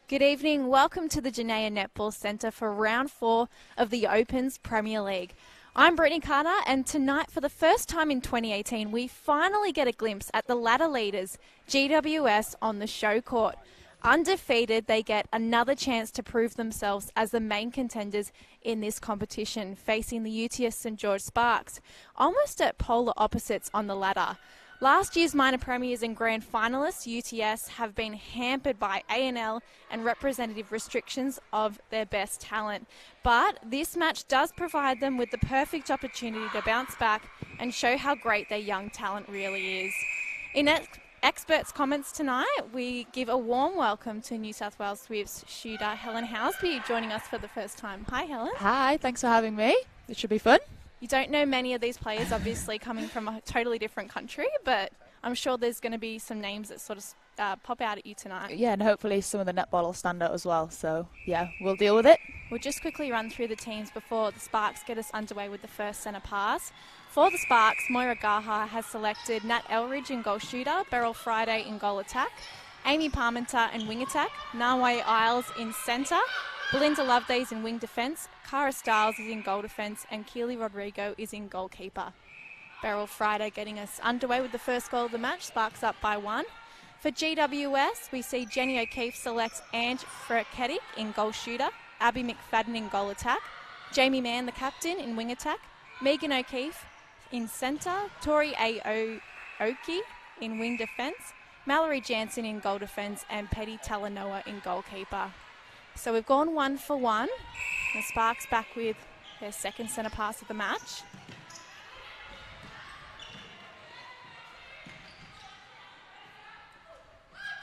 Good evening. Welcome to the Janaea Netball Centre for round 4 of the Opens Premier League. I'm Brittany Carter, and tonight, for the first time in 2018, we finally get a glimpse at the ladder leaders, GWS, on the Showcourt. Undefeated, they get another chance to prove themselves as the main contenders in this competition, facing the UTS St George Sparks, almost at polar opposites on the ladder. Last year's minor premiers and grand finalists, UTS, have been hampered by A&L and representative restrictions of their best talent. But this match does provide them with the perfect opportunity to bounce back and show how great their young talent really is. In experts' comments tonight, we give a warm welcome to New South Wales Swifts shooter Helen Housby, joining us for the first time. Hi, Helen. Hi, thanks for having me. It should be fun. You don't know many of these players, obviously coming from a totally different country, but I'm sure there's going to be some names that sort of pop out at you tonight. Yeah, and hopefully some of the netball will stand out as well. So, yeah, we'll deal with it. We'll just quickly run through the teams before the Sparks get us underway with the first centre pass. For the Sparks, Moira Gaha has selected Nat Elridge in goal shooter, Beryl Friday in goal attack, Amy Parmenter in wing attack, Narway Isles in centre, Belinda Lovedays in wing defence, Cara Stiles is in goal defence, and Keely Rodrigo is in goalkeeper. Beryl Friday getting us underway with the first goal of the match, Sparks up by 1. For GWS, we see Jenny O'Keefe select Ange Freketic in goal shooter, Abby McFadden in goal attack, Jamie Mann, the captain, in wing attack, Megan O'Keefe in centre, Tori Aoki in wing defence, Mallory Jansen in goal defence, and Petty Talanoa in goalkeeper. So we've gone 1 for 1. The Sparks back with their second centre pass of the match.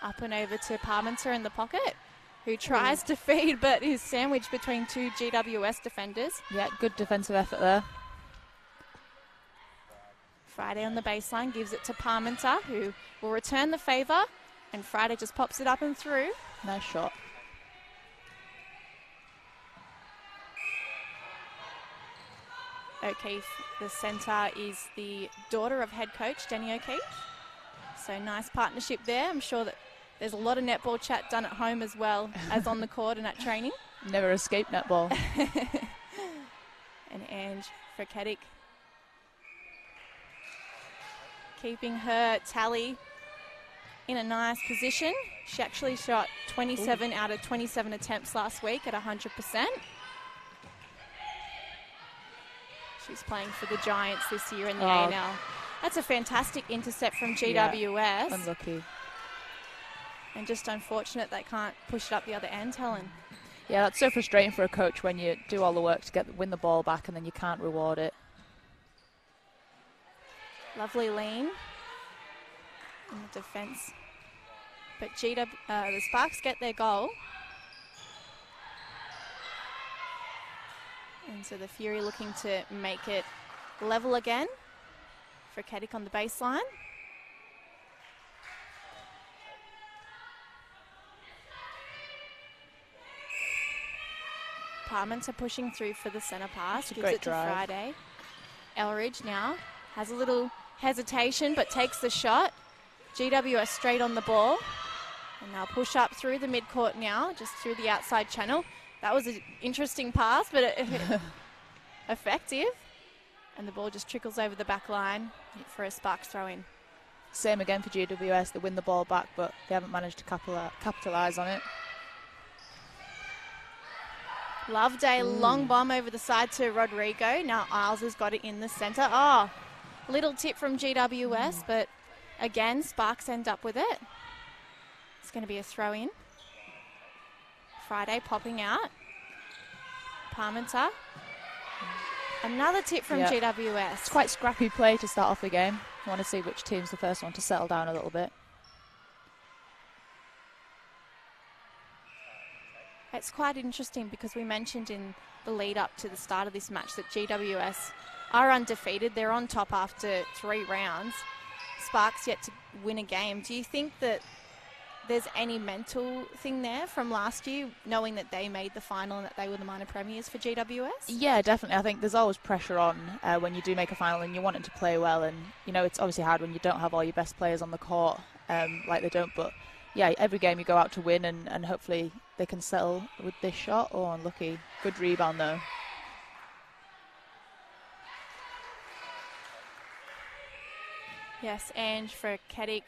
Up and over to Parmenter in the pocket, who tries to feed but is sandwiched between two GWS defenders. Yeah, good defensive effort there. Friday on the baseline gives it to Parmenter, who will return the favour, and Friday just pops it up and through. Nice shot. O'Keefe, the centre, is the daughter of head coach Jenny O'Keefe. So nice partnership there. I'm sure that there's a lot of netball chat done at home as well as on the court and at training. Never escape netball. And Ange Freketic keeping her tally in a nice position. She actually shot 27 out of 27 attempts last week at 100%. She's playing for the Giants this year in the A&L. That's a fantastic intercept from GWS. Yeah, unlucky. And just unfortunate they can't push it up the other end, Helen. Yeah, that's so frustrating for a coach when you do all the work to win the ball back and then you can't reward it. Lovely lean in the defence. But the Sparks get their goal. And so the Fury looking to make it level again. Freketic on the baseline. Parmenter pushing through for the centre pass. Gives it to Friday. Elridge now has a little hesitation but takes the shot. GWS straight on the ball. And they'll push up through the midcourt now, just through the outside channel. That was an interesting pass, but effective. And the ball just trickles over the back line for a Sparks throw-in. Same again for GWS. They win the ball back, but they haven't managed to capitalise on it. Loveday, long bomb over the side to Rodrigo. Now Isles has got it in the centre. Oh, little tip from GWS, but again, Sparks end up with it. It's going to be a throw-in. Friday popping out. Parmenter. Another tip from GWS. It's quite scrappy play to start off the game. I want to see which team's the first one to settle down a little bit. It's quite interesting because we mentioned in the lead up to the start of this match that GWS are undefeated. They're on top after 3 rounds. Sparks yet to win a game. Do you think that there's any mental thing there from last year, knowing that they made the final and that they were the minor premiers for GWS? Yeah, definitely. I think there's always pressure on when you do make a final and you want it to play well. And, you know, it's obviously hard when you don't have all your best players on the court like they don't. But, yeah, every game you go out to win and hopefully they can settle with this shot. Oh, unlucky. Good rebound, though. Yes, and for Kedic,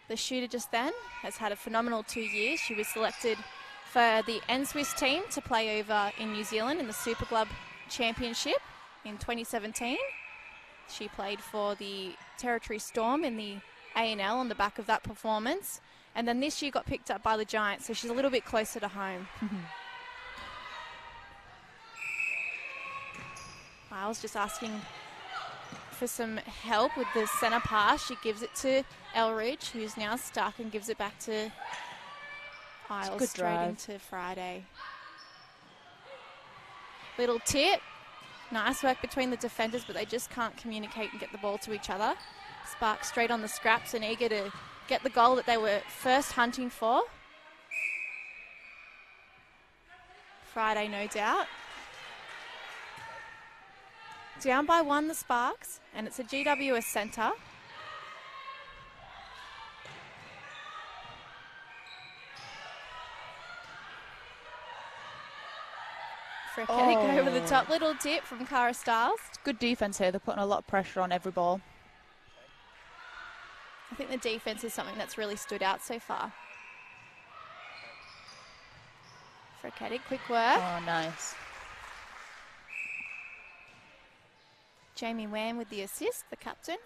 the shooter just then, has had a phenomenal 2 years. She was selected for the N-Swiss team to play over in New Zealand in the Super Club Championship in 2017. She played for the Territory Storm in the A&L on the back of that performance. And then this year got picked up by the Giants, so she's a little bit closer to home. I was just asking for some help with the centre pass. She gives it to Elridge, who's now stuck, and gives it back to Isles, straight into Friday. Little tip. Nice work between the defenders, but they just can't communicate and get the ball to each other. Sparks straight on the scraps and eager to get the goal that they were first hunting for. Friday, no doubt. Down by 1, the Sparks, and it's a GWS centre. Freketic over the top. Little tip from Cara Stiles. It's good defence here. They're putting a lot of pressure on every ball. I think the defence is something that's really stood out so far. Freketic, quick work. Oh, nice. Jamie Wham with the assist, the captain.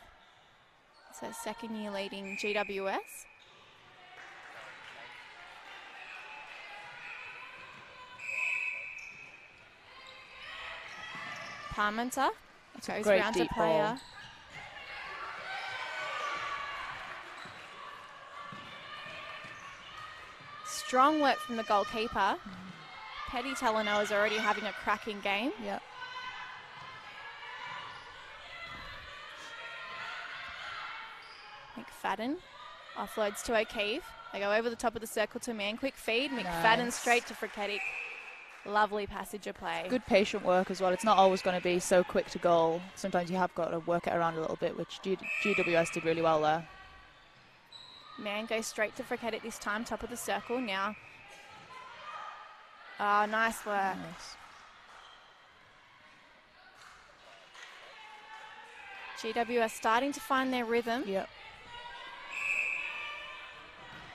It's her second year leading GWS. Parmenter goes round to player. Strong work from the goalkeeper. Petty Talanoa is already having a cracking game. Yep. McFadden offloads to O'Keefe. They go over the top of the circle to man. Quick feed. McFadden straight to Freketic. Lovely passage of play. Good patient work as well. It's not always going to be so quick to goal. Sometimes you have got to work it around a little bit, which GWS did really well there. Man goes straight to Freketic this time, top of the circle now. Oh, nice work. Nice. GWS starting to find their rhythm. Yep.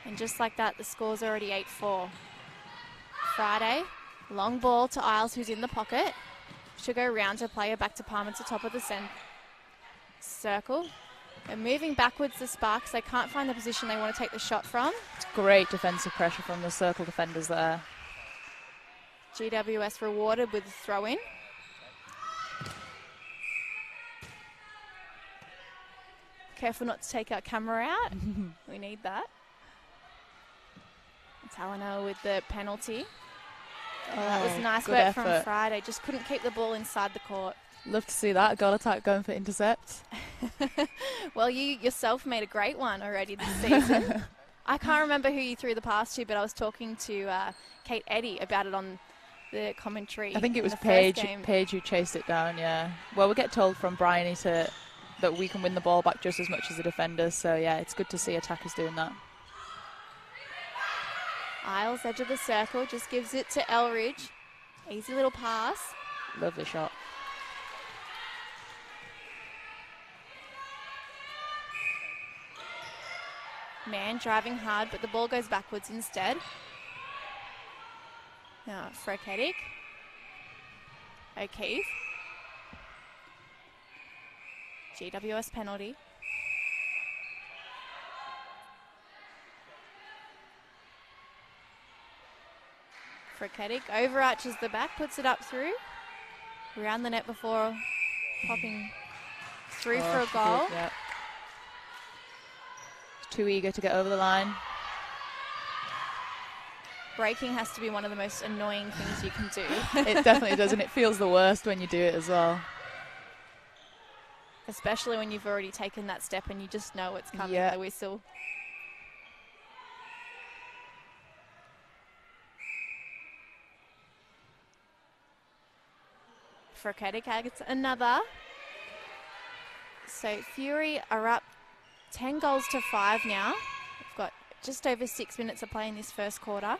And just like that, the score's already 8-4. Friday, long ball to Isles, who's in the pocket. She'll go round her player, back to Palmer to top of the circle. And moving backwards, the Sparks, they can't find the position they want to take the shot from. It's great defensive pressure from the circle defenders there. GWS rewarded with a throw-in. Careful not to take our camera out. We need that. Talanoa with the penalty. That was nice work from Friday. Just couldn't keep the ball inside the court. Love to see that. Goal attack going for intercepts. Well, you yourself made a great one already this season. I can't remember who you threw the pass to, but I was talking to Kate Eddy about it on the commentary. I think it was Paige who chased it down, yeah. Well, we get told from Bryony that we can win the ball back just as much as the defenders. So, yeah, it's good to see attackers doing that. Isles, edge of the circle, just gives it to Elridge. Easy little pass. Lovely shot. Man driving hard, but the ball goes backwards instead. Now, Freketic. O'Keefe. GWS penalty. Freketic overarches the back, puts it up through. Around the net before popping through for a goal. Did, yep. Too eager to get over the line. Breaking has to be one of the most annoying things you can do. It definitely does, and it feels the worst when you do it as well. Especially when you've already taken that step and you just know it's coming, the whistle. Freketic gets another. So Fury are up 10 goals to 5 now. We've got just over 6 minutes of play in this first quarter.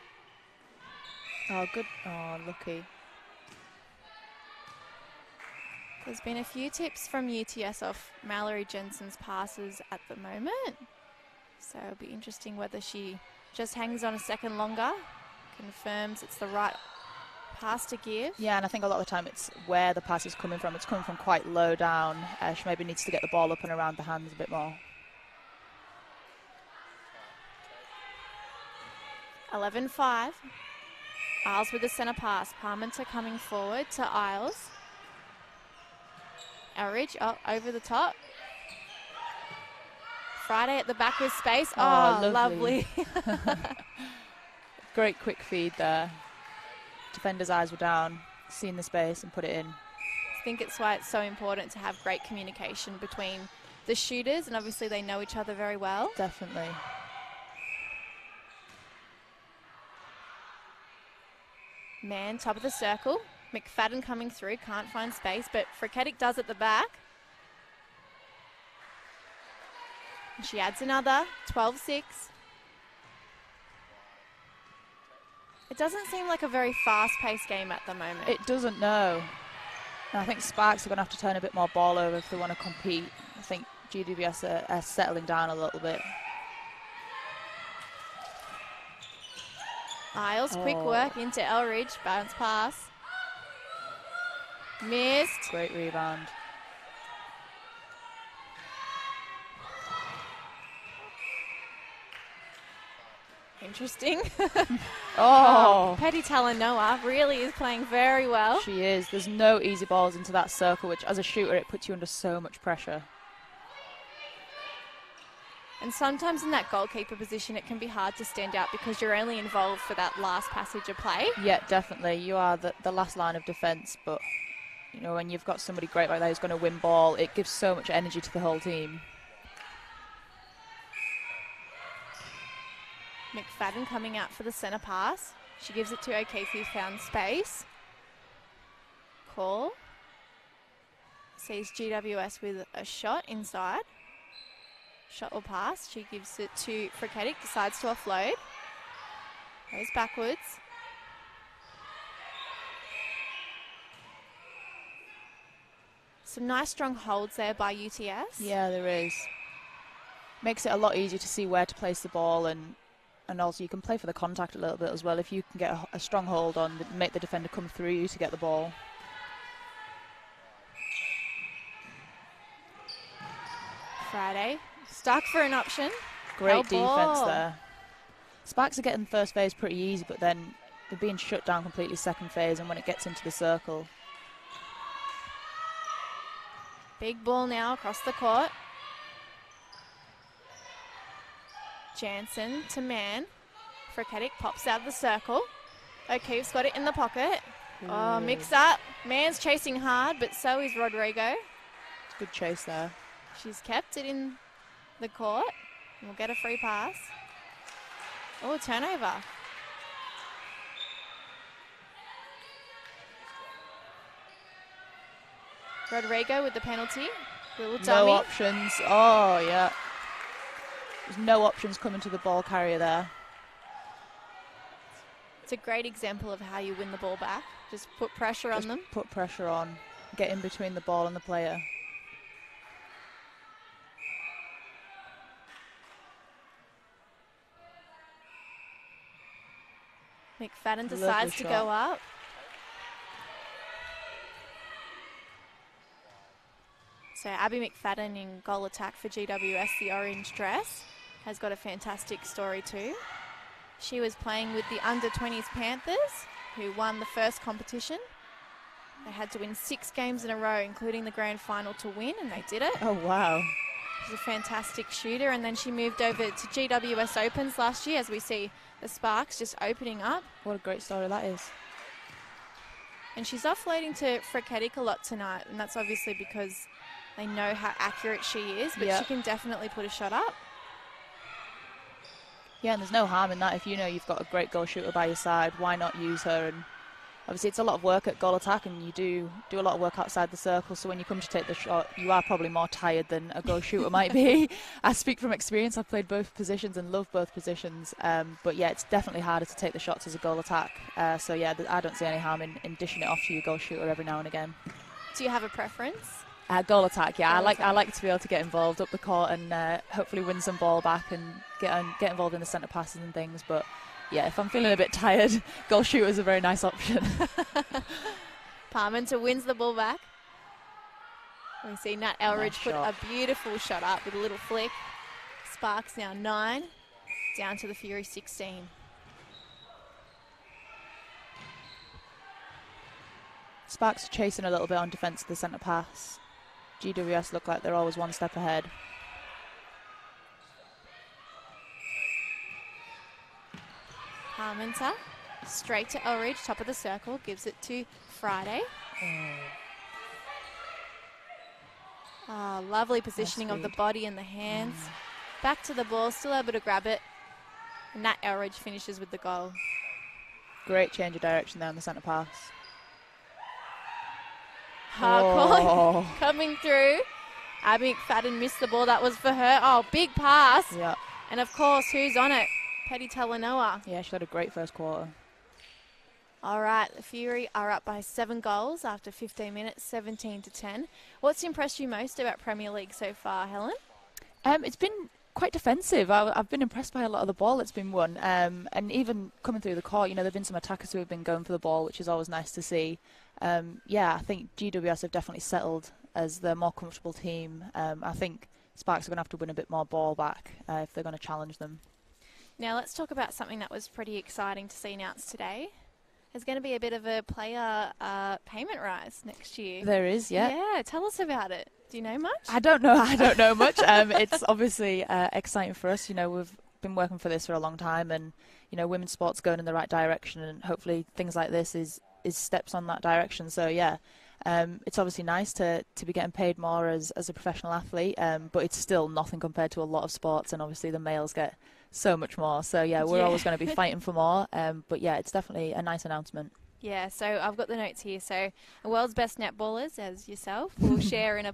Oh, good. Oh, lucky. There's been a few tips from UTS off Mallory Jensen's passes at the moment. So it'll be interesting whether she just hangs on a second longer, confirms it's the right pass to give. Yeah, and I think a lot of the time it's where the pass is coming from. It's coming from quite low down. She maybe needs to get the ball up and around the hands a bit more. 11-5. Isles with the centre pass. Parmenter coming forward to Isles. Elridge over the top. Friday at the back with space. Oh, lovely. Great quick feed there. Defender's eyes were down, seen the space and put it in. I think it's why it's so important to have great communication between the shooters, and obviously they know each other very well. Definitely. Man, top of the circle. McFadden coming through, can't find space, but Friketic does at the back. And she adds another, 12-6. It doesn't seem like a very fast-paced game at the moment. It doesn't, no. And I think Sparks are going to have to turn a bit more ball over if they want to compete. I think GWS are settling down a little bit. Isles, quick work into Elridge, bounce pass. Missed. Great rebound. Interesting. Petty Talanoa really is playing very well. She is. There's no easy balls into that circle, which as a shooter, it puts you under so much pressure. And sometimes in that goalkeeper position, it can be hard to stand out because you're only involved for that last passage of play. Yeah, definitely. You are the last line of defence, but you know, when you've got somebody great like that who's going to win ball, it gives so much energy to the whole team. McFadden coming out for the centre pass. She gives it to O'Keefe, who found space. Call. Sees GWS with a shot inside. Shot or pass. She gives it to Friketic, decides to offload. Goes backwards. Some nice strong holds there by UTS. Yeah, there is. Makes it a lot easier to see where to place the ball, and also you can play for the contact a little bit as well. If you can get a strong hold on, make the defender come through you to get the ball. Friday, stuck for an option. Great defence there. Sparks are getting first phase pretty easy, but then they're being shut down completely second phase, and when it gets into the circle. Big ball now across the court. Jansen to Man. Friketic pops out of the circle. O'Keefe's got it in the pocket. Ooh. Oh, mix up. Man's chasing hard, but so is Rodrigo. It's a good chase there. She's kept it in the court. We'll get a free pass. Oh, turnover. Rodrigo with the penalty. Little dummy. No options. Oh, yeah. There's no options coming to the ball carrier there. It's a great example of how you win the ball back. Just put pressure on them. Put pressure on. Get in between the ball and the player. McFadden decides to go up. So Abby McFadden in goal attack for GWS, the orange dress, has got a fantastic story too. She was playing with the under-20s Panthers, who won the first competition. They had to win 6 games in a row, including the grand final, to win, and they did it. Oh, wow. She's a fantastic shooter, and then she moved over to GWS Opens last year, as we see the Sparks just opening up. What a great story that is. And she's offloading to Friketic a lot tonight, and that's obviously because they know how accurate she is, but she can definitely put a shot up. Yeah, and there's no harm in that. If you know you've got a great goal shooter by your side, why not use her obviously it's a lot of work at goal attack, and you do a lot of work outside the circle, so when you come to take the shot, you are probably more tired than a goal shooter might be. I speak from experience. I've played both positions and love both positions, but yeah, it's definitely harder to take the shots as a goal attack. So yeah, I don't see any harm in dishing it off to your goal shooter every now and again. Do you have a preference? Goal attack, yeah. Goal attack. I like to be able to get involved up the court and hopefully win some ball back and get involved in the centre passes and things. But yeah, if I'm feeling a bit tired, goal shooter is a very nice option. Parmenter wins the ball back. We see Nat Elridge put a beautiful shot up with a little flick. Sparks now 9, down to the Fury 16. Sparks are chasing a little bit on defence of the centre pass. GWS look like they're always one step ahead. Parmenter straight to Elridge, top of the circle, gives it to Friday. Lovely positioning of the body and the hands. Back to the ball, still able to grab it. And Nat Elridge finishes with the goal. Great change of direction there on the centre pass. Coming through. Abby McFadden missed the ball. That was for her. Oh, big pass. Yeah. And of course, who's on it? Petty Talanoa. Yeah, she had a great first quarter. All right, the Fury are up by 7 goals after 15 minutes, 17-10. What's impressed you most about Premier League so far, Helen? It's been quite defensive. I've been impressed by a lot of the ball that's been won. And even coming through the court, there have been some attackers who have been going for the ball, which is always nice to see. Yeah, I think GWS have definitely settled as the more comfortable team. I think Sparks are going to have to win a bit more ball back if they're going to challenge them. Now let's talk about something that was pretty exciting to see announced today. There's going to be a bit of a player payment rise next year. There is, yeah. Yeah, tell us about it. Do you know much? I don't know much. It's obviously exciting for us. We've been working for this for a long time, and women's sports going in the right direction, and hopefully things like this is steps on that direction. So yeah, it's obviously nice to be getting paid more as a professional athlete, but it's still nothing compared to a lot of sports, and obviously the males get so much more. So yeah, we're always going to be fighting for more, but yeah, it's definitely a nice announcement. Yeah, so I've got the notes here. So the world's best netballers, as yourself, will share in a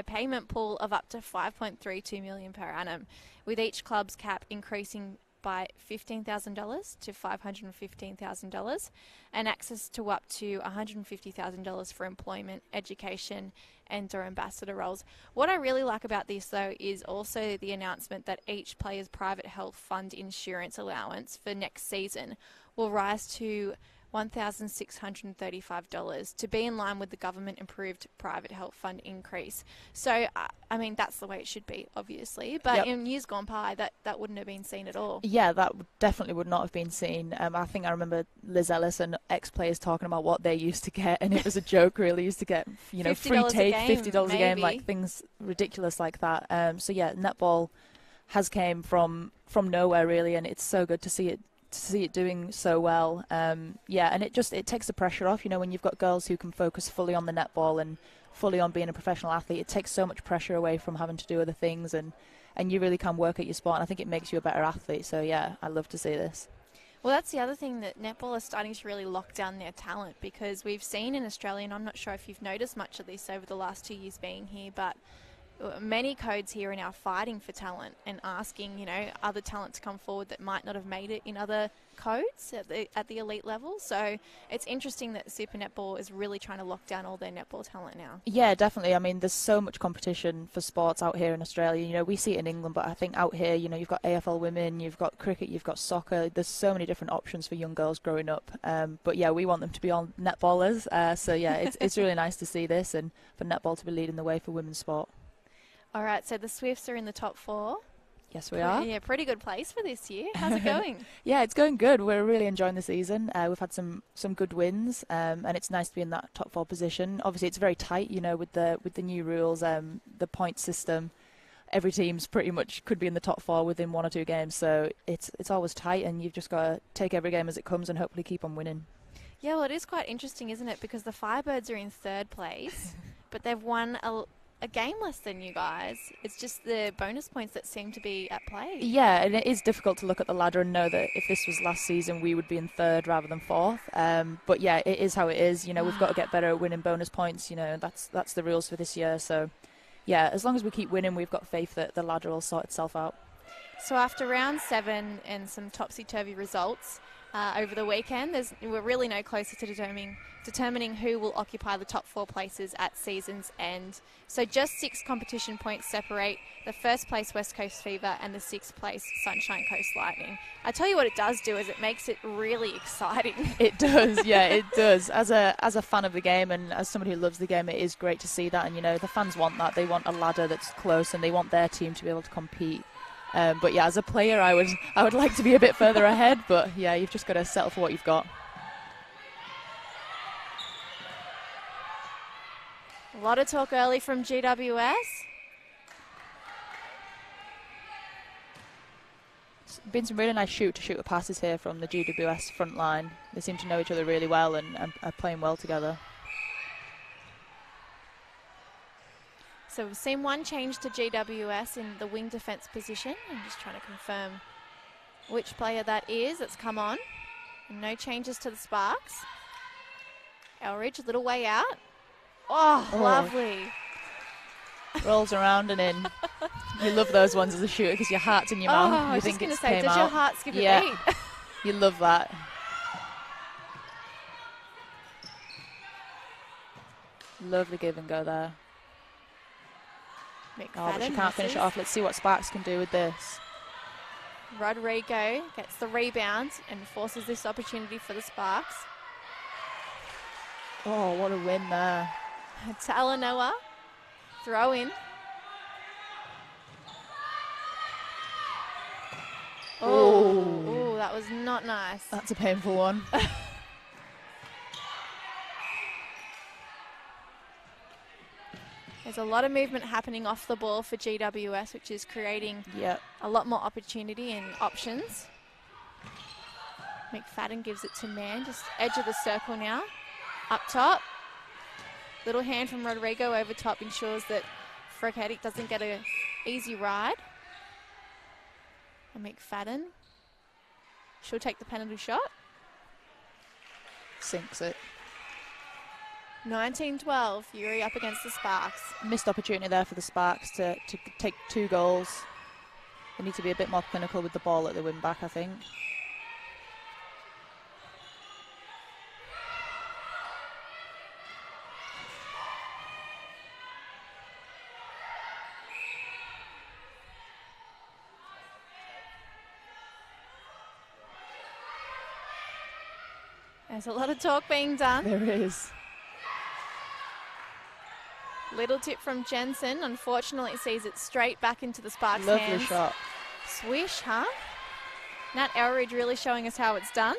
payment pool of up to $5.32 million per annum, with each club's cap increasing by $15,000 to $515,000, and access to up to $150,000 for employment, education, and/or ambassador roles. What I really like about this, though, is also the announcement that each player's private health fund insurance allowance for next season will rise to $1,635 to be in line with the government-approved private health fund increase. So, I mean, that's the way it should be, obviously. But in years gone by, that wouldn't have been seen at all. Yeah, that definitely would not have been seen. I think I remember Liz Ellis and ex-players talking about what they used to get, and it was a joke, really. Used to get, free take, $50 a game, like things ridiculous like that. So, yeah, netball has came from nowhere, really, and it's so good to see it doing so well. Yeah, and it takes the pressure off. When you've got girls who can focus fully on the netball and fully on being a professional athlete, it takes so much pressure away from having to do other things, and you really can work at your sport, and I think it makes you a better athlete. So yeah, I love to see this. Well, that's the other thing, that netball is starting to really lock down their talent, because we've seen in Australia, and I'm not sure if you've noticed much of this over the last 2 years being here, but many codes here are now fighting for talent and asking, other talent to come forward that might not have made it in other codes at the elite level. So it's interesting that Super Netball is really trying to lock down all their netball talent now. Yeah, definitely. I mean, there's so much competition for sports out here in Australia. We see it in England, but I think out here, you've got AFL women, you've got cricket, you've got soccer. There's so many different options for young girls growing up. But yeah, we want them to be on netballers. So yeah, it's really nice to see this, and for netball to be leading the way for women's sport. All right, so the Swifts are in the top 4. Yes, we are. Yeah, pretty good place for this year. How's it going? Yeah, it's going good. We're really enjoying the season. We've had some good wins, and it's nice to be in that top 4 position. Obviously, it's very tight, with the new rules, the point system. Every team's pretty much could be in the top 4 within 1 or 2 games, so it's always tight, and you've just got to take every game as it comes and hopefully keep on winning. Yeah, well, it is quite interesting, isn't it? Because the Firebirds are in 3rd place, but they've won a game less than you guys. It's just the bonus points that seem to be at play. Yeah, and it is difficult to look at the ladder and know that if this was last season, we would be in third rather than fourth. But yeah, it is how it is. You know, we've got to get better at winning bonus points. You know, that's the rules for this year. So yeah, as long as we keep winning, we've got faith that the ladder will sort itself out. So after round 7 and some topsy-turvy results over the weekend, we're really no closer to determining who will occupy the top 4 places at season's end. So just 6 competition points separate the first place West Coast Fever and the 6th place Sunshine Coast Lightning. I tell you what it does do is it makes it really exciting. It does, yeah, it does. As a fan of the game and as somebody who loves the game, it is great to see that. And, you know, the fans want that. They want a ladder that's close and they want their team to be able to compete. But yeah, as a player, I would like to be a bit further ahead. But yeah, you've just got to settle for what you've got. A lot of talk early from GWS. It's been some really nice shoot-to-shooter passes here from the GWS front line. They seem to know each other really well and are playing well together. So we've seen one change to GWS in the wing defence position. I'm just trying to confirm which player that is that's come on. And no changes to the Sparks. Elridge, a little way out. Oh, lovely. Rolls around and in. You love those ones as a shooter because your heart's in your mouth. I was just going to say, does your heart skip a beat? You love that. Lovely give and go there. But she can't finish it off. Let's see what Sparks can do with this. Rodrigo gets the rebound and forces this opportunity for the Sparks. Oh, what a win there. Talanoa, throw in. Oh, that was not nice. That's a painful one. There's a lot of movement happening off the ball for GWS, which is creating a lot more opportunity and options. McFadden gives it to Mann, just edge of the circle now. Up top. Little hand from Rodrigo over top ensures that Freketic doesn't get an easy ride. And McFadden, she'll take the penalty shot. Sinks it. 19-12, Yuri up against the Sparks. Missed opportunity there for the Sparks to take 2 goals. They need to be a bit more clinical with the ball at the win back, I think. There's a lot of talk being done. There is. Little tip from Jensen. Unfortunately, sees it straight back into the Sparks' hands. Lovely shot. Swish, huh? Nat Elridge really showing us how it's done.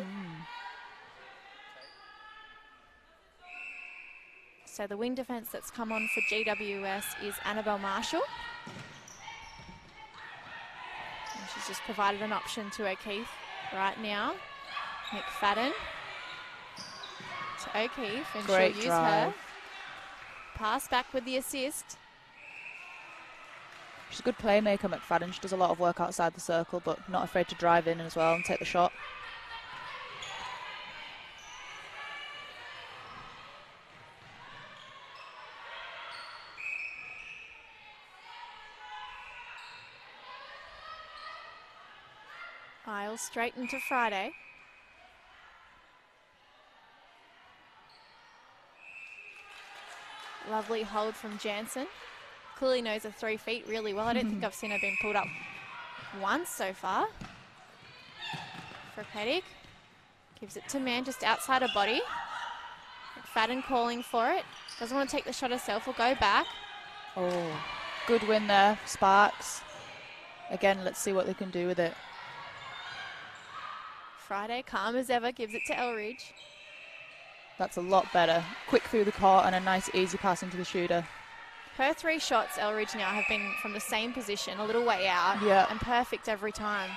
So the wing defence that's come on for GWS is Annabelle Marshall. And she's just provided an option to O'Keefe right now. McFadden to O'Keefe, and Great she'll use drive. her. Pass back with the assist. She's a good playmaker, McFadden. She does a lot of work outside the circle, but not afraid to drive in as well and take the shot. Isles straight into Friday. Lovely hold from Jansen. Clearly knows her 3 feet really well. I don't think I've seen her being pulled up once so far. Freketic gives it to Mann just outside her body. McFadden calling for it. Doesn't want to take the shot herself or go back. Oh, good win there, Sparks. Again, let's see what they can do with it. Friday, calm as ever, gives it to Elridge. That's a lot better. Quick through the court and a nice easy pass into the shooter. Her 3 shots, Elridge, now have been from the same position, a little way out, and perfect every time.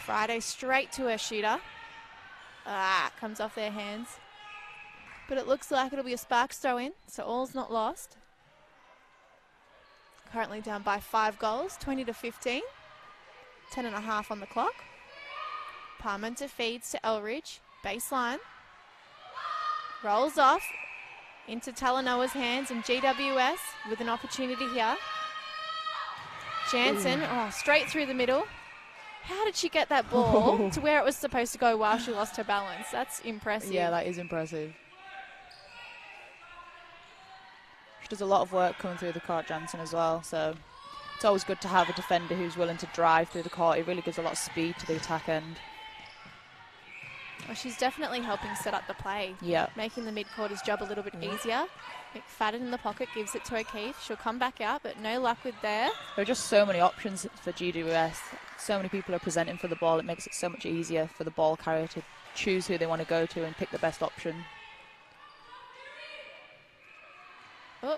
Friday straight to her shooter. Comes off their hands. But it looks like it'll be a Sparks throw in, so all's not lost. Currently down by 5 goals, 20-15. 10.5 on the clock. Parmenter feeds to Elridge. Baseline. Rolls off into Talanoa's hands, and GWS with an opportunity here. Jansen, straight through the middle. How did she get that ball to where it was supposed to go while she lost her balance? That's impressive. Yeah, that is impressive. She does a lot of work coming through the court, Jansen, as well, so it's always good to have a defender who's willing to drive through the court. It really gives a lot of speed to the attack end. Well, she's definitely helping set up the play. Yeah. Making the mid-quarters job a little bit easier. McFadden in the pocket gives it to O'Keefe. She'll come back out, but no luck with there. There are just so many options for GWS. So many people are presenting for the ball. It makes it so much easier for the ball carrier to choose who they want to go to and pick the best option. Oh.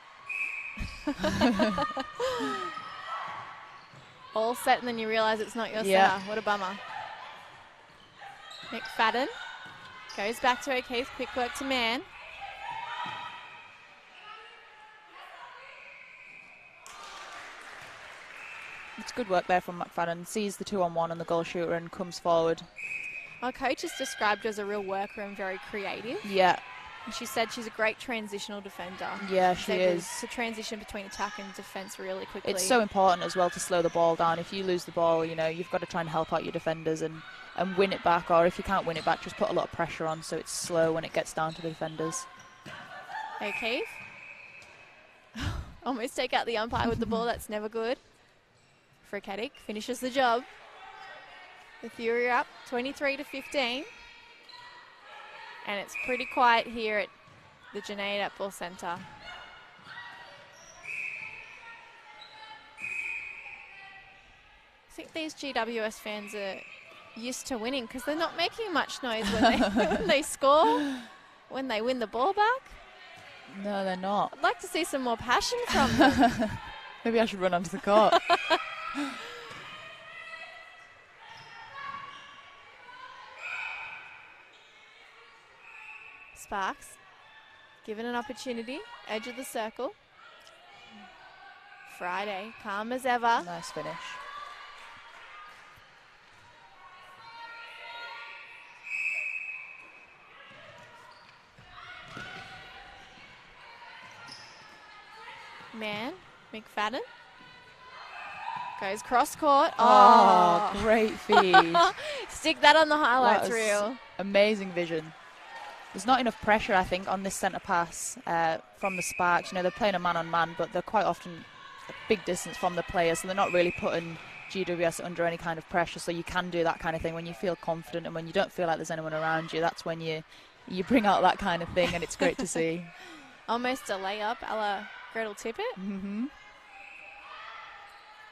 All set, and then you realise it's not your centre. What a bummer. McFadden goes back to O'Keefe. Quick work to Mann. It's good work there from McFadden. Sees the 2-on-1 on the goal shooter and comes forward. Our coach has described her as a real worker and very creative. Yeah. And she said she's a great transitional defender. Yeah, she is. To transition between attack and defence really quickly. It's so important as well to slow the ball down. If you lose the ball, you know, you've got to try and help out your defenders and win it back. Or if you can't win it back, just put a lot of pressure on so it's slow when it gets down to the defenders. O'Keefe. Almost take out the umpire with the ball. That's never good. Fricketic finishes the job. The Fury are up 23-15. And it's pretty quiet here at the Junaid Netball Centre. I think these GWS fans are used to winning because they're not making much noise when they score, when they win the ball back. No, they're not. I'd like to see some more passion from them. Maybe I should run onto the court. Sparks, given an opportunity, edge of the circle. Friday, calm as ever. Nice finish. Mann, McFadden. Goes cross court. Oh, great feed. Stick that on the highlights reel. Amazing vision. There's not enough pressure, I think, on this centre pass from the Sparks. You know, they're playing a man-on-man, but they're quite often a big distance from the players, so they're not really putting GWS under any kind of pressure. So you can do that kind of thing when you feel confident and when you don't feel like there's anyone around you. That's when you bring out that kind of thing, and it's great to see. Almost a layup a la Gretel Tippett. Mm-hmm.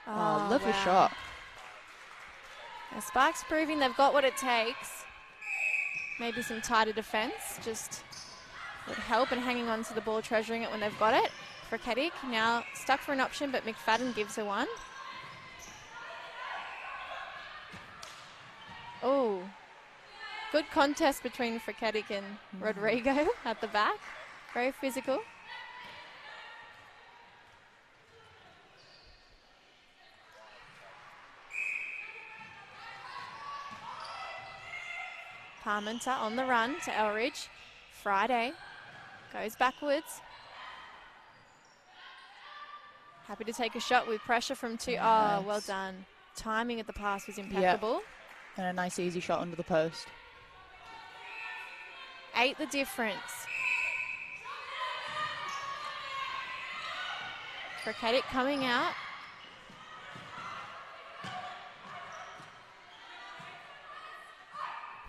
Oh, lovely shot. The Sparks proving they've got what it takes. Maybe some tighter defence just would help, and hanging on to the ball, treasuring it when they've got it. Fricketic now stuck for an option, but McFadden gives her one. Oh, good contest between Fricketic and Rodrigo at the back. Very physical. Parmenter on the run to Elridge. Friday goes backwards. Happy to take a shot with pressure from two. Oh, well done. Timing at the pass was impeccable. Yep. And a nice easy shot under the post. 8 the difference. Fricketic coming out.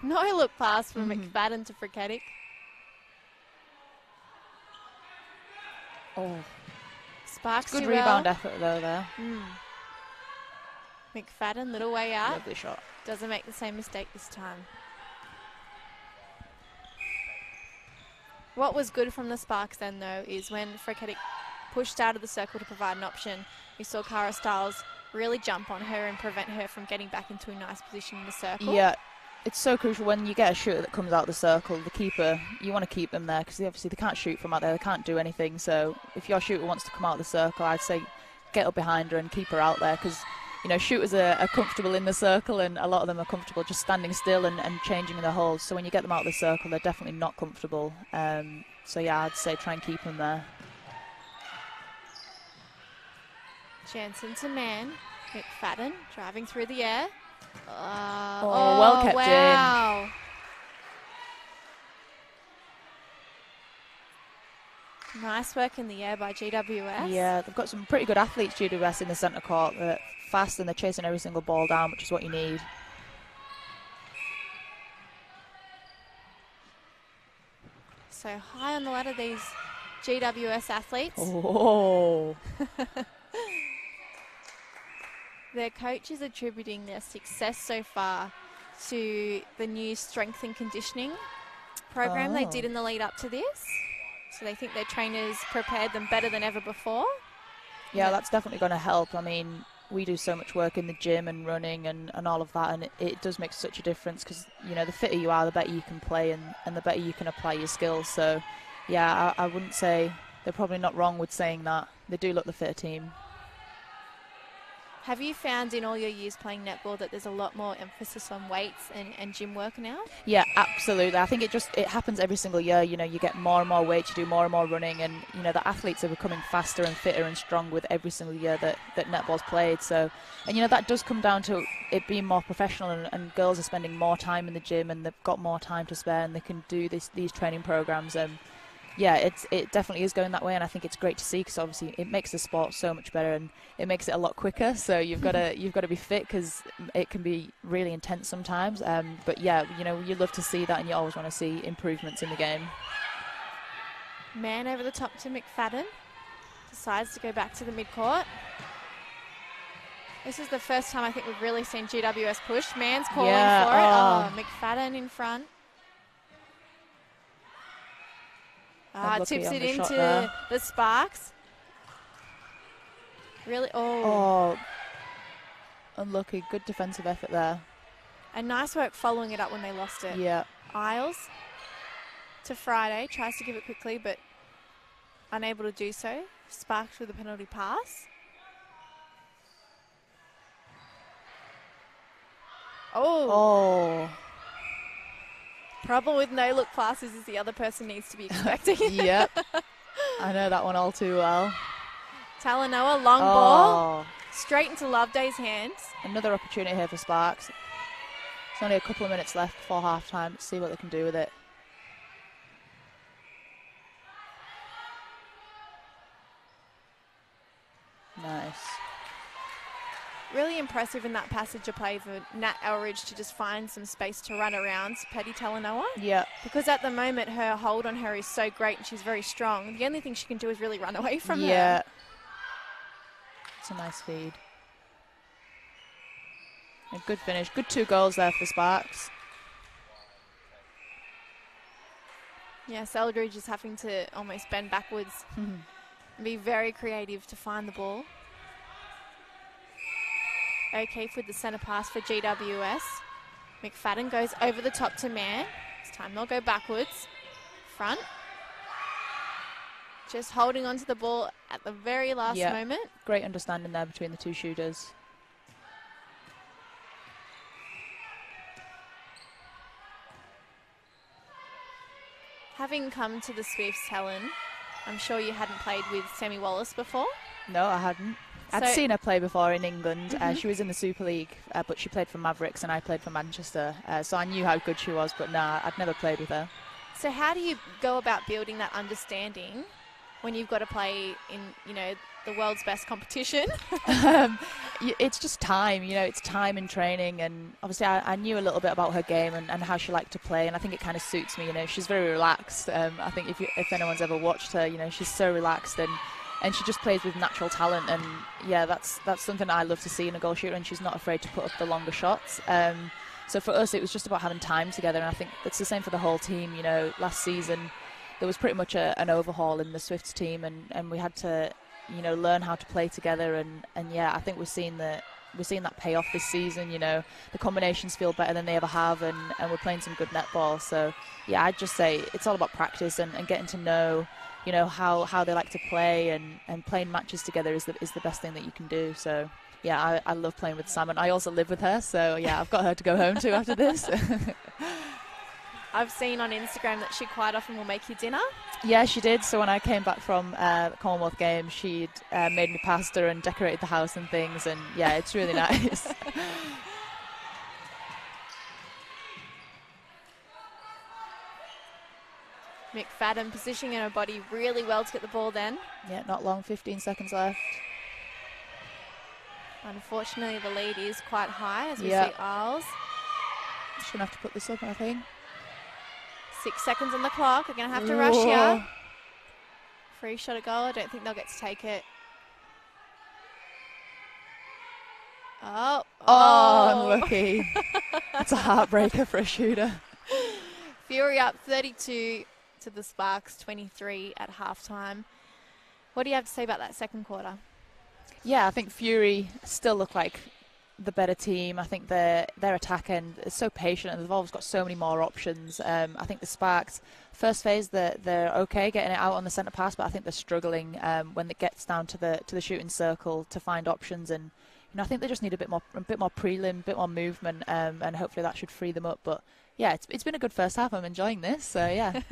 No look pass from McFadden to Fricketic. Oh. Sparks good rebound effort though there. McFadden, little way out. Lovely shot. Doesn't make the same mistake this time. What was good from the Sparks then though is when Fricketic pushed out of the circle to provide an option, we saw Cara Stiles really jump on her and prevent her from getting back into a nice position in the circle. Yeah. It's so crucial when you get a shooter that comes out the circle, the keeper, you want to keep them there because obviously they can't shoot from out there, they can't do anything. So if your shooter wants to come out of the circle, I'd say get up behind her and keep her out there, because shooters are comfortable in the circle, and a lot of them are comfortable just standing still and changing their holds. So when you get them out of the circle, they're definitely not comfortable. So yeah, I'd say try and keep them there. Jansen to man. McFadden driving through the air. Well kept in. Nice work in the air by GWS. Yeah, they've got some pretty good athletes, GWS, in the centre court. They're fast and they're chasing every single ball down, which is what you need. So high on the ladder, these GWS athletes. Oh. Their coach is attributing their success so far to the new strength and conditioning program they did in the lead up to this. So they think their trainers prepared them better than ever before. Yeah, that's definitely going to help. I mean, we do so much work in the gym and running and all of that, and it does make such a difference, because, the fitter you are, the better you can play and the better you can apply your skills. So, yeah, I wouldn't say they're probably not wrong with saying that. They do look the fitter team. Have you found in all your years playing netball that there's a lot more emphasis on weights and gym work now? Yeah, absolutely. I think it happens every single year. You get more and more weights, you do more and more running, and the athletes are becoming faster and fitter and strong with every single year that netball's played. So, and that does come down to it being more professional, and girls are spending more time in the gym and they've got more time to spare, and they can do these training programs. Yeah, it definitely is going that way, and I think it's great to see, because obviously it makes the sport so much better and it makes it a lot quicker. So you've got to be fit, because it can be really intense sometimes. But yeah, you love to see that, and you always want to see improvements in the game. Man over the top to McFadden, decides to go back to the midcourt. This is the first time I think we've really seen GWS push. Man's calling for it. McFadden in front. Tips it into the Sparks. Really? Unlucky. Good defensive effort there. And nice work following it up when they lost it. Yeah. Isles to Friday. Tries to give it quickly, but unable to do so. Sparks with a penalty pass. Oh. Problem with no-look passes is the other person needs to be expecting it. Yep. I know that one all too well. Talanoa, long ball. Straight into Loveday's hands. Another opportunity here for Sparks. There's only a couple of minutes left before half-time. Let's see what they can do with it. Nice. Really impressive in that passage of play for Nat Elridge to just find some space to run around Paddy Talanoa. Yeah. Because at the moment her hold on her is so great and she's very strong. The only thing she can do is really run away from her. Yeah. It's a nice feed. A good finish. Good 2 goals there for Sparks. Yes, Eldridge is having to almost bend backwards and be very creative to find the ball. O'Keefe with the centre pass for GWS. McFadden goes over the top to Man. This time they'll go backwards. Front. Just holding on to the ball at the very last moment. Great understanding there between the 2 shooters. Having come to the Swifts, Helen, I'm sure you hadn't played with Sammy Wallace before. No, I hadn't. I'd seen her play before in England. She was in the Super League, but she played for Mavericks and I played for Manchester. So I knew how good she was, but nah, I'd never played with her. So how do you go about building that understanding when you've got to play in, the world's best competition? It's just time, it's time and training. And obviously I knew a little bit about her game and how she liked to play. And I think it kind of suits me, she's very relaxed. I think if anyone's ever watched her, she's so relaxed and she just plays with natural talent, and yeah, that's something I love to see in a goal shooter, and she's not afraid to put up the longer shots. So for us, it was just about having time together, and I think it's the same for the whole team. Last season there was pretty much an overhaul in the Swifts team, and we had to learn how to play together, and yeah, I think we're seeing the we're seeing that pay off this season. You know, the combinations feel better than they ever have, and we're playing some good netball. So yeah, I'd just say it's all about practice and getting to know, you know, how they like to play, and playing matches together is the best thing that you can do. So yeah, I love playing with Sam, and I also live with her, so yeah, I've got her to go home to after this. I've seen on Instagram that she quite often will make you dinner. Yeah, she did. So when I came back from the Commonwealth Games, she'd made me pasta and decorated the house and things, and yeah, it's really nice. McFadden positioning her body really well to get the ball then. Yeah, not long, 15 seconds left. Unfortunately, the lead is quite high as we see Isles. She's going to have to put this up, I think. 6 seconds on the clock. We're going to have to rush here. Free shot at goal. I don't think they'll get to take it. Oh, unlucky. It's a heartbreaker for a shooter. Fury up 32 to the Sparks, 23 at halftime. What do you have to say about that second quarter? Yeah, I think Fury still look like the better team. I think their attack end is so patient, and they've always got so many more options. I think the Sparks, first phase, they're okay getting it out on the centre pass, but I think they're struggling when it gets down to the shooting circle to find options. And you know, I think they just need a bit more prelim, a bit more movement, and hopefully that should free them up. But yeah, it's been a good first half. I'm enjoying this. So yeah.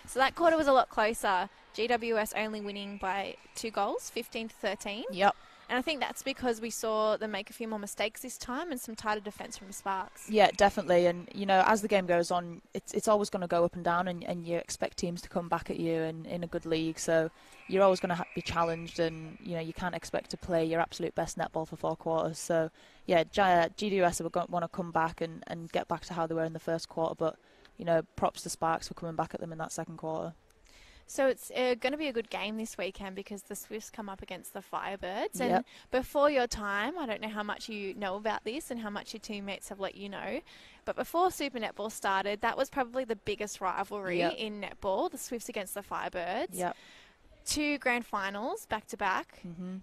So that quarter was a lot closer. GWS only winning by 2 goals, 15-13. Yep. And I think that's because we saw them make a few more mistakes this time and some tighter defence from the Sparks. Yeah, definitely. And, you know, as the game goes on, it's always going to go up and down, and you expect teams to come back at you in a good league. So you're always going to be challenged, and, you know, you can't expect to play your absolute best netball for 4 quarters. So, yeah, GWS want to come back and get back to how they were in the first quarter. But, you know, props to Sparks for coming back at them in that second quarter. So it's going to be a good game this weekend because the Swifts come up against the Firebirds. And yep. Before your time, I don't know how much you know about this and how much your teammates have let you know, but before Super Netball started, that was probably the biggest rivalry yep. in netball, the Swifts against the Firebirds. Yep. 2 grand finals back-to-back,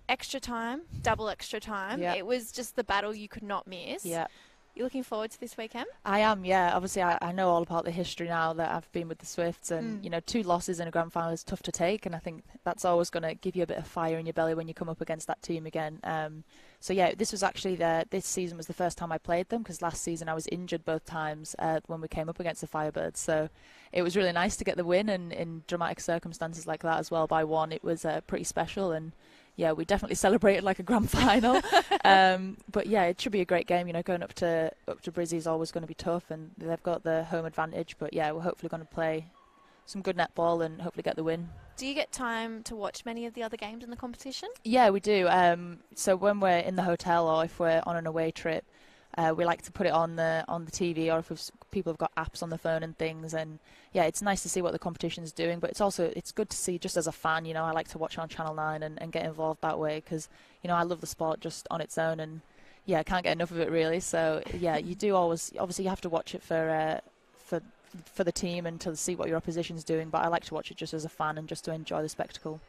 extra time, double extra time. Yep. It was just the battle you could not miss. Yeah. You looking forward to this weekend? I am, yeah. Obviously, I know all about the history now that I've been with the Swifts, and you know, 2 losses in a grand final is tough to take, and I think that's always going to give you a bit of fire in your belly when you come up against that team again. So yeah, this was actually this season was the first time I played them, because last season I was injured both times when we came up against the Firebirds. So it was really nice to get the win, and in dramatic circumstances like that as well by 1, it was pretty special. And yeah, we definitely celebrated like a grand final. But yeah, it should be a great game. You know, going up to Brizzy is always going to be tough, and they've got the home advantage. But yeah, we're hopefully going to play some good netball and hopefully get the win. Do you get time to watch many of the other games in the competition? Yeah, we do. So when we're in the hotel or if we're on an away trip, we like to put it on the TV, or if people have got apps on the phone and things. And yeah, it's nice to see what the competition is doing, but it's good to see just as a fan. You know, I like to watch on Channel 9 and get involved that way, because you know, I love the sport just on its own, and yeah, I can't get enough of it really. So yeah, you do obviously you have to watch it for the team and to see what your opposition's doing, but I like to watch it just as a fan and just to enjoy the spectacle.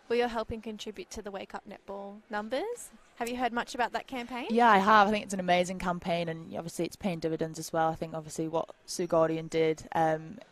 Well, you're helping contribute to the Wake Up Netball numbers. Have you heard much about that campaign? Yeah, I have. I think it's an amazing campaign, and obviously it's paying dividends as well. I think obviously what Sue Gordian did,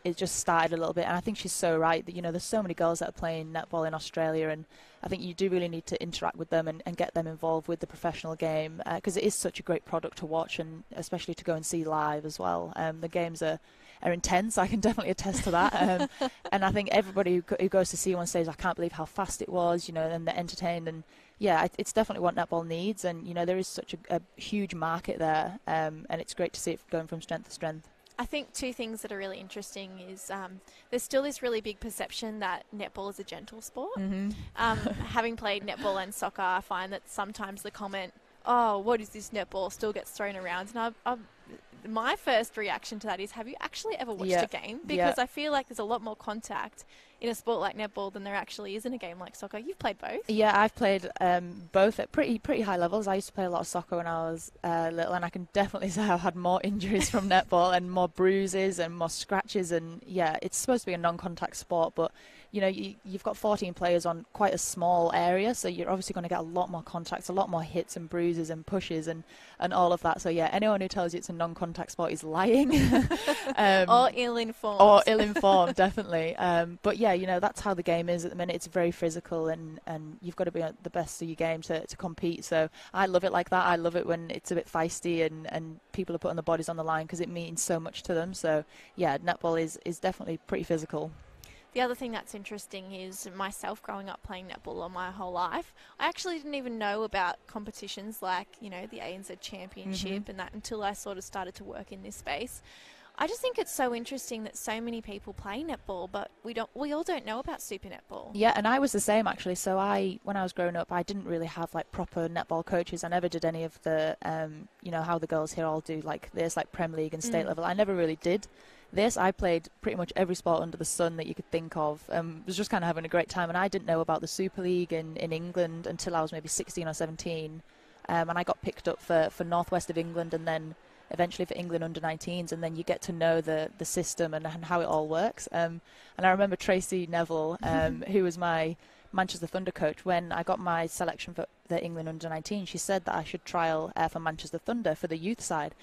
it just started a little bit, and I think she's so right that, you know, there's so many girls that are playing netball in Australia, and I think you do really need to interact with them and get them involved with the professional game, because it is such a great product to watch, and especially to go and see live as well. The games are intense. I can definitely attest to that. And I think everybody who goes to see one says, I can't believe how fast it was, you know, and they're entertained. And yeah, it's definitely what netball needs. And, you know, there is such a huge market there. And it's great to see it going from strength to strength. I think 2 things that are really interesting is there's still this really big perception that netball is a gentle sport. Having played netball and soccer, I find that sometimes the comment, oh, what is this netball, still gets thrown around. And my first reaction to that is, have you actually ever watched a game? Because I feel like there's a lot more contact in a sport like netball than there actually is in a game like soccer. You've played both. Yeah, I've played both at pretty high levels. I used to play a lot of soccer when I was little, and I can definitely say I've had more injuries from netball and more bruises and more scratches. And yeah, it's supposed to be a non-contact sport, but you know, you've got 14 players on quite a small area, so you're obviously going to get a lot more contacts, a lot more hits and bruises and pushes and all of that. So yeah, anyone who tells you it's a non-contact sport is lying. Or ill-informed. Or ill-informed, definitely. But yeah, you know, that's how the game is at the minute. It's very physical, and you've got to be at the best of your game to compete. So I love it like that. I love it when it's a bit feisty and people are putting their bodies on the line because it means so much to them. So yeah, netball is definitely pretty physical. The other thing that's interesting is myself growing up playing netball all my whole life. I actually didn't even know about competitions like, you know, the ANZ Championship and that until I sort of started to work in this space. I just think it's so interesting that so many people play netball, but we all don't know about super netball. Yeah, and I was the same actually. So when I was growing up, I didn't really have like proper netball coaches. I never did any of the, you know, how the girls here all do like this, like Prem League and state level. I never really did this. I played pretty much every sport under the sun that you could think of. Was just kind of having a great time, and I didn't know about the Super League in England until I was maybe 16 or 17, and I got picked up for Northwest of England, and then eventually for England under-19s, and then you get to know the system and how it all works. And I remember Tracy Neville, who was my Manchester Thunder coach, when I got my selection for the England under-19, she said that I should trial for Manchester Thunder for the youth side.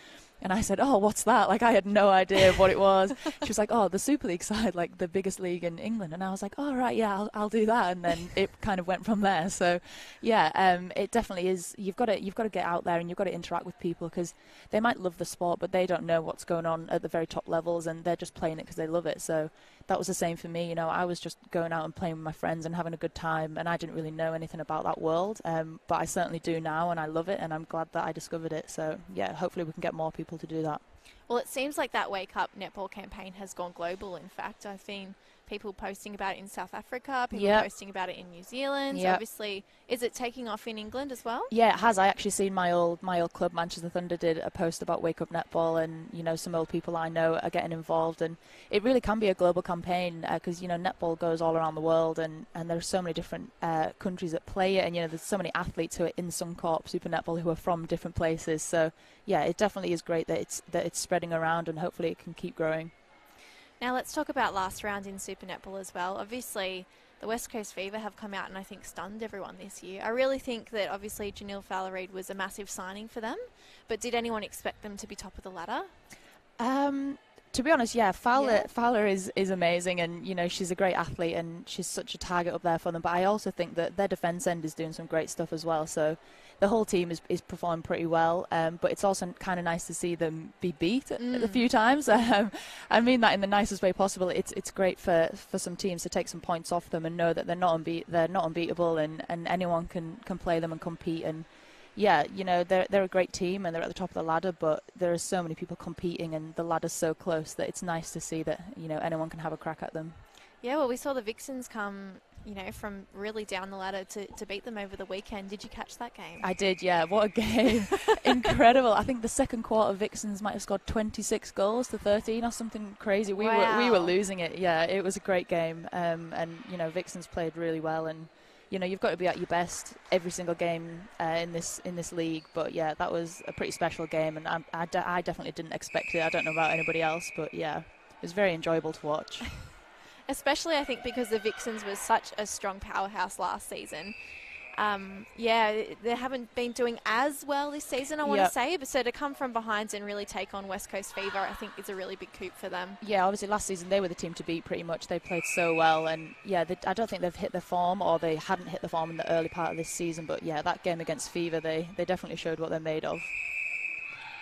And I said, oh, what's that? Like, I had no idea what it was. She was like, oh, the Super League side, like the biggest league in England. And I was like, oh, right, yeah, I'll do that. And then it kind of went from there. So, yeah, it definitely is. You've got to get out there and you've got to interact with people because they might love the sport, but they don't know what's going on at the very top levels, and they're just playing it because they love it. So that was the same for me. You know, I was just going out and playing with my friends and having a good time, and I didn't really know anything about that world. But I certainly do now, and I love it, and I'm glad that I discovered it. So, yeah, hopefully we can get more people to do that. Well, it seems like that Wake Up Netball campaign has gone global. In fact, I've seen people posting about it in South Africa, people posting about it in New Zealand. So obviously, is it taking off in England as well? Yeah, it has. I actually seen my old club, Manchester Thunder, did a post about Wake Up Netball, and you know, some old people I know are getting involved, and it really can be a global campaign because you know, netball goes all around the world, and there are so many different countries that play it, and you know, there's so many athletes who are in Showcourt Super Netball who are from different places. So yeah, it definitely is great that it's spreading around, and hopefully it can keep growing. Now let's talk about last round in Super Netball as well. Obviously, the West Coast Fever have come out and I think stunned everyone this year. I really think that obviously Janelle Fowler-Reid was a massive signing for them, but did anyone expect them to be top of the ladder? To be honest, yeah, Fowler is amazing, and you know, she's a great athlete and she's such a target up there for them. But I also think that their defence end is doing some great stuff as well. So the whole team is performing pretty well. But it's also kind of nice to see them be beat a few times. I mean that in the nicest way possible. It's great for some teams to take some points off them and know that they're not unbeatable, and anyone can play them and compete. And yeah, you know, they're a great team and they're at the top of the ladder, but there are so many people competing and the ladder's so close that it's nice to see that, you know, anyone can have a crack at them. Yeah, well, we saw the Vixens come, you know, from really down the ladder to beat them over the weekend. Did you catch that game? I did, yeah. What a game. Incredible. I think the second quarter, Vixens might have scored 26 goals to 13 or something crazy. We were losing it. Yeah, it was a great game. And, you know, Vixens played really well, and you know, you've got to be at your best every single game in this league. But yeah, that was a pretty special game, and I definitely didn't expect it. I don't know about anybody else, but yeah, it was very enjoyable to watch. Especially, I think, because the Vixens was such a strong powerhouse last season. Yeah, they haven't been doing as well this season, I want to say. But so to come from behind and really take on West Coast Fever, I think is a really big coup for them. Yeah, obviously last season they were the team to beat pretty much. They played so well, and yeah, I don't think they've hit their form, or they hadn't hit the form in the early part of this season. But yeah, that game against Fever, they definitely showed what they're made of.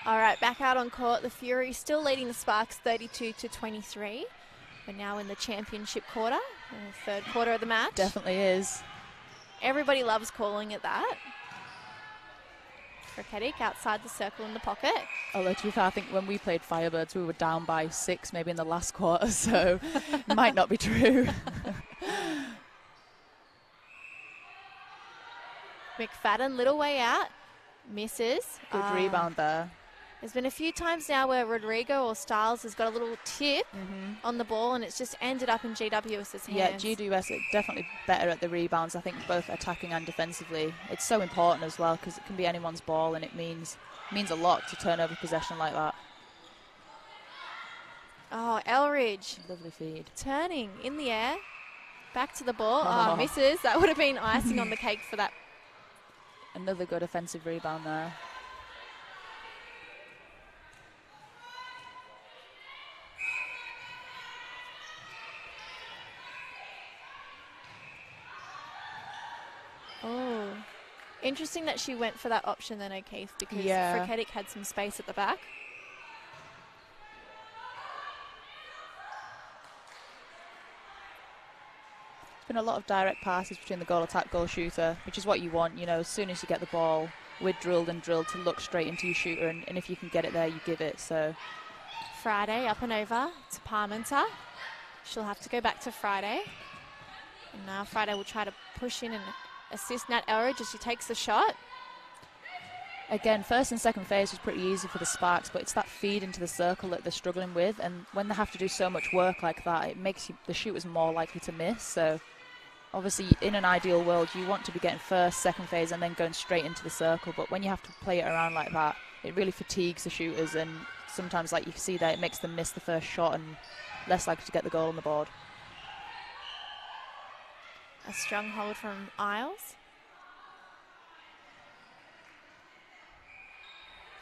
All right, back out on court, the Fury still leading the Sparks 32-23. We're now in the championship quarter, the third quarter of the match. Definitely is. Everybody loves calling it that. Raketic outside the circle in the pocket. Although, to be fair, I think when we played Firebirds, we were down by 6 maybe in the last quarter, so might not be true. McFadden, little way out, misses. Good rebound there. There's been a few times now where Rodrigo or Styles has got a little tip on the ball, and it's just ended up in GWS's hands. Yeah, GWS are definitely better at the rebounds, I think, both attacking and defensively. It's so important as well because it can be anyone's ball, and it means a lot to turn over possession like that. Oh, Elridge. Lovely feed. Turning in the air. Back to the ball. Oh, misses. That would have been icing on the cake for that. Another good offensive rebound there. Oh. Interesting that she went for that option then, O'Keefe, because Friketic had some space at the back. Been a lot of direct passes between the goal attack, goal shooter, which is what you want. You know, as soon as you get the ball, we're drilled to look straight into your shooter, and if you can get it there, you give it. So Friday up and over to Parmenter. She'll have to go back to Friday. And now Friday will try to push in and assist Nat Elridge as she takes the shot. Again, first and second phase was pretty easy for the Sparks, but it's that feed into the circle that they're struggling with, and when they have to do so much work like that, it makes the shooters more likely to miss. So obviously, in an ideal world, you want to be getting first, second phase, and then going straight into the circle. But when you have to play it around like that, it really fatigues the shooters. And sometimes, like you can see there, it makes them miss the first shot and less likely to get the goal on the board. A strong hold from Isles.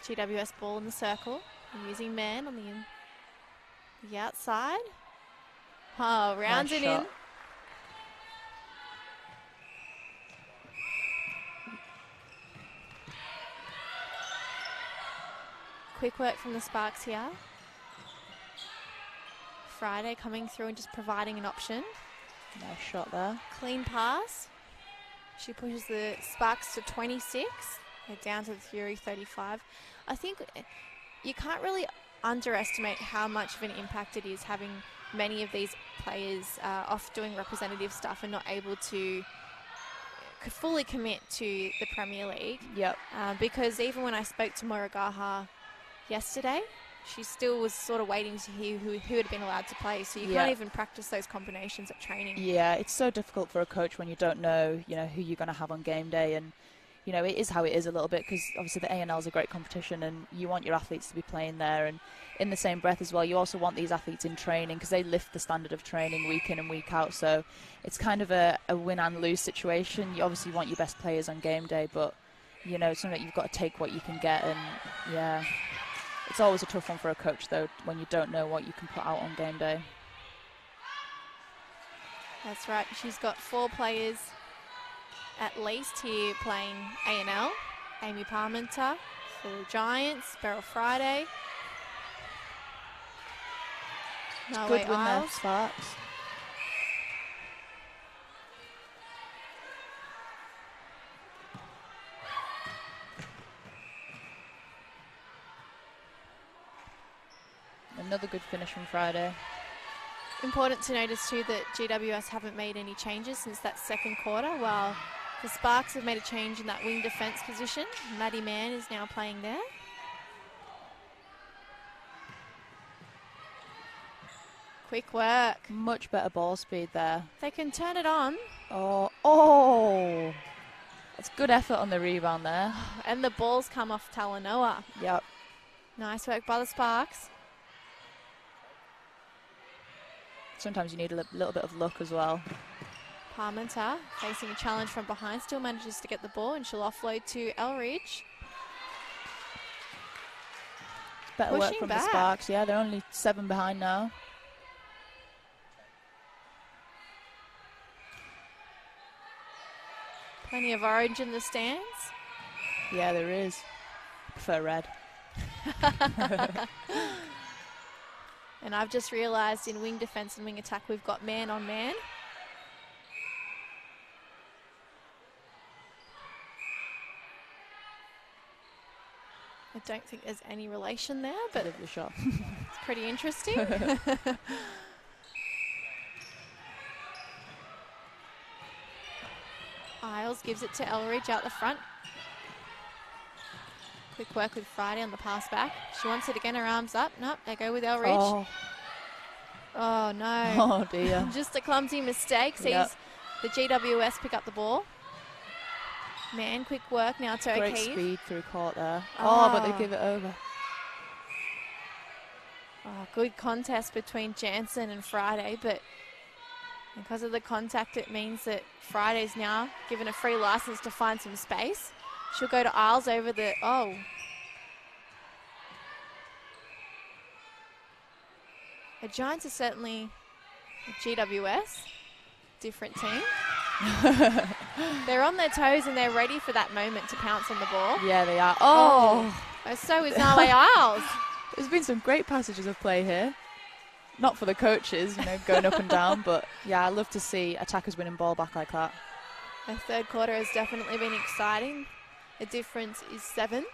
GWS ball in the circle. Using man on the outside. Oh, rounds nice it shot. In. Quick work from the Sparks here. Friday coming through and just providing an option. Nice shot there. Clean pass. She pushes the Sparks to 26. They're down to the Fury 35. I think you can't really underestimate how much of an impact it is having many of these players off doing representative stuff and not able to fully commit to the Premier League. Yep. Because even when I spoke to Moira Gaha yesterday, she still was sort of waiting to hear who had been allowed to play. So you can't even practice those combinations at training. Yeah, it's so difficult for a coach when you don't know, who you're going to have on game day. And, it is how it is a little bit, because obviously the A&L is a great competition and you want your athletes to be playing there. And in the same breath as well, you also want these athletes in training because they lift the standard of training week in and week out. So it's kind of a win and lose situation. You obviously want your best players on game day, but, it's something that you've got to take what you can get. And, yeah, it's always a tough one for a coach, though, when you don't know what you can put out on game day. That's right. She's got 4 players at least here playing A&L. Amy Parmenter for the Giants, Beryl Friday. Good win there, Sparks. Another good finish from Friday. Important to notice too that GWS haven't made any changes since that second quarter, while the Sparks have made a change in that wing defence position. Maddie Mann is now playing there. Quick work. Much better ball speed there. They can turn it on. Oh. That's good effort on the rebound there. And the ball's come off Talanoa. Yep. Nice work by the Sparks. Sometimes you need a little bit of luck as well. Parmenter facing a challenge from behind, still manages to get the ball, and she'll offload to Elridge. Better work from the Sparks. Yeah, they're only 7 behind now. Plenty of orange in the stands. Yeah, there is. I prefer red. And I've just realised in wing defence and wing attack we've got man on man. I don't think there's any relation there, but the shot. It's pretty interesting. Isles gives it to Elridge out the front. Quick work with Friday on the pass back. She wants it again, her arms up. Nope, they go with Elridge. Oh no. Oh dear. Just a clumsy mistake. Sees the GWS pick up the ball. Man, quick work now to Great O'Keefe. speed through court there. Oh, but they give it over. Oh, good contest between Jansen and Friday, but Because of the contact, it means that Friday's now given a free license to find some space. She'll go to Isles over the... Oh. The Giants are certainly a GWS. Different team. They're on their toes and they're ready for that moment to pounce on the ball. Yeah, they are. Oh! So is Nale Isles. There's been some great passages of play here. Not for the coaches, you know, going up and down, but yeah, I love to see attackers winning ball back like that. The third quarter has definitely been exciting. The difference is 7.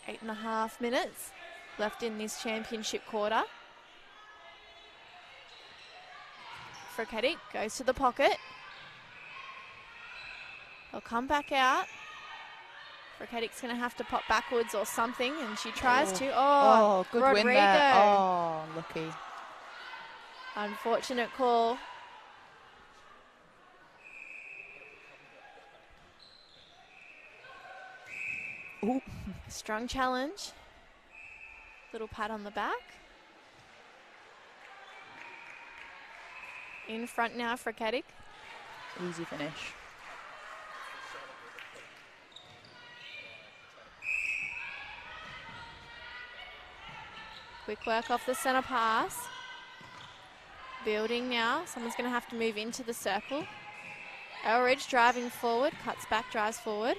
8.5 minutes left in this championship quarter. Frakatic goes to the pocket. They'll come back out. Frakatic's going to have to pop backwards or something, and she tries to. Oh, good Rodrigo. win there. Oh, lucky. Unfortunate call. Ooh. Strong challenge. Little pat on the back. In front now, Frakatic. Easy finish. Quick work off the centre pass. Building now. Someone's going to have to move into the circle. Elridge driving forward. Cuts back, drives forward.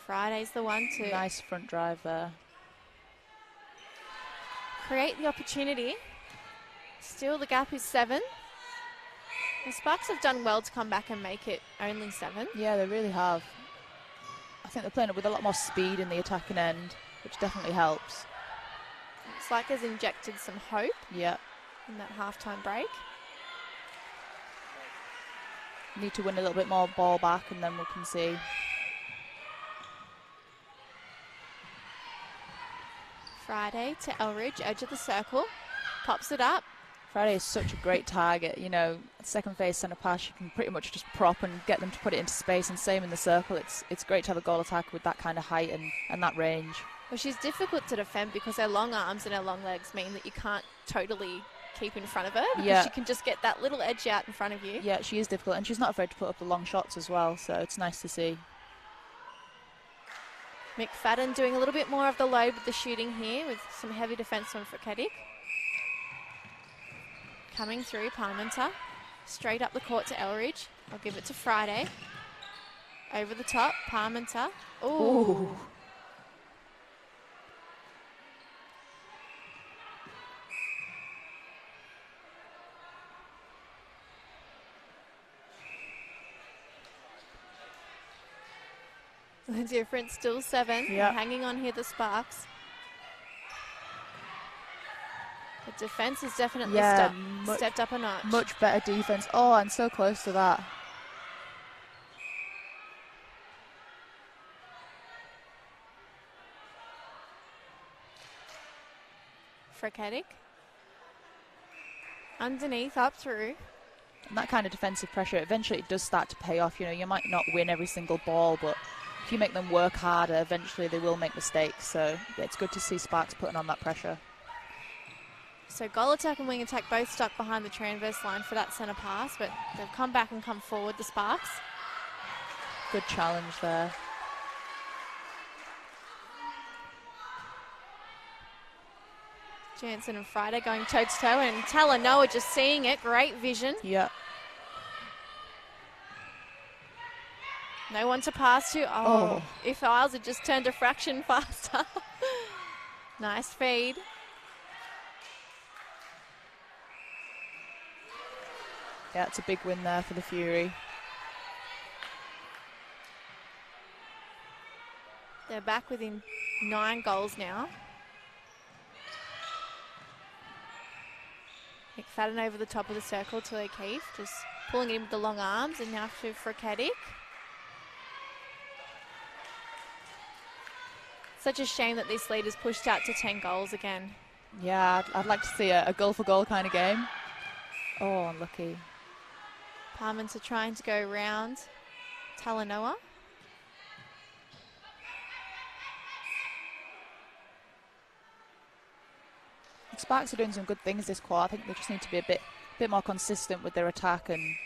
Friday's the one to... Nice front drive there. Create the opportunity. Still the gap is 7. The Sparks have done well to come back and make it only 7. Yeah, they really have. I think they're playing it with a lot more speed in the attacking end, which definitely helps. It's like has injected some hope. Yeah. In that halftime break. Need to win a little bit more ball back and then we can see. Friday to Elridge, edge of the circle. Pops it up. Friday is such a great target. You know, second phase centre pass, you can pretty much just prop and get them to put it into space, and same in the circle. It's great to have a goal attack with that kind of height and that range. Well, she's difficult to defend because her long arms and her long legs mean that you can't totally keep in front of her because she can just get that little edge out in front of you. Yeah, she is difficult, and she's not afraid to put up the long shots as well, so it's nice to see. McFadden doing a little bit more of the load with the shooting here with some heavy defence on Frakatic. Coming through, Parmenter. Straight up the court to Elridge. I'll give it to Friday. Over the top, Parmenter. Ooh. The difference still 7. Yep. Hanging on here, the Sparks. The defence has definitely stepped up a notch. Much better defence. Oh, and so close to that. Frakatic. Underneath, up through. And that kind of defensive pressure, eventually it does start to pay off. You know, you might not win every single ball, but if you make them work harder, eventually they will make mistakes. So yeah, it's good to see Sparks putting on that pressure. So goal attack and wing attack both stuck behind the transverse line for that centre pass, but they've come back and come forward, the Sparks. Good challenge there. Jansen and Friday going toe-to-toe, and Talanoa just seeing it. Great vision. Yeah. No one to pass to. Oh. If Isles had just turned a fraction faster. Nice feed. Yeah, it's a big win there for the Fury. They're back within 9 goals now. McFadden over the top of the circle to O'Keefe, just pulling it in with the long arms, and now to Frakatic. Such a shame that this lead has pushed out to 10 goals again. Yeah, I'd like to see a goal-for-goal kind of game. Oh, unlucky. Parmenter trying to go round Talanoa. Sparks are doing some good things this quarter. I think they just need to be a bit more consistent with their attack and,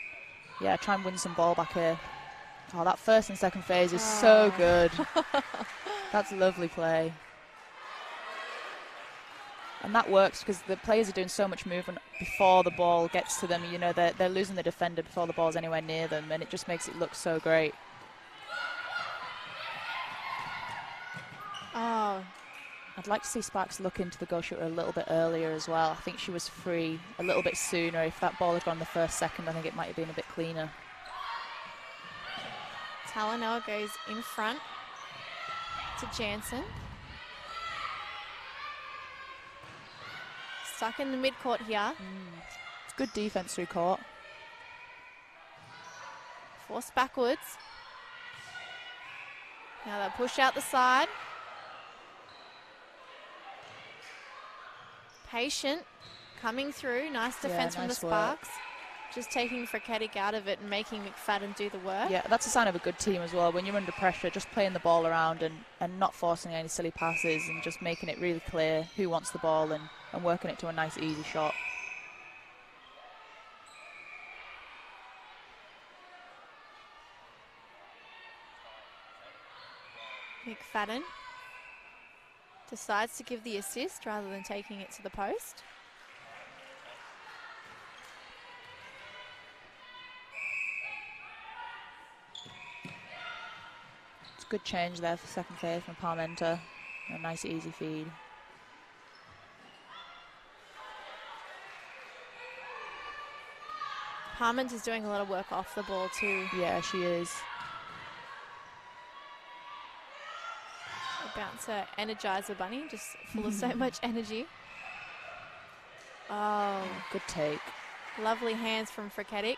yeah, try and win some ball back here. Oh, that first and second phase is so good. That's a lovely play. And that works because the players are doing so much movement before the ball gets to them. You know, they're losing the defender before the ball's anywhere near them, and it just makes it look so great. Oh. I'd like to see Sparks look into the goal shooter a little bit earlier as well. I think she was free a little bit sooner. If that ball had gone the first second, I think it might have been a bit cleaner. Talanoa goes in front to Jansen. Stuck in the mid-court here. It's good defense through court. Forced backwards. Now they'll push out the side. Patient coming through. Nice defense from the Sparks. Just taking Freketic out of it and making McFadden do the work. Yeah, that's a sign of a good team as well. When you're under pressure, just playing the ball around and not forcing any silly passes and just making it really clear who wants the ball and working it to a nice, easy shot. McFadden decides to give the assist rather than taking it to the post. It's a good change there for second phase from Parmenter. A nice, easy feed. Parmenter's doing a lot of work off the ball too. Yeah, she is. Bouncer, Energizer Bunny, just full of so much energy. Oh, good take. Lovely hands from Freketic.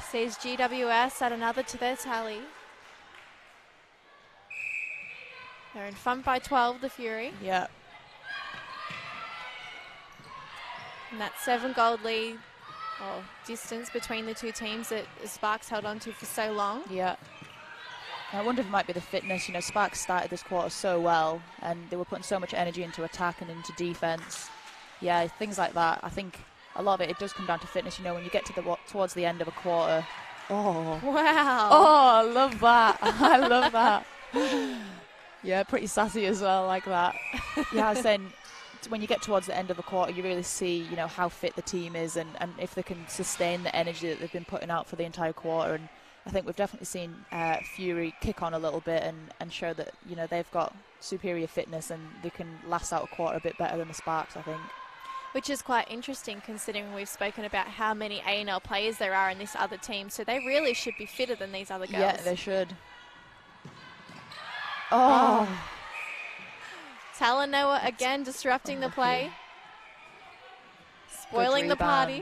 Sees GWS add another to their tally. They're in front by 12, the Fury. Yeah. And that 7 gold lead, or distance between the two teams that the Sparks held on to for so long. Yeah. I wonder if it might be the fitness. You know, Sparks started this quarter so well, and they were putting so much energy into attack and into defense. Yeah, things like that. I think a lot of it does come down to fitness. You know, when you get to towards the end of a quarter. Oh. Wow. Oh, I love that. I love that. Yeah, pretty sassy as well, like that. Yeah, I was saying, when you get towards the end of a quarter, you really see, you know, how fit the team is and if they can sustain the energy that they've been putting out for the entire quarter. And I think we've definitely seen Fury kick on a little bit and show that, you know, they've got superior fitness and they can last out a quarter a bit better than the Sparks, I think. Which is quite interesting considering we've spoken about how many A&L players there are in this other team. So they really should be fitter than these other girls. Yeah, they should. Oh. Talanoa again disrupting the play. Spoiling the party.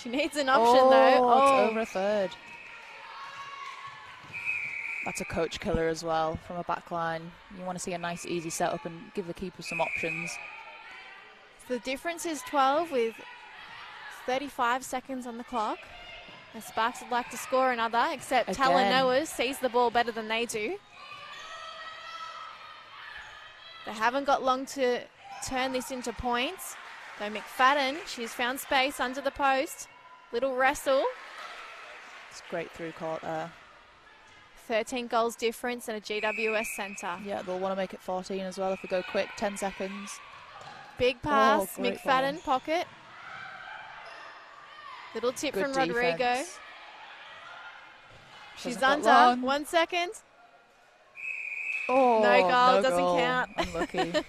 She needs an option though. Oh, it's over a third. That's a coach killer as well from a back line. You want to see a nice easy setup and give the keeper some options. So the difference is 12 with 35 seconds on the clock. The Sparks would like to score another, except Talanoa sees the ball better than they do. They haven't got long to turn this into points. Though McFadden, she's found space under the post. Little wrestle. It's great through court there. 13 goals difference and a GWS centre. Yeah, they'll want to make it 14 as well if they go quick. 10 seconds. Big pass, McFadden, pocket. Little tip from Rodrigo. She's under. 1 second. Oh, no goal, doesn't count. Unlucky. So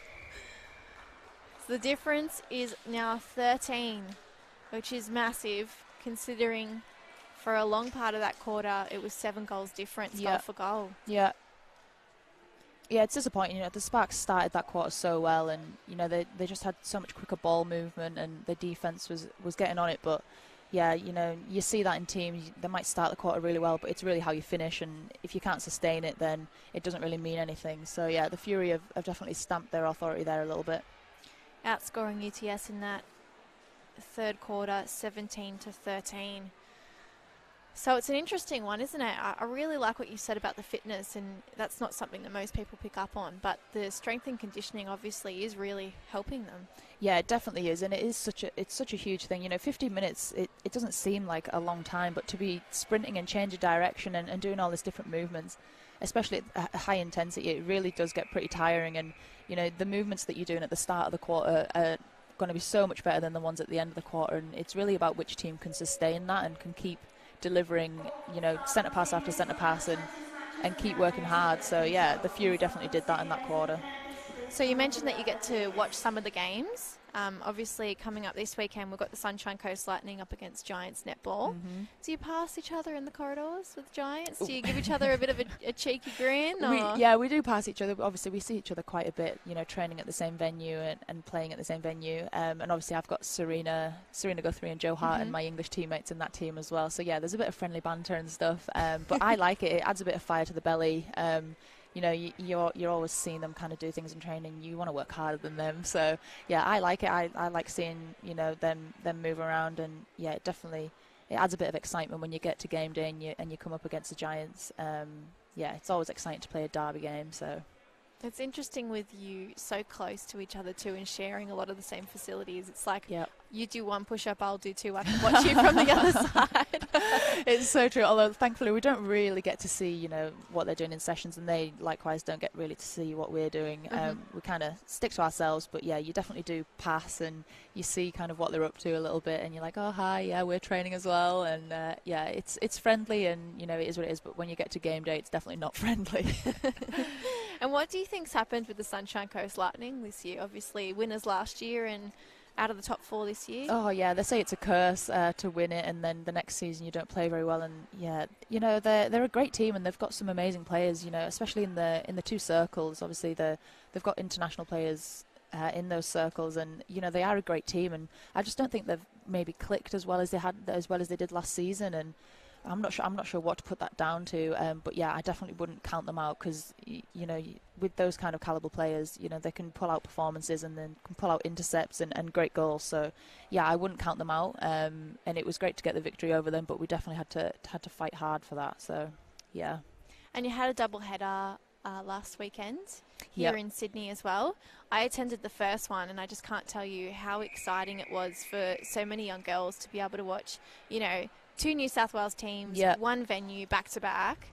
the difference is now 13, which is massive considering for a long part of that quarter it was 7 goals difference, goal for goal. Yeah. Yeah, it's disappointing. You know, the Sparks started that quarter so well, and you know they just had so much quicker ball movement, and the defense was getting on it. But yeah, you know, you see that in teams. They might start the quarter really well, but it's really how you finish. And if you can't sustain it, then it doesn't really mean anything. So yeah, the Fury have definitely stamped their authority there a little bit. Outscoring UTS in that third quarter, 17-13. So it's an interesting one, isn't it? I really like what you said about the fitness, and that's not something that most people pick up on, but the strength and conditioning obviously is really helping them. Yeah, it definitely is, and it's such a huge thing. 15 minutes, it doesn't seem like a long time, but to be sprinting and changing direction and doing all these different movements, especially at high intensity, it really does get pretty tiring. And, the movements that you're doing at the start of the quarter are going to be so much better than the ones at the end of the quarter, and it's really about which team can sustain that and can keep delivering, centre pass after centre pass and keep working hard. So, yeah, the Fury definitely did that in that quarter. So you mentioned that you get to watch some of the games. Obviously, coming up this weekend, we've got the Sunshine Coast Lightning up against Giants netball. Mm-hmm. Do you pass each other in the corridors with Giants? Do you give each other a bit of a cheeky grin? We do pass each other. Obviously, we see each other quite a bit, training at the same venue and playing at the same venue. And obviously, I've got Serena Guthrie and Joe Hart and my English teammates in that team as well. So, yeah, there's a bit of friendly banter and stuff. But I like it. It adds a bit of fire to the belly. You're always seeing them kind of do things in training. You want to work harder than them. So, yeah, I like it. I like seeing, them move around. And, yeah, it adds a bit of excitement when you get to game day and you come up against the Giants. It's always exciting to play a derby game. So it's interesting with you so close to each other, too, and sharing a lot of the same facilities. It's like you do one push-up, I'll do two. I can watch you from the other side. It's so true, although thankfully we don't really get to see, what they're doing in sessions, and they likewise don't get really to see what we're doing. We kind of stick to ourselves, but yeah, you definitely do pass and you see kind of what they're up to a little bit, and you're like, oh, hi, yeah, we're training as well. And it's friendly, and, it is what it is, but when you get to game day, it's definitely not friendly. And what do you think's happened with the Sunshine Coast Lightning this year? Obviously, winners last year and out of the top 4 this year. Oh, yeah, they say it's a curse to win it, and then the next season you don't play very well. And, yeah, they're a great team, and they've got some amazing players, especially in the 2 circles. Obviously, they've got international players in those circles, and, they are a great team. And I just don't think they've maybe clicked as well as they did last season. And I'm not sure what to put that down to, but yeah, I definitely wouldn't count them out because with those kind of caliber players, they can pull out performances and then can pull out intercepts and great goals. So yeah, I wouldn't count them out. And it was great to get the victory over them, but we definitely had to fight hard for that. So yeah. And you had a double header last weekend here in Sydney as well. I attended the first one, and I just can't tell you how exciting it was for so many young girls to be able to watch, 2 New South Wales teams, 1 venue, back-to-back.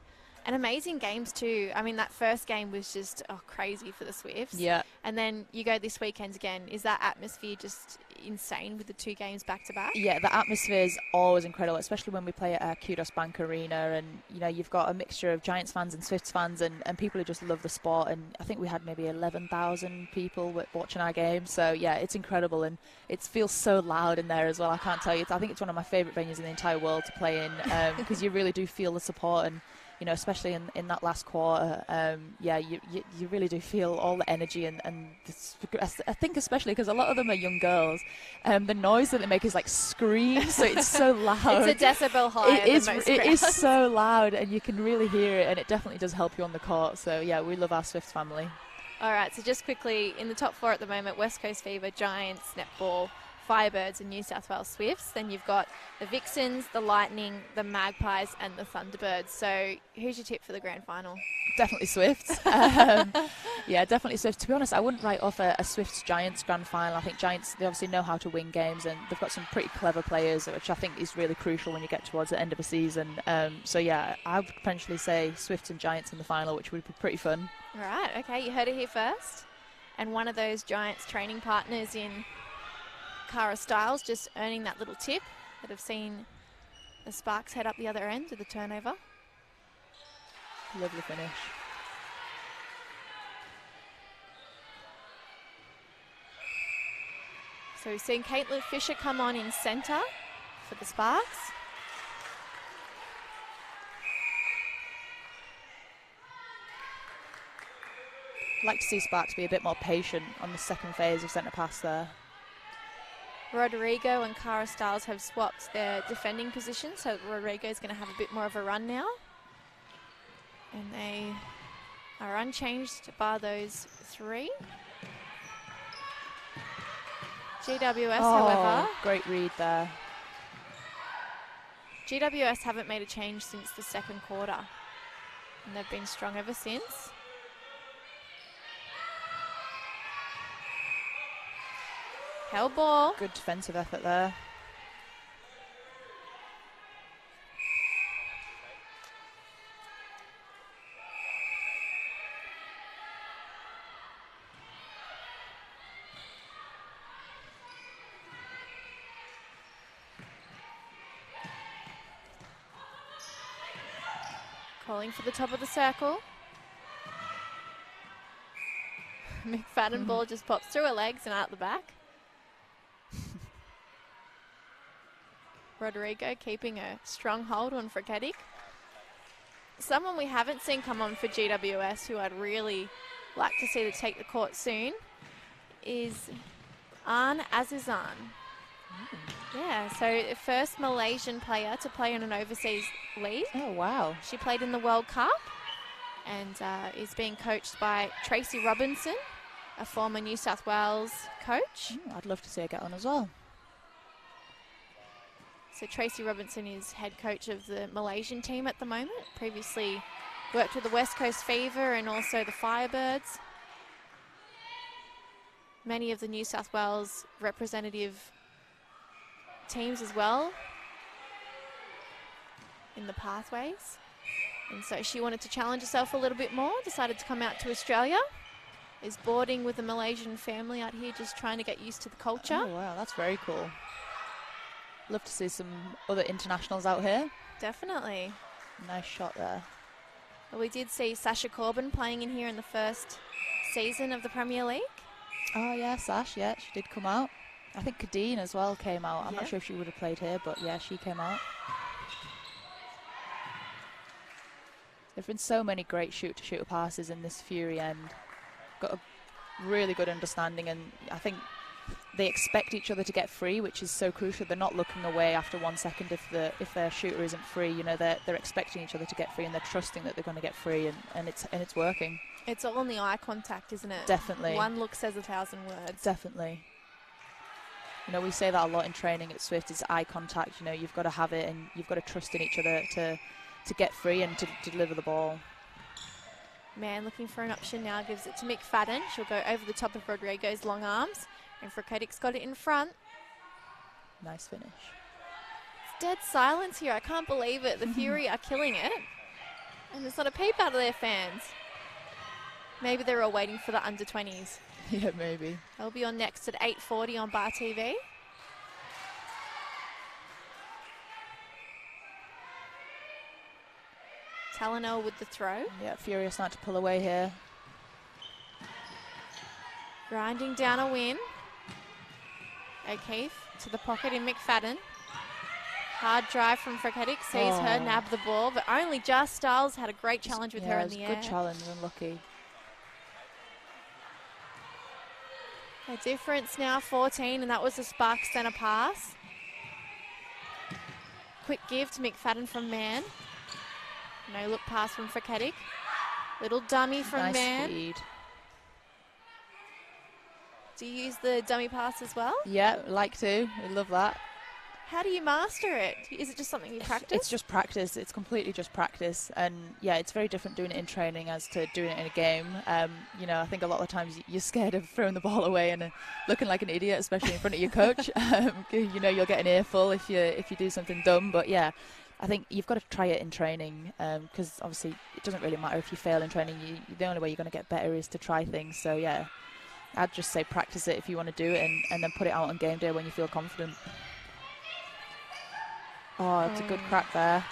And amazing games too. I mean, that first game was just crazy for the Swifts. Yeah. And then you go this weekend again. Is that atmosphere just insane with the 2 games back-to-back? Yeah, the atmosphere is always incredible, especially when we play at Kudos Bank Arena. And, you've got a mixture of Giants fans and Swifts fans and people who just love the sport. And I think we had maybe 11,000 people watching our game. So, yeah, it's incredible. And it feels so loud in there as well. I can't tell you. I think it's one of my favourite venues in the entire world to play in because you really do feel the support. And especially in that last quarter, you really do feel all the energy and I think especially because a lot of them are young girls, the noise that they make is like screams, so it's so loud. It's a decibel higher than most crowds. It is so loud, and you can really hear it, and it definitely does help you on the court. So yeah, we love our Swifts family. All right, so just quickly, in the top 4 at the moment, West Coast Fever, Giants, Netball, Firebirds and New South Wales Swifts. Then you've got the Vixens, the Lightning, the Magpies and the Thunderbirds. So who's your tip for the grand final? Definitely Swifts. Yeah, definitely Swifts. To be honest, I wouldn't write off a Swifts-Giants grand final. I think Giants, they obviously know how to win games, and they've got some pretty clever players, which I think is really crucial when you get towards the end of a season. So yeah, I would potentially say Swifts and Giants in the final, which would be pretty fun. All right, okay, you heard it here first. And one of those Giants training partners in Cara Stiles just earning that little tip that have seen the Sparks head up the other end with the turnover. Lovely finish. So we've seen Caitlin Fisher come on in centre for the Sparks. I'd like to see Sparks be a bit more patient on the second phase of centre pass there. Rodrigo and Cara Stiles have swapped their defending positions, so Rodrigo is going to have a bit more of a run now. And they are unchanged by those 3. GWS, however. Great read there. GWS haven't made a change since the second quarter, and they've been strong ever since. Held ball. Good defensive effort there. Calling for the top of the circle. McFadden ball just pops through her legs and out the back. Rodrigo keeping a strong hold on Friketic. Someone we haven't seen come on for GWS who I'd really like to see to take the court soon is An Azizan. Yeah, so the first Malaysian player to play in an overseas league. Oh, wow. She played in the World Cup and is being coached by Tracy Robinson, a former New South Wales coach. I'd love to see her get on as well. So Tracy Robinson is head coach of the Malaysian team at the moment. Previously worked with the West Coast Fever and also the Firebirds. Many of the New South Wales representative teams as well in the pathways. And so she wanted to challenge herself a little bit more, decided to come out to Australia. Is boarding with a Malaysian family out here, just trying to get used to the culture. Oh, wow, that's very cool. Love to see some other internationals out here. Definitely. Nice shot there. Well, we did see Sasha Corbin playing in here in the first season of the Premier League. Oh, yeah, Sash, yeah, she did come out. I think Kadeen as well came out. I'm not sure if she would have played here, but yeah, she came out. There have been so many great shoot-to-shooter passes in this Fury end. Got a really good understanding, and I think they expect each other to get free, which is so crucial. They're not looking away after 1 second if their shooter isn't free. You know, they're expecting each other to get free, and they're trusting that they're going to get free, and it's working. It's all in the eye contact, isn't it? Definitely. One look says 1,000 words. Definitely. You know, we say that a lot in training at Swift, is eye contact. You know, you've got to have it, and you've got to trust in each other to get free and to deliver the ball. Man looking for an option now, gives it to McFadden. She'll go over the top of Rodrigo's long arms, and Friketic's got it in front. Nice finish. It's dead silence here. I can't believe it. The Fury are killing it, and there's not a peep out of their fans. Maybe they're all waiting for the under-20s. Yeah, maybe. They'll be on next at 8:40 on Bar TV. Talonel with the throw. Yeah, Fury are starting to pull away here. Grinding down a win. O'Keefe to the pocket in McFadden. Hard drive from Friketic, sees her nab the ball, but only just. Styles had a great challenge with her in the air. Good challenge, unlucky. A difference now, 14, and that was a Sparks centre pass. Quick give to McFadden from Mann. No look pass from Friketic. Little dummy from Mann. Nice feed. Do you use the dummy pass as well? Yeah, like to. We love that. How do you master it? Is it just something you practice? It's just practice. It's completely just practice. And yeah, it's very different doing it in training as to doing it in a game. You know, I think a lot of the times you're scared of throwing the ball away and looking like an idiot, especially in front of your coach. You know, you'll get an earful if you do something dumb. But yeah, I think you've got to try it in training, because obviously it doesn't really matter if you fail in training. The only way you're going to get better is to try things. So yeah, I'd just say practice it if you want to do it, and then put it out on game day when you feel confident. Oh, it's a good crack there.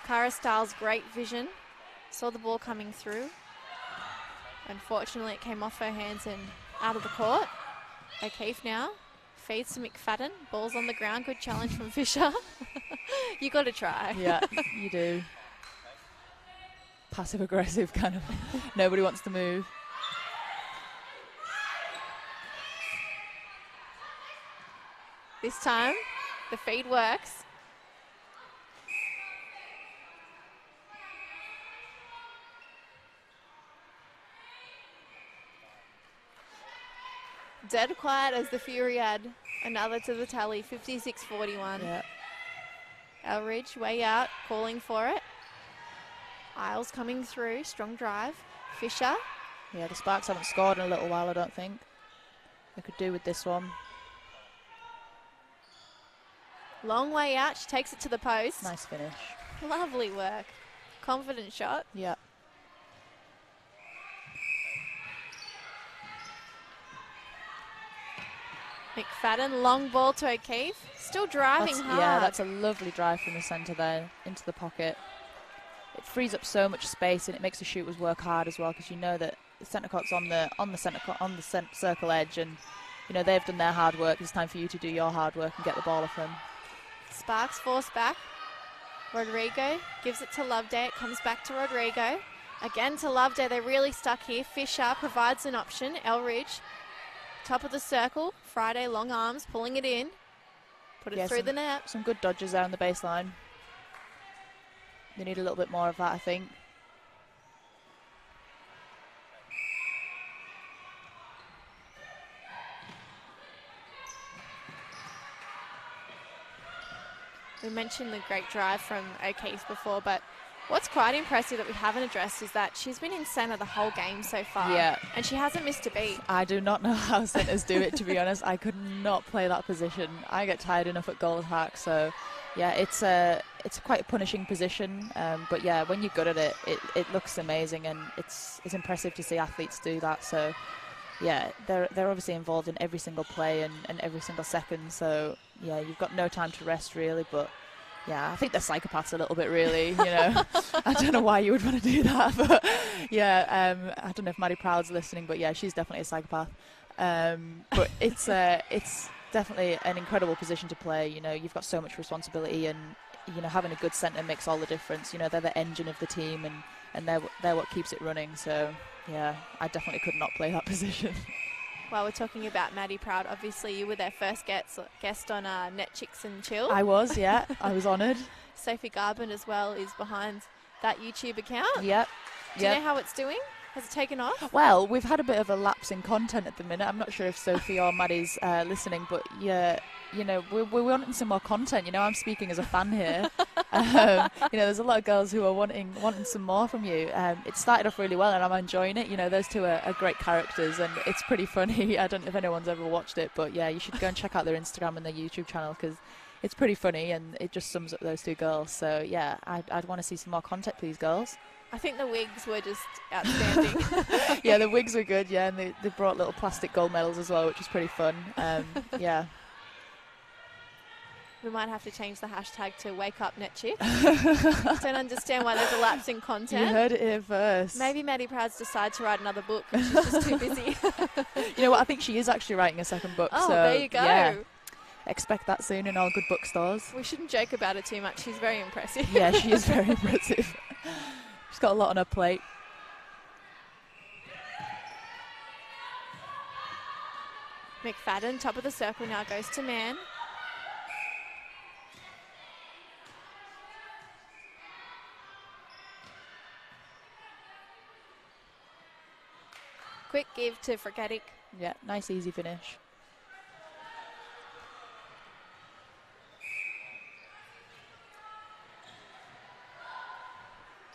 Cara Styles, great vision. Saw the ball coming through. Unfortunately, it came off her hands and out of the court. O'Keefe now feeds to McFadden. Ball's on the ground. Good challenge from Fisher. You got to try. Yeah, you do. Passive aggressive kind of. Nobody wants to move. This time, the feed works. Dead quiet as the Fury add another to the tally, 56-41. Yeah. Elridge way out, calling for it. Isles coming through, strong drive. Fisher. Yeah, the Sparks haven't scored in a little while, I don't think. They could do with this one. Long way out, she takes it to the post. Nice finish. Lovely work. Confident shot. Yeah. McFadden, long ball to O'Keefe. Still driving hard. Yeah, that's a lovely drive from the centre there into the pocket. It frees up so much space and it makes the shooters work hard as well, because you know that the centre court's on the circle edge, and you know they've done their hard work. It's time for you to do your hard work and get the ball off them. Sparks force back. Rodrigo gives it to Loveday. It comes back to Rodrigo. Again to Loveday. They're really stuck here. Fisher provides an option. Elridge, top of the circle. Friday, long arms, pulling it in. Put it through the net. Some good dodges there on the baseline. They need a little bit more of that, I think. We mentioned the great drive from O'Keefe before, but what's quite impressive that we haven't addressed is that she's been in centre the whole game so far. Yeah. And she hasn't missed a beat. I do not know how centres do it, to be honest. I could not play that position. I get tired enough at goal attack, so yeah, it's quite a punishing position. But yeah, when you're good at it, it looks amazing, and it's impressive to see athletes do that. So yeah, they're obviously involved in every single play and every single second. So yeah, you've got no time to rest really, but yeah, I think they're psychopaths a little bit, really. You know, I don't know why you would want to do that, but yeah, I don't know if Maddie Proud's listening, but yeah, she's definitely a psychopath. But it's definitely an incredible position to play. You know, you've got so much responsibility, and you know, having a good centre makes all the difference. You know, they're the engine of the team, and they're what keeps it running. So yeah, I definitely could not play that position. While we're talking about Maddie Proud, obviously you were their first guest on Net Chicks and Chill. I was, yeah. I was honoured. Sophie Garban as well is behind that YouTube account. Yep. Do you know how it's doing? Has it taken off? Well, we've had a bit of a lapse in content at the minute. I'm not sure if Sophie or Maddie's listening, but yeah, you know, we're wanting some more content. You know, I'm speaking as a fan here. You know, there's a lot of girls who are wanting some more from you. It started off really well, and I'm enjoying it. You know, those two are great characters, and it's pretty funny. I don't know if anyone's ever watched it, but yeah, you should go and check out their Instagram and their YouTube channel, because it's pretty funny, and it just sums up those two girls. So yeah, I'd want to see some more content, please, girls. I think the wigs were just outstanding. Yeah, the wigs were good, yeah, and they brought little plastic gold medals as well, which was pretty fun. Yeah. We might have to change the hashtag to Wake Up Net Chicks. Don't understand why there's a lapse in content. You heard it here first. Maybe Maddie Proud's decide to write another book, and she's just too busy. You know what, I think she is actually writing a second book. Oh, so, there you go. Yeah. Expect that soon in all good bookstores. We shouldn't joke about it too much. She's very impressive. Yeah, she is very impressive. She's got a lot on her plate. McFadden, top of the circle now, goes to man. Quick give to Frakatic. Yeah, nice easy finish.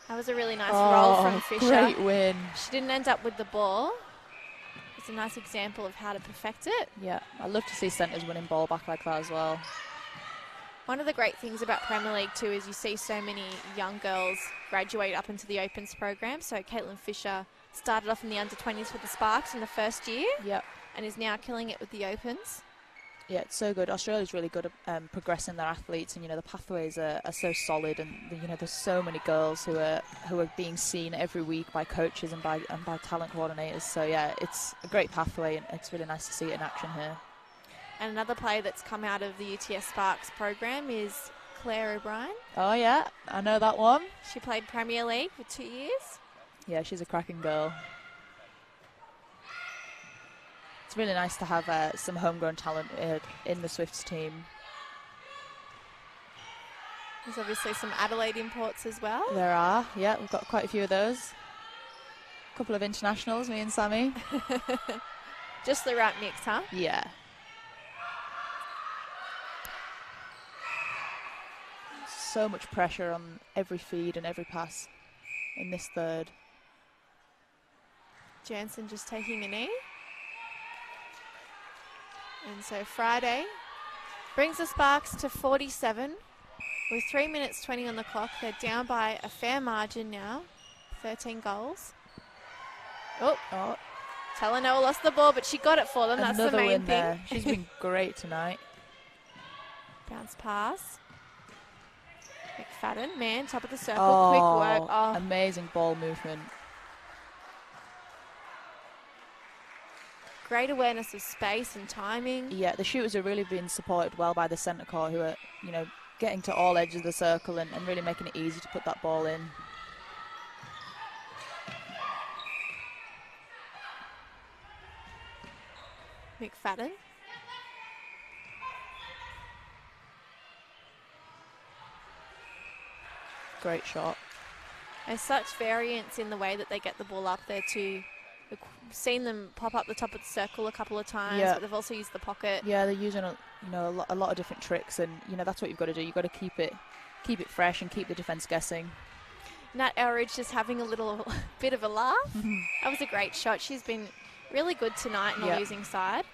That was a really nice roll from Fisher. Great win. She didn't end up with the ball. It's a nice example of how to perfect it. Yeah, I love to see centres winning ball back like that as well. One of the great things about Premier League too is you see so many young girls graduate up into the Opens program. So Caitlin Fisher started off in the under-20s with the Sparks in the first year. Yep. And is now killing it with the Opens. Yeah, it's so good. Australia's really good at progressing their athletes, and you know the pathways are so solid, and you know there's so many girls who are being seen every week by coaches and by talent coordinators. So yeah, it's a great pathway, and it's really nice to see it in action here. And another player that's come out of the UTS Sparks program is Claire O'Brien. Oh yeah, I know that one. She played Premier League for 2 years. Yeah, she's a cracking girl. It's really nice to have some homegrown talent in the Swifts team. There's obviously some Adelaide imports as well. There are, yeah, we've got quite a few of those. A couple of internationals, me and Sammy. Just the right mix, huh? Yeah. so much pressure on every feed and every pass in this third. Jansen just taking a knee. And so Friday brings the Sparks to 47 with 3 minutes 20 on the clock. They're down by a fair margin now, 13 goals. Oh. Talanoa lost the ball, but she got it for them. That's the main thing. There. She's been great tonight. Bounce pass. McFadden, man, top of the circle. Quick work. Oh, amazing ball movement. Great awareness of space and timing. Yeah, the shooters are really being supported well by the centre court, who are, you know, getting to all edges of the circle and really making it easy to put that ball in. McFadden. Great shot. There's such variance in the way that they get the ball up there too. We've seen them pop up the top of the circle a couple of times, but they've also used the pocket. Yeah, they're using a lot of different tricks, and that's what you've got to do. You've got to keep it fresh and keep the defence guessing. Nat Elridge just having a little bit of a laugh. That was a great shot. She's been really good tonight on the losing side.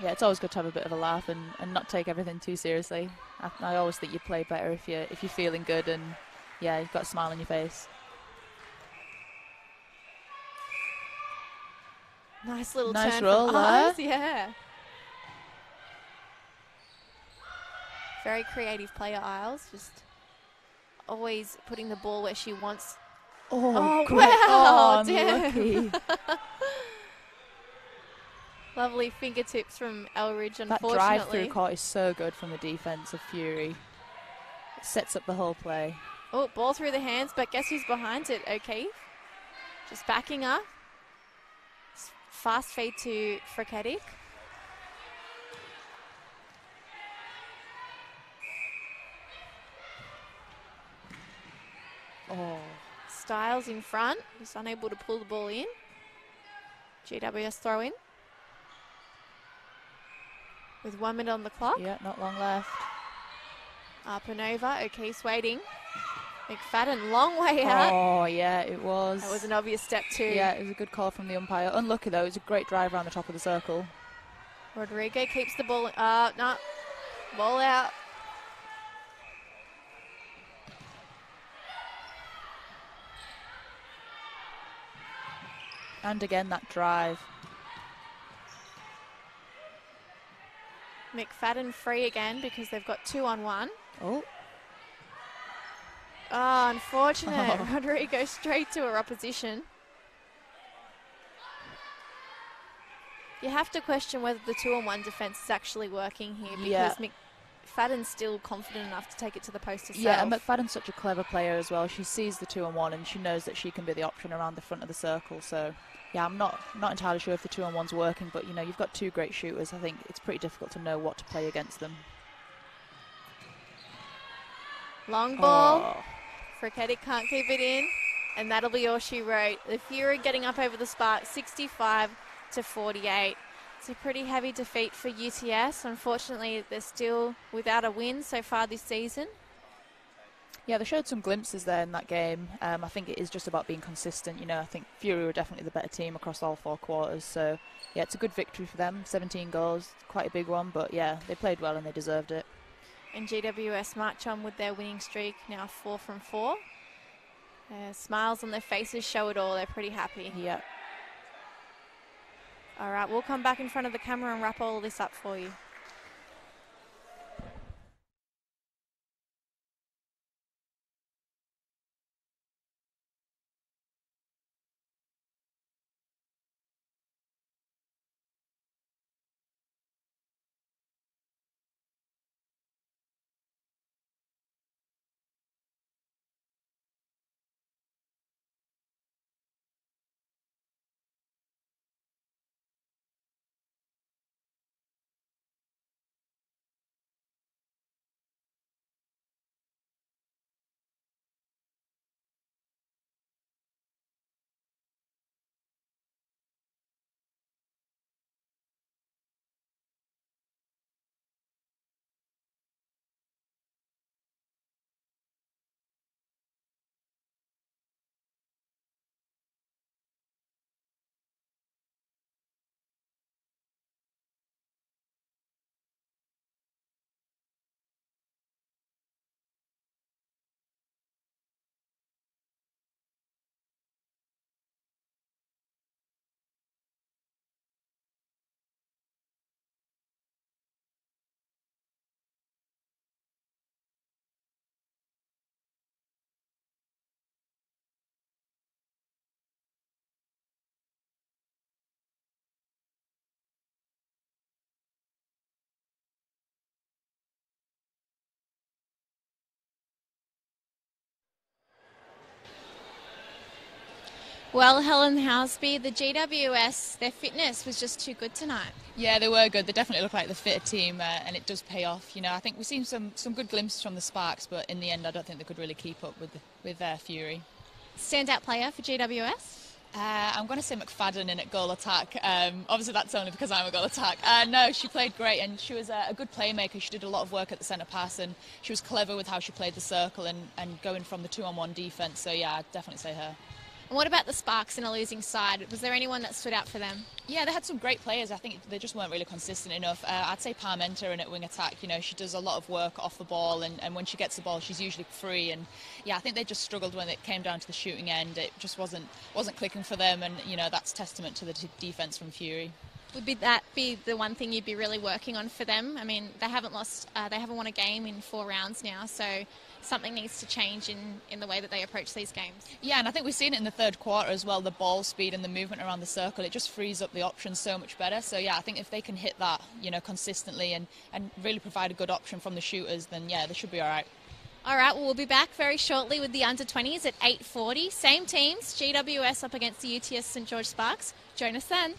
Yeah, it's always good to have a bit of a laugh and not take everything too seriously. I always think you play better if you're feeling good and you've got a smile on your face. Nice little nice turn roll from there. Eyes, yeah. Very creative player, Isles. Just always putting the ball where she wants. Oh, great. Wow, unlucky. Lovely fingertips from Elridge, unfortunately. That drive through court is so good from the defence of Fury. It sets up the whole play. Oh, ball through the hands, but guess who's behind it, O'Keefe? Just backing up. Fast feed to Frakatic. Oh. Styles in front, just unable to pull the ball in. GWS throw in. With 1 minute on the clock. Yeah, not long left. Up and over, O'Keefe's waiting. McFadden, long way out. Oh, yeah, it was. That was an obvious step too. Yeah, it was a good call from the umpire. Unlucky though, it was a great drive around the top of the circle. Rodrigo keeps the ball, no, ball out. And again, that drive. McFadden free again because they've got 2-on-1. Oh. Oh, unfortunate. Rodrigo straight to her opposition. You have to question whether the 2-on-1 defence is actually working here because McFadden's still confident enough to take it to the post herself. Yeah, and McFadden's such a clever player as well. She sees the 2-on-1 and she knows that she can be the option around the front of the circle. So, yeah, I'm not entirely sure if the 2-on-1's working, but, you've got two great shooters. I think it's pretty difficult to know what to play against them. Long ball. Oh. Frakatic can't keep it in, and that'll be all she wrote. The Fury getting up over the Sparks, 65-48. It's a pretty heavy defeat for UTS. Unfortunately, they're still without a win so far this season. Yeah, they showed some glimpses there in that game. I think it is just about being consistent. I think Fury were definitely the better team across all four quarters. So, yeah, it's a good victory for them. 17 goals, quite a big one, but yeah, they played well and they deserved it. And GWS march on with their winning streak, now 4 from 4. Smiles on their faces show it all. They're pretty happy. Yeah. All right, we'll come back in front of the camera and wrap all this up for you. Well, Helen Houseby, the GWS, their fitness was just too good tonight. Yeah, they were good. They definitely look like the fitter team, and it does pay off. You know, I think we've seen some good glimpses from the Sparks, but in the end, I don't think they could really keep up with Fury. Standout player for GWS? I'm going to say McFadden in at goal attack. Obviously, that's only because I'm a goal attack. No, she played great, and she was a good playmaker. She did a lot of work at the centre pass, and she was clever with how she played the circle and going from the 2-on-1 defence. So, yeah, I'd definitely say her. And what about the Sparks in a losing side? Was there anyone that stood out for them? Yeah, they had some great players. I think they just weren't really consistent enough. I'd say Parmenter in at wing attack. You know, she does a lot of work off the ball, and when she gets the ball, she's usually free. And yeah, I think they just struggled when it came down to the shooting end. It just wasn't clicking for them, and you know that's testament to the defense from Fury. Would that be the one thing you'd be really working on for them? I mean, they haven't won a game in 4 rounds now, so something needs to change in the way that they approach these games. Yeah, and I think we've seen it in the third quarter as well, the ball speed and the movement around the circle. It just frees up the options so much better. So yeah, I think if they can hit that, you know, consistently and really provide a good option from the shooters, then yeah, they should be all right. All right, well, we'll be back very shortly with the under-20s at 8:40. Same teams, GWS up against the UTS St George Sparks. Join us then.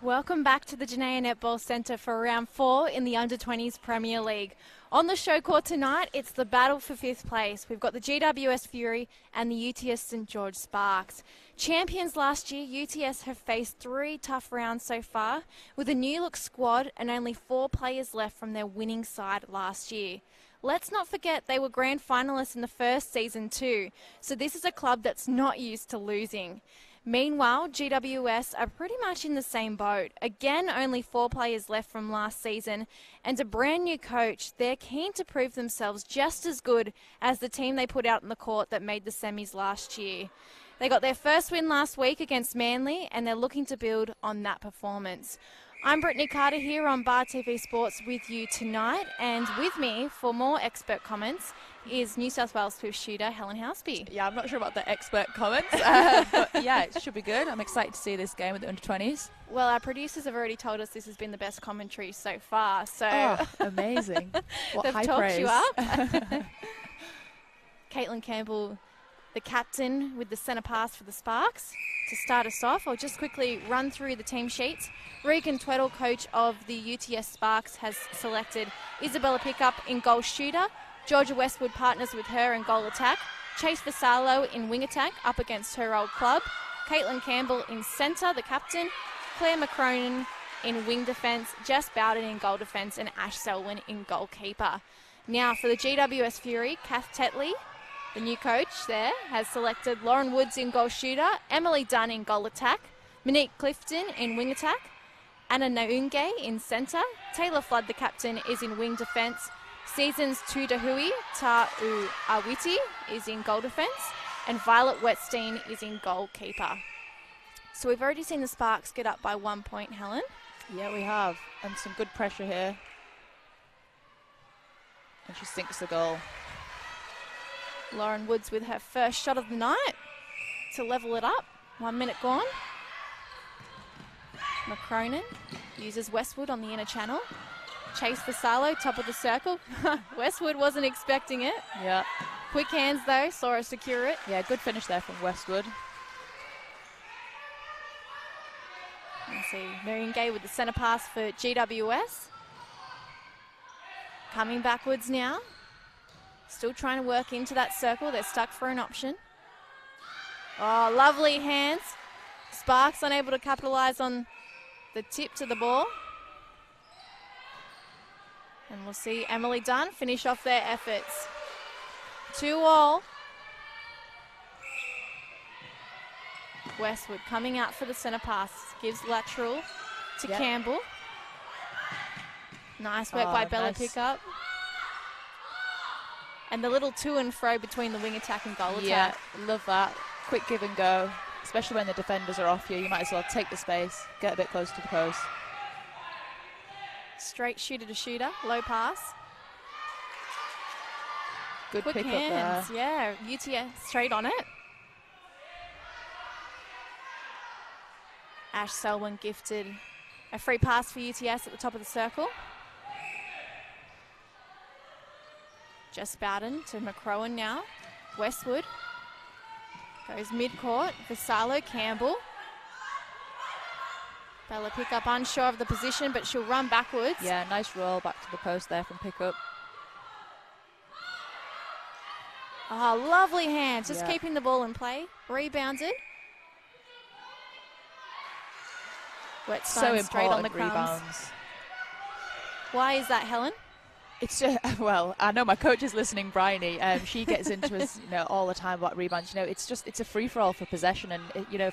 Welcome back to the Janaea Netball Centre for round 4 in the Under-20s Premier League. On the Showcourt tonight, it's the battle for 5th place. We've got the GWS Fury and the UTS St George Sparks. Champions last year, UTS have faced 3 tough rounds so far, with a new-look squad and only 4 players left from their winning side last year. Let's not forget they were grand finalists in the first season too, so this is a club that's not used to losing. Meanwhile, GWS are pretty much in the same boat. Again, only 4 players left from last season, and a brand new coach. They're keen to prove themselves just as good as the team they put out on the court that made the semis last year. They got their first win last week against Manly, and they're looking to build on that performance. I'm Brittany Carter here on Bar TV Sports with you tonight, and with me for more expert comments is New South Wales fifth shooter Helen Houseby. Yeah, I'm not sure about the expert comments, but yeah, it should be good. I'm excited to see this game with the under-20s. Well, our producers have already told us this has been the best commentary so far, so... Oh, amazing. What they've high talked praise. you up. Caitlin Campbell, the captain, with the centre pass for the Sparks. To start us off, I'll just quickly run through the team sheets. Regan Tweddle, coach of the UTS Sparks, has selected Isabella Pickup in goal shooter. Georgia Westwood partners with her in goal attack. Chase Vassallo in wing attack up against her old club. Caitlin Campbell in centre, the captain. Claire McCronin in wing defence. Jess Bowden in goal defence. And Ash Selwyn in goalkeeper. Now for the GWS Fury, Kath Tetley, the new coach there, has selected Lauren Woods in goal shooter, Emily Dunn in goal attack, Monique Clifton in wing attack, Anna Naunge in centre, Taylor Flood, the captain, is in wing defence, Seasons Tudahui Ta'u Awiti is in goal defence, and Violet Wetstein is in goalkeeper. So we've already seen the Sparks get up by 1 point, Helen. Yeah, we have, and some good pressure here. And she sinks the goal. Lauren Woods with her first shot of the night to level it up. 1 minute gone. McCronin uses Westwood on the inner channel. Chase Vassallo, top of the circle. Westwood wasn't expecting it. Yeah. Quick hands though, saw her secure it. Yeah, good finish there from Westwood. Let's see, Marion Gay with the centre pass for GWS. Coming backwards now. Still trying to work into that circle. They're stuck for an option. Oh, lovely hands. Sparks unable to capitalise on the tip to the ball. And we'll see Emily Dunn finish off their efforts. 2-2. Westwood coming out for the centre pass. Gives lateral to Campbell. Nice work by Bella Pickup. And the little to and fro between the wing attack and goal attack. Yeah, love that. Quick give and go, especially when the defenders are off you. You might as well take the space, get a bit closer to the post. Straight shooter to shooter, low pass. Good quick pick hands. up there. Yeah, UTS straight on it. Ash Selwyn gifted a free pass for UTS at the top of the circle. Jess Bowden to McCrowan now. Westwood goes mid-court. Vassallo, Campbell. Bella Pickup unsure of the position, but she'll run backwards. Yeah, nice roll back to the post there from Pickup. Oh, lovely hands. Just keeping the ball in play. Rebounded. Wetstein So straight on the crumbs. rebounds. Why is that, Helen? It's just, well, I know my coach is listening, Bryony. She gets into us, all the time about rebounds. It's a free-for-all for possession, and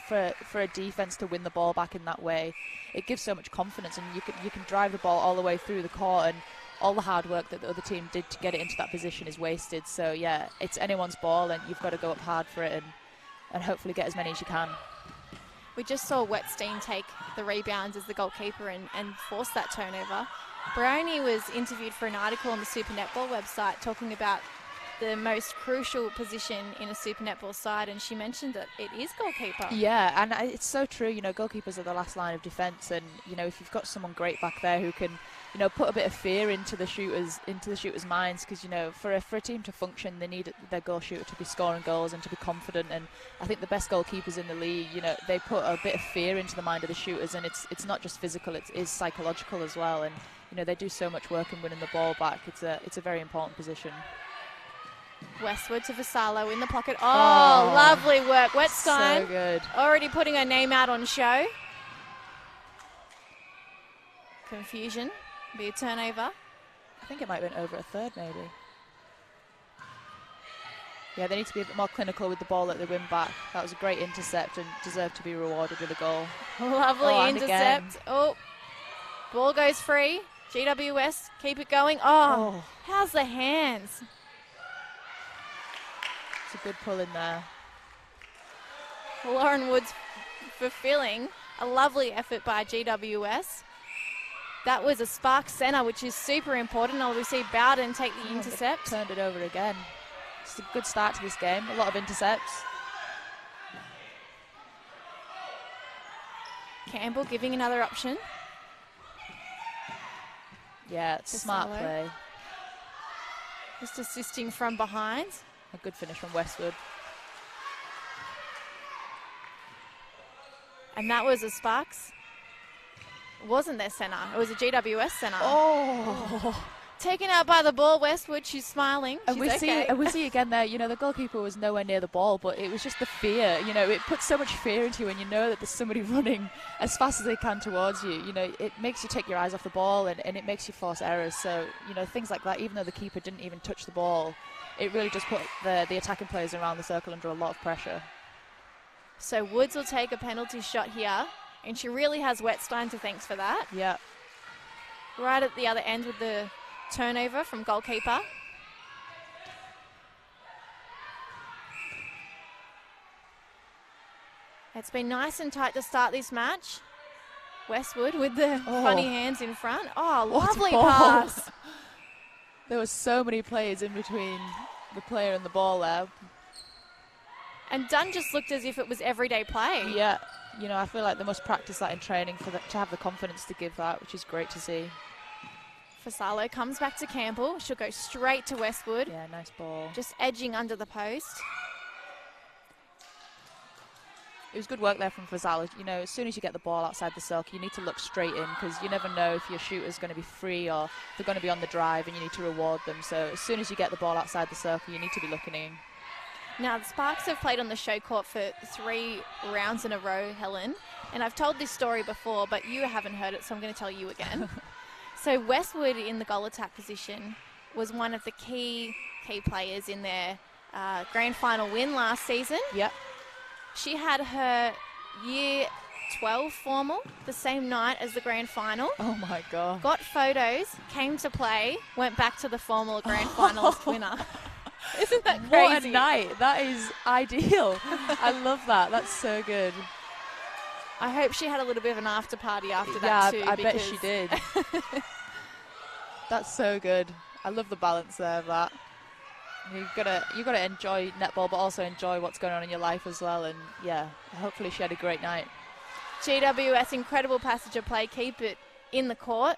for a defense to win the ball back in that way, it gives so much confidence, and you can drive the ball all the way through the court, and all the hard work that the other team did to get it into that position is wasted. So yeah, it's anyone's ball, and you've got to go up hard for it, and hopefully get as many as you can. We just saw Wetstein take the rebounds as the goalkeeper and force that turnover. Bryony was interviewed for an article on the Super Netball website talking about the most crucial position in a Super Netball side, and she mentioned that it is goalkeeper. Yeah, and it's so true. Goalkeepers are the last line of defence, and if you've got someone great back there who can put a bit of fear into the shooters' minds, because for a team to function, they need their goal shooter to be scoring goals and to be confident. And I think the best goalkeepers in the league, they put a bit of fear into the mind of the shooters, and it's not just physical, it is psychological as well. And they do so much work in winning the ball back. It's a very important position. Westwood to Vassallo in the pocket. Oh, lovely work. Wetstein so good. Already putting her name out on show. Confusion. Be a turnover. I think it might have been over a third, maybe. Yeah, they need to be a bit more clinical with the ball that they win back. That was a great intercept and deserved to be rewarded with a goal. Lovely intercept. Oh, ball goes free. GWS, keep it going. Oh, how's the hands? It's a good pull in there. Lauren Woods fulfilling a lovely effort by GWS. That was a spark centre, which is super important. We see Bowden take the intercept. Turned it over again. It's a good start to this game. A lot of intercepts. Campbell giving another option. Yeah, it's smart play. Just assisting from behind. A good finish from Westwood. And that was a Sparks. It wasn't their centre. It was a GWS centre. Oh. Taken out by the ball, Westwood. She's smiling. And we see again there, the goalkeeper was nowhere near the ball, but it was just the fear. It puts so much fear into you when you know that there's somebody running as fast as they can towards you. It makes you take your eyes off the ball, and it makes you force errors. So, things like that, even though the keeper didn't even touch the ball, it really just put the attacking players around the circle under a lot of pressure. So Woods will take a penalty shot here, and she really has Wetstein to thanks for that. Yeah. Right at the other end with the turnover from goalkeeper. It's been nice and tight to start this match. Westwood with the funny hands in front. Oh, lovely pass. There were so many players in between the player and the ball there. And Dunn just looked as if it was everyday play. Yeah. I feel like they must practice that in training to have the confidence to give that, which is great to see. Vassallo comes back to Campbell. She'll go straight to Westwood. Yeah, nice ball. Just edging under the post. It was good work there from Vassallo. As soon as you get the ball outside the circle, you need to look straight in, because you never know if your shooter's going to be free or they're going to be on the drive, and you need to reward them. So as soon as you get the ball outside the circle, you need to be looking in. Now, the Sparks have played on the Showcourt for 3 rounds in a row, Helen. And I've told this story before, but you haven't heard it, so I'm going to tell you again. So Westwood in the goal attack position was one of the key players in their grand final win last season. Yep. She had her year 12 formal the same night as the grand final. Oh my God. Got photos, came to play, went back to the formal grand finalist winner. Isn't that crazy? What a night. That is ideal. I love that. That's so good. I hope she had a little bit of an after party after that too. I bet she did. That's so good. I love the balance there of that. You've got to enjoy netball, but also enjoy what's going on in your life as well. And yeah, hopefully she had a great night. GWS, incredible passage of play. Keep it in the court.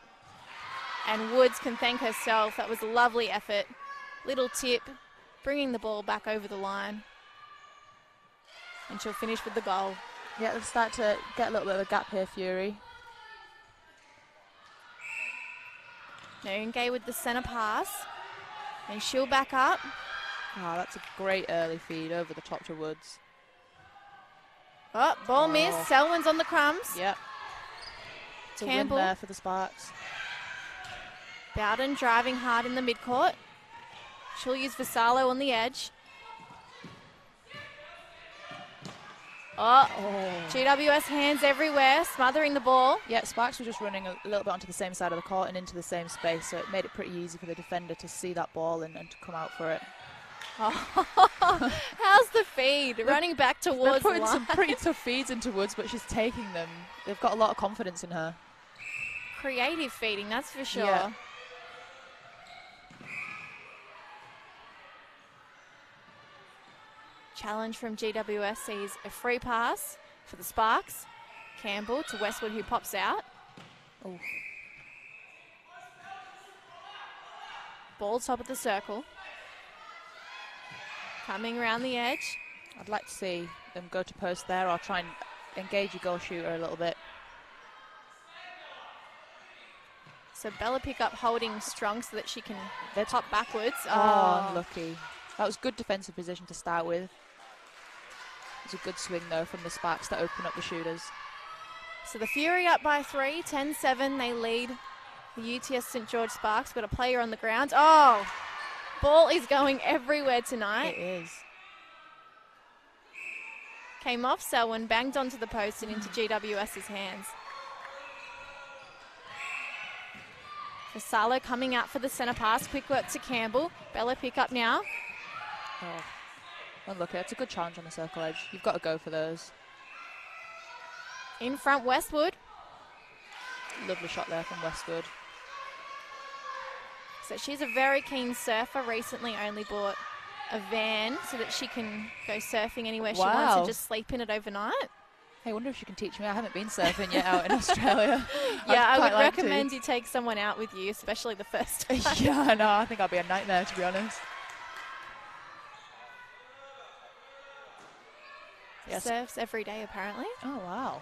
And Woods can thank herself. That was a lovely effort. Little tip, bringing the ball back over the line. And she'll finish with the goal. Yeah, let's start to get a little bit of a gap here, Fury. Noongay with the centre pass. And she'll back up. Oh, that's a great early feed over the top to Woods. Oh, ball missed. Selwyn's on the crumbs. Yep. It's a Campbell win there for the Sparks. Bowden driving hard in the midcourt. She'll use Vassallo on the edge. GWS hands everywhere, smothering the ball. Yeah, Sparks were just running a little bit onto the same side of the court and into the same space, so it made it pretty easy for the defender to see that ball and to come out for it. How's the feed? Running back towards They're putting some pretty tough feeds into Woods, but she's taking them. They've got a lot of confidence in her. Creative feeding, that's for sure. Yeah. Challenge from GWS sees a free pass for the Sparks. Campbell to Westwood, who pops out. Ooh. Ball top of the circle. Coming around the edge. I'd like to see them go to post there or try and engage your goal shooter a little bit. So Bella Pickup holding strong so that she can pop backwards. Oh, unlucky. That was good defensive position to start with. It was a good swing, though, from the Sparks to open up the shooters. So the Fury up by 3, 10-7. They lead the UTS St. George Sparks. Got a player on the ground. Oh, ball is going everywhere tonight. It is. Came off Selwyn, banged onto the post and into GWS's hands. Vassallo coming out for the centre pass. Quick work to Campbell. Bella pick up now. Oh, unlucky. It's a good challenge on the circle edge. You've got to go for those. In front, Westwood. Lovely shot there from Westwood. So she's a very keen surfer. Recently only bought a van so that she can go surfing anywhere she wants and just sleep in it overnight. Hey, I wonder if she can teach me. I haven't been surfing yet out in Australia. Yeah, I would recommend you take someone out with you, especially the first time. Yeah, no, I think I'll be a nightmare, to be honest. Yes. Surfs every day, apparently. Oh, wow.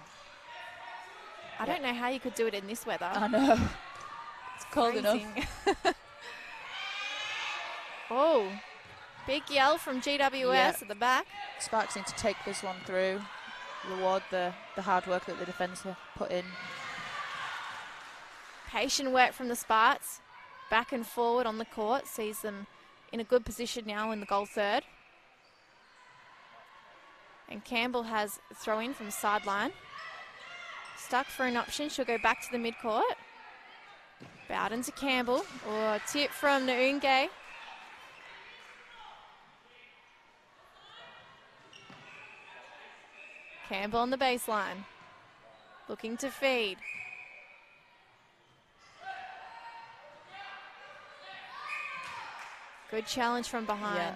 I don't know how you could do it in this weather. I know. It's cold enough. Oh, big yell from GWS at the back. Sparks need to take this one through, reward the hard work that the defence have put in. Patient work from the Sparks. Back and forward on the court. Sees them in a good position now in the goal third. And Campbell has a throw in from sideline. Stuck for an option. She'll go back to the midcourt. Bowden to Campbell. Or a tip from Noonge. Campbell on the baseline. Looking to feed. Good challenge from behind. Yeah.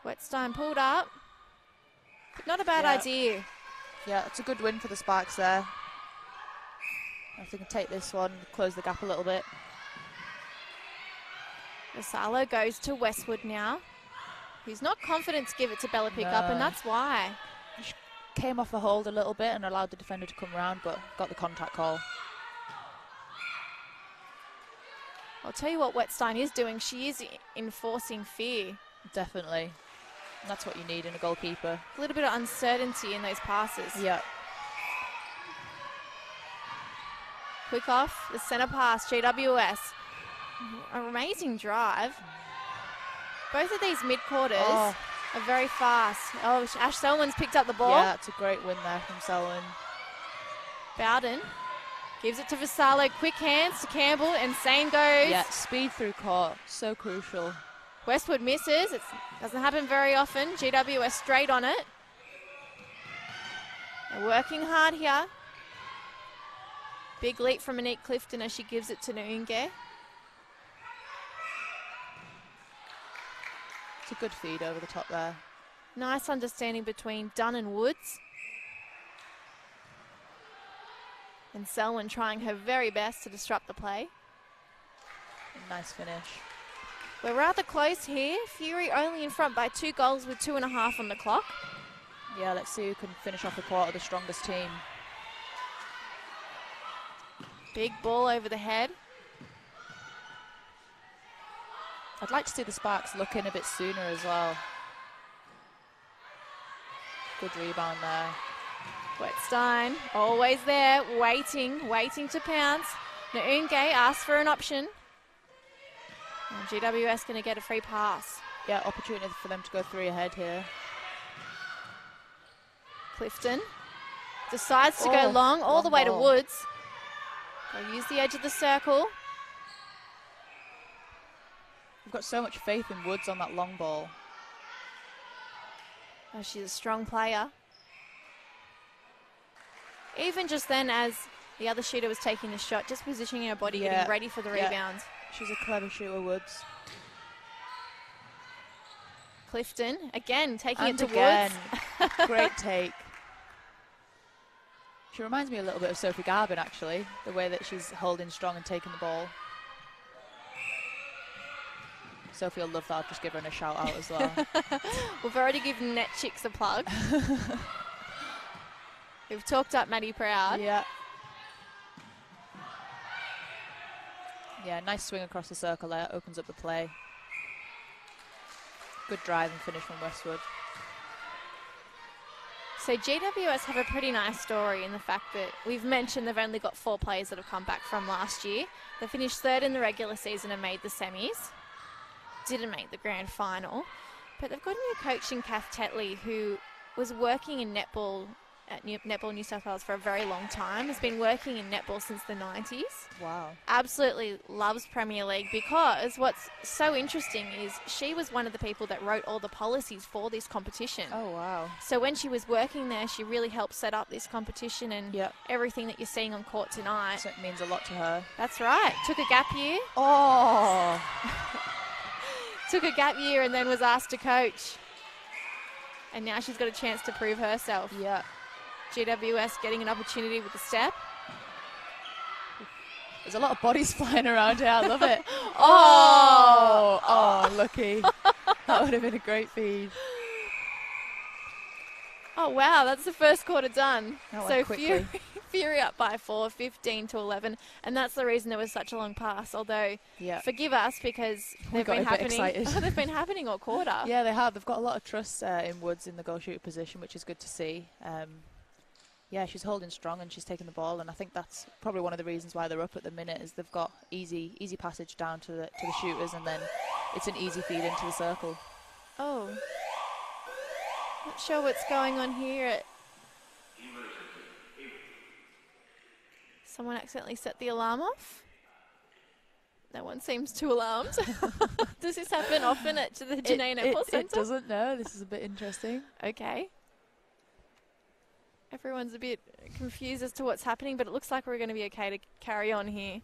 Wetstein pulled up. Not a bad idea. Yeah, it's a good win for the Sparks there. If they can take this one, close the gap a little bit. Vassallo goes to Westwood now. He's not confident to give it to Bella Pickup, and that's why. She came off the hold a little bit and allowed the defender to come round, but got the contact call. I'll tell you what Wetstein is doing. She is enforcing fear. Definitely. And that's what you need in a goalkeeper. A little bit of uncertainty in those passes. Yeah. Quick off, the centre pass, GWS. Amazing drive. Both of these mid-quarters are very fast. Oh, Ash Selwyn's picked up the ball. Yeah, it's a great win there from Selwyn. Bowden gives it to Vassallo. Quick hands to Campbell, and Sane goes. Yeah, speed through court, so crucial. Westwood misses. It doesn't happen very often. GWS straight on it. They're working hard here. Big leap from Monique Clifton as she gives it to Noonge. It's a good feed over the top there. Nice understanding between Dunn and Woods. And Selwyn trying her very best to disrupt the play. Nice finish. We're rather close here. Fury only in front by 2 goals with 2.5 on the clock. Yeah, let's see who can finish off the quarter, the strongest team. Big ball over the head. I'd like to see the Sparks look in a bit sooner as well. Good rebound there. Wetstein, always there, waiting to pounce. Noonge asks for an option. And GWS going to get a free pass. Yeah, opportunity for them to go 3 ahead here. Clifton decides to go long all the way to Woods. They'll use the edge of the circle. We've got so much faith in Woods on that long ball. Oh, she's a strong player. Even just then, as the other shooter was taking the shot, just positioning her body, getting ready for the rebound. She's a clever shooter, Woods. Clifton, again, taking it to Woods. Woods. Great take. She reminds me a little bit of Sophie Garbin, actually, the way that she's holding strong and taking the ball. Sophie will love that. I'll just give her a shout out as well. We've already given Net Chicks a plug. We've talked up Maddie Proud. Yeah. Yeah, nice swing across the circle there. Opens up the play. Good drive and finish from Westwood. So GWS have a pretty nice story in the fact that we've mentioned they've only got 4 players that have come back from last year. They finished 3rd in the regular season and made the semis. Didn't make the grand final. But they've got a new coach in Kath Tetley who was working in netball at Netball New South Wales for a very long time. Has been working in netball since the 90s. Wow. Absolutely loves Premier League because what's so interesting is she was one of the people that wrote all the policies for this competition. Oh, wow. So when she was working there, she really helped set up this competition and everything that you're seeing on court tonight. So it means a lot to her. That's right. Took a gap year. Oh. Took a gap year and then was asked to coach. And now she's got a chance to prove herself. Yeah. GWS getting an opportunity with the step. There's a lot of bodies flying around here. I love it. Oh, lucky. That would have been a great feed. Oh, wow. That's the first quarter done. That so quickly. Fury up by 4, 15-11. And that's the reason there was such a long pass. Although, forgive us because they've been happening all quarter. Yeah, they have. They've got a lot of trust in Woods in the goal shooter position, which is good to see. Yeah, she's holding strong and she's taking the ball, and I think that's probably one of the reasons why they're up at the minute is they've got easy passage down to the shooters, and then it's an easy feed into the circle. Oh, not sure what's going on here. Someone accidentally set the alarm off. No one seems too alarmed. Does this happen often at the Janae Netball Centre? It doesn't, no. This is a bit interesting. Okay. Everyone's a bit confused as to what's happening, but it looks like we're going to be okay to carry on here.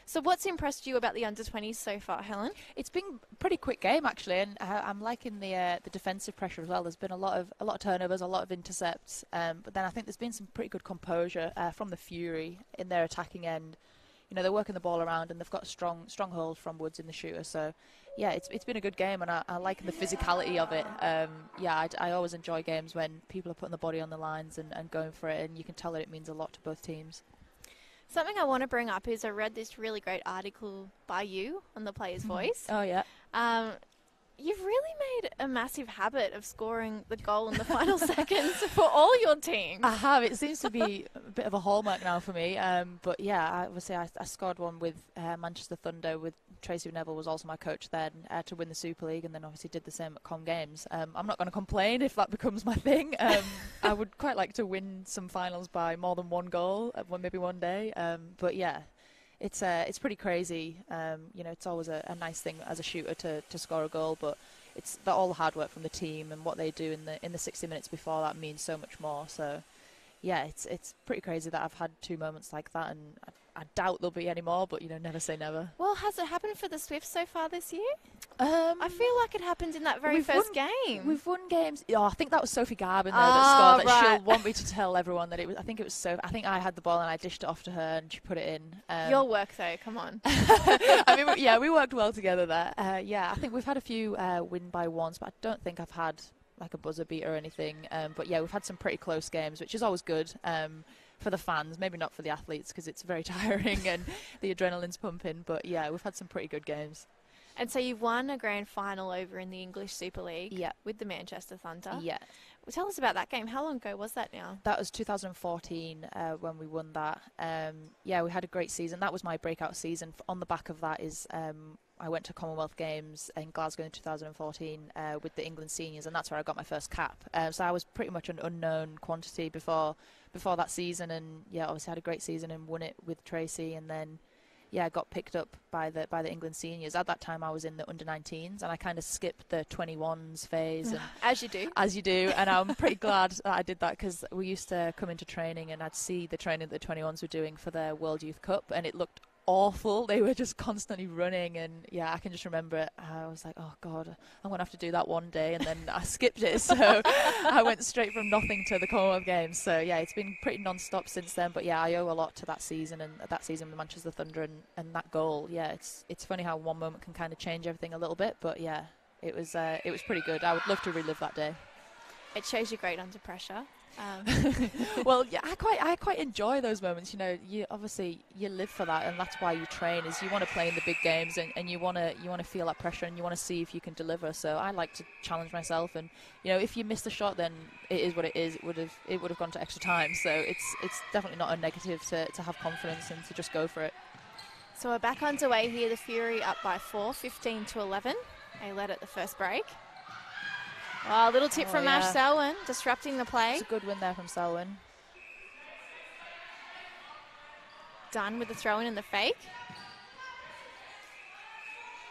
So what's impressed you about the under-20s so far, Helen? It's been a pretty quick game, actually, and I'm liking the defensive pressure as well. There's been a lot of turnovers, a lot of intercepts, but then I think there's been some pretty good composure from the Fury in their attacking end. You know, they're working the ball around and they've got strong hold from Woods in the shooter. So, yeah, it's been a good game, and I like the physicality of it. I always enjoy games when people are putting the body on the lines and going for it, and you can tell that it means a lot to both teams. Something I want to bring up is I read this really great article by you on the Player's Voice. Oh, yeah. You've really made a massive habit of scoring the goal in the final seconds for all your teams. I have. It seems to be a bit of a hallmark now for me. But yeah, I scored one with Manchester Thunder with Tracy Neville was also my coach then to win the Super League, and then obviously did the same at Com Games. I'm not going to complain if that becomes my thing. I would quite like to win some finals by more than one goal, maybe one day. But yeah. It's pretty crazy. You know, it's always a nice thing as a shooter to score a goal, but it's all the hard work from the team and what they do in the 60 minutes before that means so much more. So, yeah, it's pretty crazy that I've had 2 moments like that, and I doubt there'll be any more, but, you know, never say never. Well, has it happened for the Swifts so far this year? I feel like it happened in that very first game. We've won games. Oh, I think that was Sophie Garbin that scored. She'll want me to tell everyone that it was. I think it was Sophie. I think I had the ball and I dished it off to her and she put it in. Your work, though. Come on. I mean, we worked well together there. I think we've had a few win by ones, but I don't think I've had like a buzzer beat or anything. But yeah, we've had some pretty close games, which is always good. For the fans, maybe not for the athletes because it's very tiring and the adrenaline's pumping. But yeah, we've had some pretty good games. And so you've won a grand final over in the English Super League with the Manchester Thunder. Yeah. Well, tell us about that game. How long ago was that now? That was 2014 when we won that. We had a great season. That was my breakout season. On the back of that is I went to Commonwealth Games in Glasgow in 2014 with the England seniors, and that's where I got my first cap. So I was pretty much an unknown quantity before that season, and yeah, obviously had a great season and won it with Tracy, and then got picked up by the England seniors. At that time I was in the under-19s, and I kind of skipped the 21s phase. And As you do, and I'm pretty glad that I did that because we used to come into training and I'd see the training that the 21s were doing for their World Youth Cup, and it looked awful. They were just constantly running, and yeah, I can just remember it. I was like, oh god, I'm gonna have to do that one day, and then I skipped it, so I went straight from nothing to the Commonwealth Games. So yeah, it's been pretty non-stop since then, but yeah, I owe a lot to that season, and that season with Manchester Thunder, and that goal. Yeah, it's funny how one moment can kind of change everything a little bit, but yeah, it was pretty good. I would love to relive that day. It shows you're great under pressure. Well, yeah, I quite enjoy those moments. You know, you live for that, and that's why you train. Is you want to play in the big games, and you want to feel that pressure, and you want to see if you can deliver. So I like to challenge myself, and you know, if you miss the shot, then it is what it is. It would have gone to extra time. So it's definitely not a negative to have confidence and to just go for it. So we're back underway here. The Fury up by 4, 15-11. They led at the first break. Oh, a little tip from Ash Selwyn, disrupting the play. It's a good win there from Selwyn. Done with the throw-in and the fake.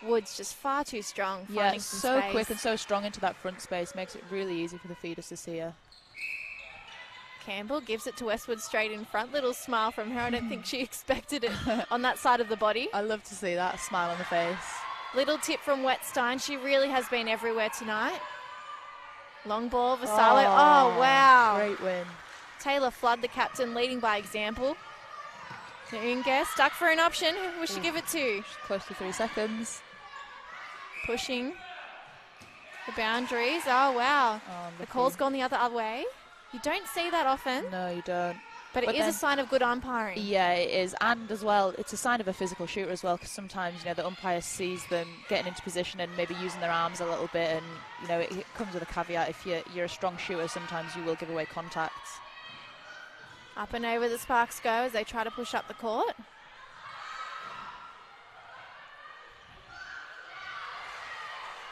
Woods just far too strong. Yeah, so quick and so strong into that front space. Makes it really easy for the feeders to see her. Campbell gives it to Westwood straight in front. Little smile from her. I don't think she expected it on that side of the body. I love to see that, a smile on the face. Little tip from Wetstein. She really has been everywhere tonight. Long ball, Vassallo. Oh, wow. Great win. Taylor Flood, the captain, leading by example. To Unge, stuck for an option. Who will she give it to? Close to 3 seconds. Pushing the boundaries. Oh, wow. The call's gone the other way. You don't see that often. No, you don't. But it is a sign of good umpiring. Yeah, it is. And as well, it's a sign of a physical shooter as well, because sometimes, you know, the umpire sees them getting into position and maybe using their arms a little bit. And, you know, it comes with a caveat. If you're a strong shooter, sometimes you will give away contacts. Up and over the Sparks go as they try to push up the court.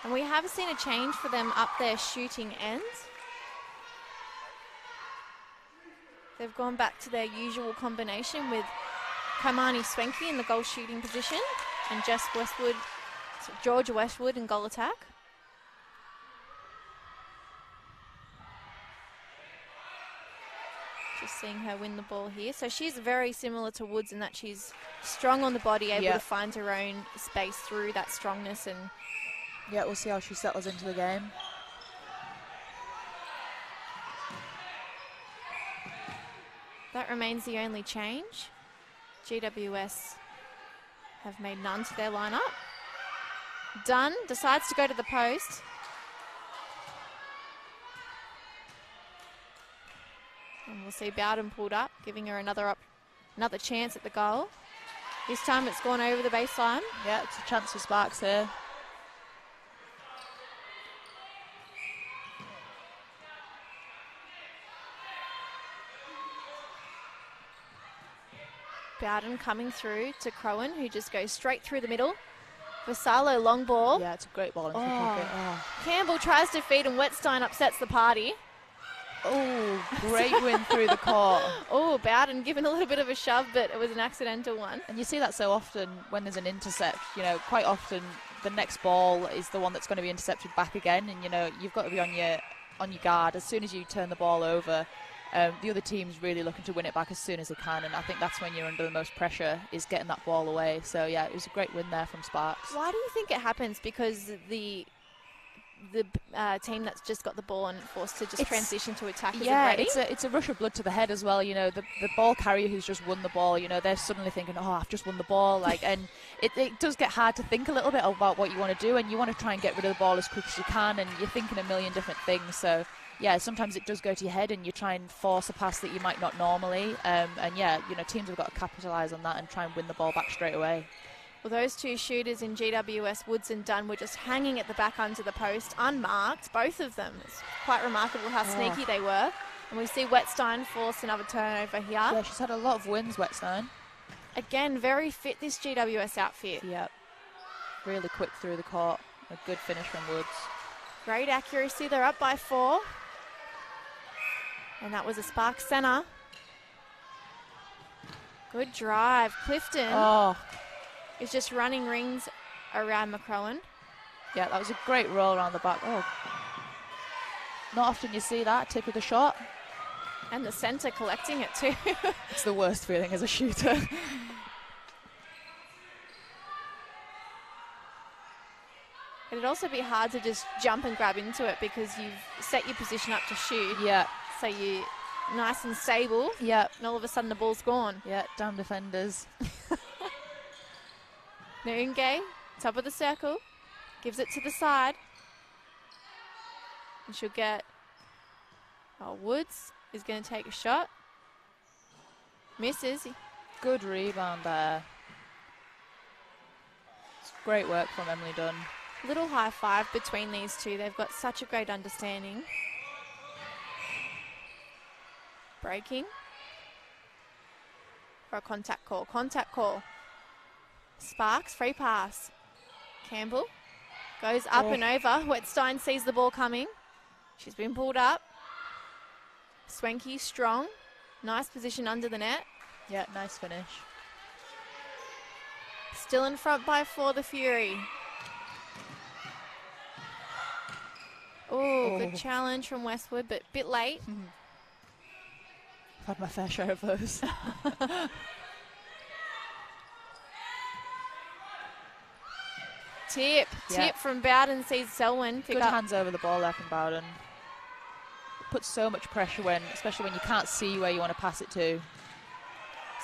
And we have seen a change for them up their shooting ends. They've gone back to their usual combination with Kaimani Swenke in the goal shooting position and Georgia Westwood in goal attack. Just seeing her win the ball here. So she's very similar to Woods in that she's strong on the body, able to find her own space through that strongness. And yeah, we'll see how she settles into the game. That remains the only change. GWS have made none to their lineup. Dunn decides to go to the post. And we'll see Bowden pulled up, giving her another chance at the goal. This time it's gone over the baseline. Yeah, it's a chance for Sparks here. Bowden coming through to Crowan, who just goes straight through the middle. Vassallo, long ball. Yeah, it's a great ball into the pocket. Oh. Campbell tries to feed and Wetstein upsets the party. Oh, great win through the court. Oh, Bowden given a little bit of a shove, but it was an accidental one. And you see that so often when there's an intercept. You know, quite often the next ball is the one that's going to be intercepted back again. And, you know, you've got to be on your guard. As soon as you turn the ball over, the other team's really looking to win it back as soon as they can, and I think that's when you're under the most pressure, is getting that ball away. So yeah, it was a great win there from Sparks. Why do you think it happens? Because the team that's just got the ball and forced to just transition to attack isn't ready? it's a rush of blood to the head as well. You know, the ball carrier who's just won the ball, you know, they're suddenly thinking, oh, I've just won the ball. Like, and it does get hard to think a little bit about what you want to do, and you want to try and get rid of the ball as quick as you can, and you're thinking a million different things. So yeah, sometimes it does go to your head and you try and force a pass that you might not normally. And yeah, you know, teams have got to capitalise on that and try and win the ball back straight away. Well, those two shooters in GWS, Woods and Dunn, were just hanging at the back under the post, unmarked, both of them. It's quite remarkable how sneaky they were. And we see Wetstein force another turnover here. Yeah, she's had a lot of wins, Wetstein. Again, very fit, this GWS outfit. Yep. Really quick through the court. A good finish from Woods. Great accuracy. They're up by 4. And that was a Sparks centre. Good drive. Clifton is just running rings around McCrowan. Yeah, that was a great roll around the back. Oh, not often you see that tip of the shot. And the centre collecting it too. It's the worst feeling as a shooter. It'd also be hard to just jump and grab into it because you've set your position up to shoot. Yeah. So you're nice and stable. Yeah. And all of a sudden the ball's gone. Yeah, damn defenders. Noonge, top of the circle, gives it to the side. And she'll get... Oh, Woods is going to take a shot. Misses. Good rebound there. It's great work from Emily Dunn. Little high five between these two. They've got such a great understanding. Breaking. For a contact call. Contact call. Sparks, free pass. Campbell goes up and over. Wetstein sees the ball coming. She's been pulled up. Swanky, strong. Nice position under the net. Yeah, nice finish. Still in front by 4, the Fury. Oh, good challenge from Westwood, but a bit late. I've had my fair share of those. Tip from Bowden sees Selwyn. Good hands over the ball there from Bowden. It puts so much pressure especially when you can't see where you want to pass it to.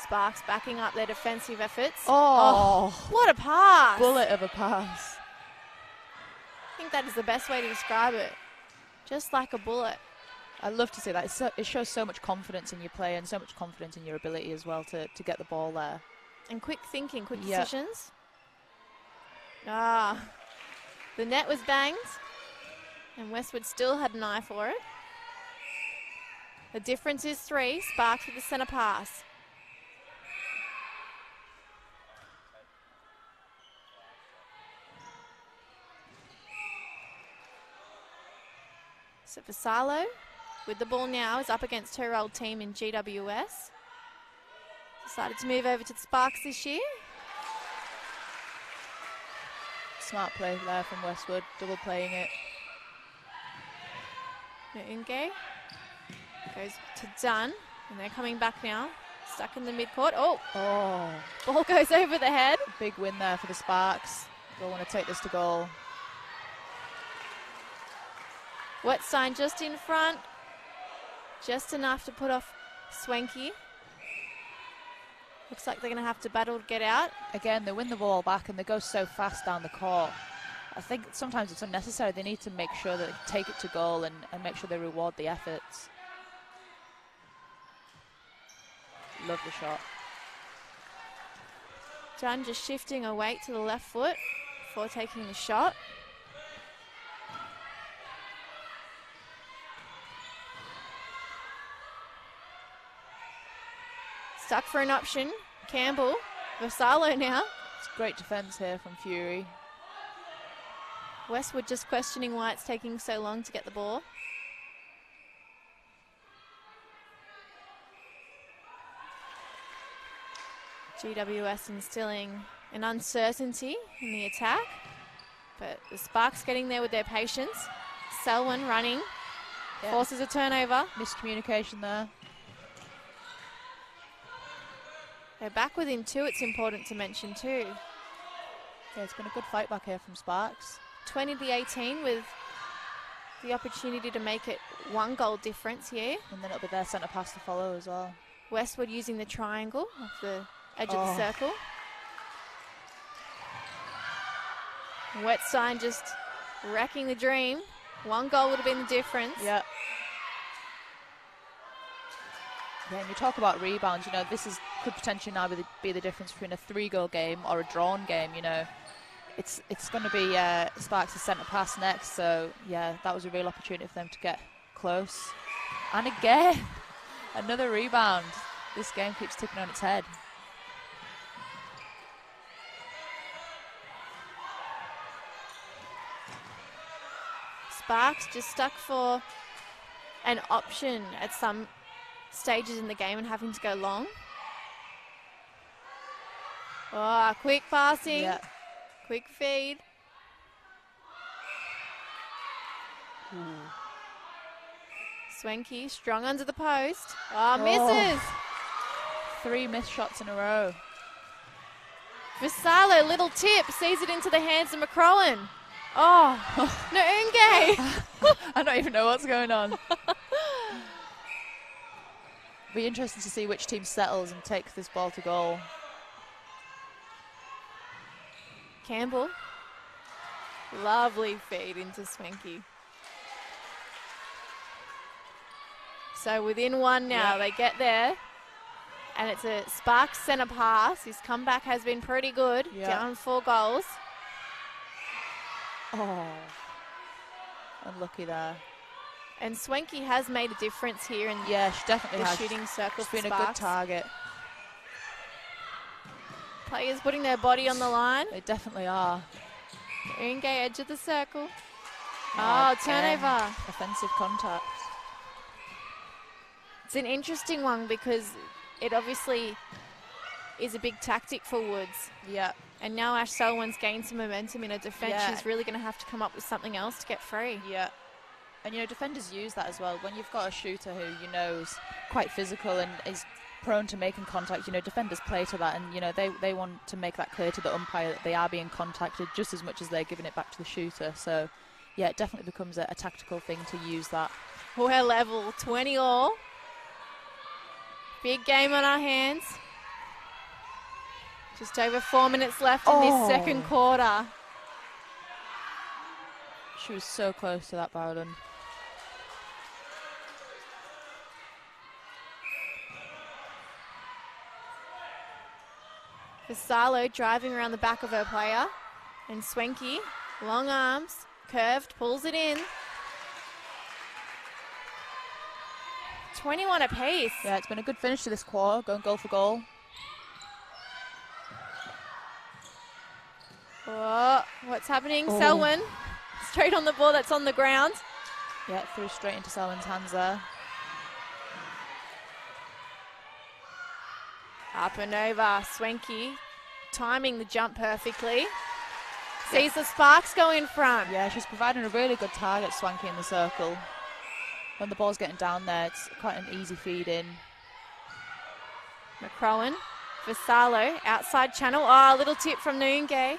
Sparks backing up their defensive efforts. Oh, what a pass. Bullet of a pass. I think that is the best way to describe it. Just like a bullet. I love to see that. It shows so much confidence in your play and so much confidence in your ability as well to get the ball there. And quick thinking, quick decisions. The net was banged and Westwood still had an eye for it. The difference is 3. Sparks with the centre pass. So Vassallo with the ball now is up against her old team in GWS. Decided to move over to the Sparks this year. Smart play there from Westwood, double playing it. Noonge goes to Dunn, and they're coming back now. Stuck in the midcourt. Oh! Ball goes over the head. Big win there for the Sparks. They'll want to take this to goal. Wetstein just in front. Just enough to put off Swanky. Looks like they're going to have to battle to get out. Again, they win the ball back and they go so fast down the court. I think sometimes it's unnecessary. They need to make sure that they take it to goal and make sure they reward the efforts. Lovely shot. Dunn just shifting her weight to the left foot before taking the shot. Stuck for an option. Campbell. Vassallo now. It's great defence here from Fury. Westwood just questioning why it's taking so long to get the ball. GWS instilling an uncertainty in the attack, but the Sparks getting there with their patience. Selwyn running, forces a turnover. Miscommunication there. They're back within 2, it's important to mention too. Yeah, it's been a good fight back here from Sparks. 20-18 with the opportunity to make it 1 goal difference here. And then it'll be their centre pass to follow as well. Westwood using the triangle off the edge of the circle. Wetstein just wrecking the dream. 1 goal would have been the difference. Yeah. Yeah, and you talk about rebounds, you know, could potentially now be the difference between a 3-goal game or a drawn game, you know. It's going to be Sparks' centre pass next, so yeah, that was a real opportunity for them to get close. And again, another rebound. This game keeps ticking on its head. Sparks just stuck for an option at some stages in the game and having to go long. Oh, quick passing. Yeah. Quick feed. Swanky, strong under the post. Oh, misses. 3 missed shots in a row. Vassallo, little tip, sees it into the hands of McCrowan. Oh, Noonge. I don't even know what's going on. Be interesting to see which team settles and takes this ball to goal. Campbell. Lovely feed into Swanky. So within one now, they get there. And it's a Sparks centre pass. His comeback has been pretty good. Down 4 goals. Oh, unlucky there. And Swanky has made a difference here in she definitely has. Shooting circle. She's been a good target. Players putting their body on the line. They definitely are. Noonge, edge of the circle. Oh, turnover. Offensive contact. It's an interesting one because it obviously is a big tactic for Woods. Yeah. And now Ash Selwyn's gained some momentum in her defence. She's really going to have to come up with something else to get free. Yeah. And, defenders use that as well. When you've got a shooter who, is quite physical and is prone to making contact, defenders play to that. And, they want to make that clear to the umpire that they are being contacted just as much as they're giving it back to the shooter. So, yeah, it definitely becomes a tactical thing to use that. We're level, 20 all. Big game on our hands. Just over 4 minutes left in this second quarter. She was so close to that, Bowden. Vassallo driving around the back of her player. And Swanky, long arms, curved, pulls it in. 21 apiece. Yeah, it's been a good finish to this quarter, going goal for goal. Oh, what's happening? Selwyn, straight on the ball that's on the ground. Yeah, threw straight into Selwyn's hands there. Up and over, Swanky, timing the jump perfectly. Sees the Sparks go in front. Yeah, she's providing a really good target, Swanky, in the circle. When the ball's getting down there, it's quite an easy feed in. McCrowan, Vassallo, outside channel. Oh, a little tip from Noonge.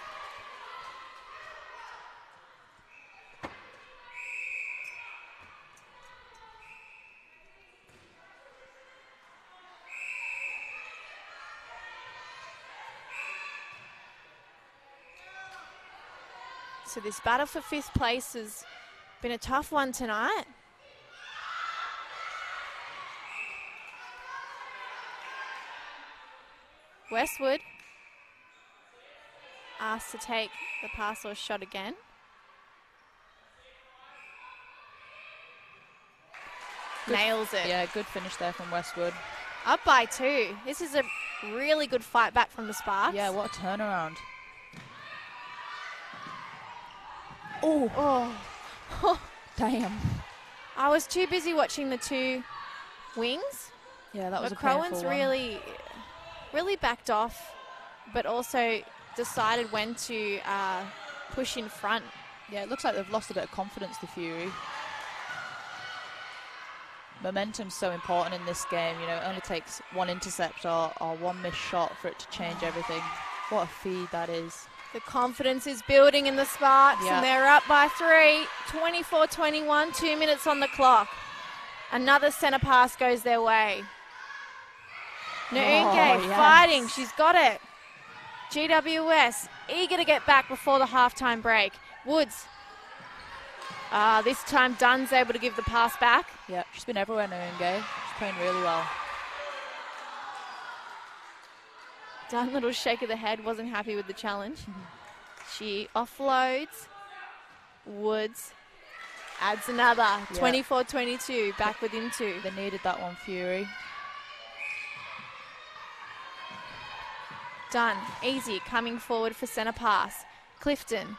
So this battle for 5th place has been a tough one tonight. Westwood asked to take the pass or shot again. Nails it. Yeah, good finish there from Westwood. Up by 2. This is a really good fight back from the Sparks. Yeah, what a turnaround. Oh. Damn. I was too busy watching the 2 wings. Yeah, that was a painful McCrowan's one. really backed off, but also decided when to push in front. Yeah, it looks like they've lost a bit of confidence, the Fury. Momentum's so important in this game. It only takes one intercept or one missed shot for it to change everything. What a feed that is. The confidence is building in the Sparks, and they're up by 3. 24-21, 2 minutes on the clock. Another centre pass goes their way. Noonge fighting, she's got it. GWS eager to get back before the halftime break. Woods. This time Dunn's able to give the pass back. Yeah, she's been everywhere, Noonge. She's playing really well. Dunn, little shake of the head, wasn't happy with the challenge. She offloads. Woods adds another. 24-22, back within 2. They needed that one, Fury. Dunn, easy, coming forward for centre pass. Clifton.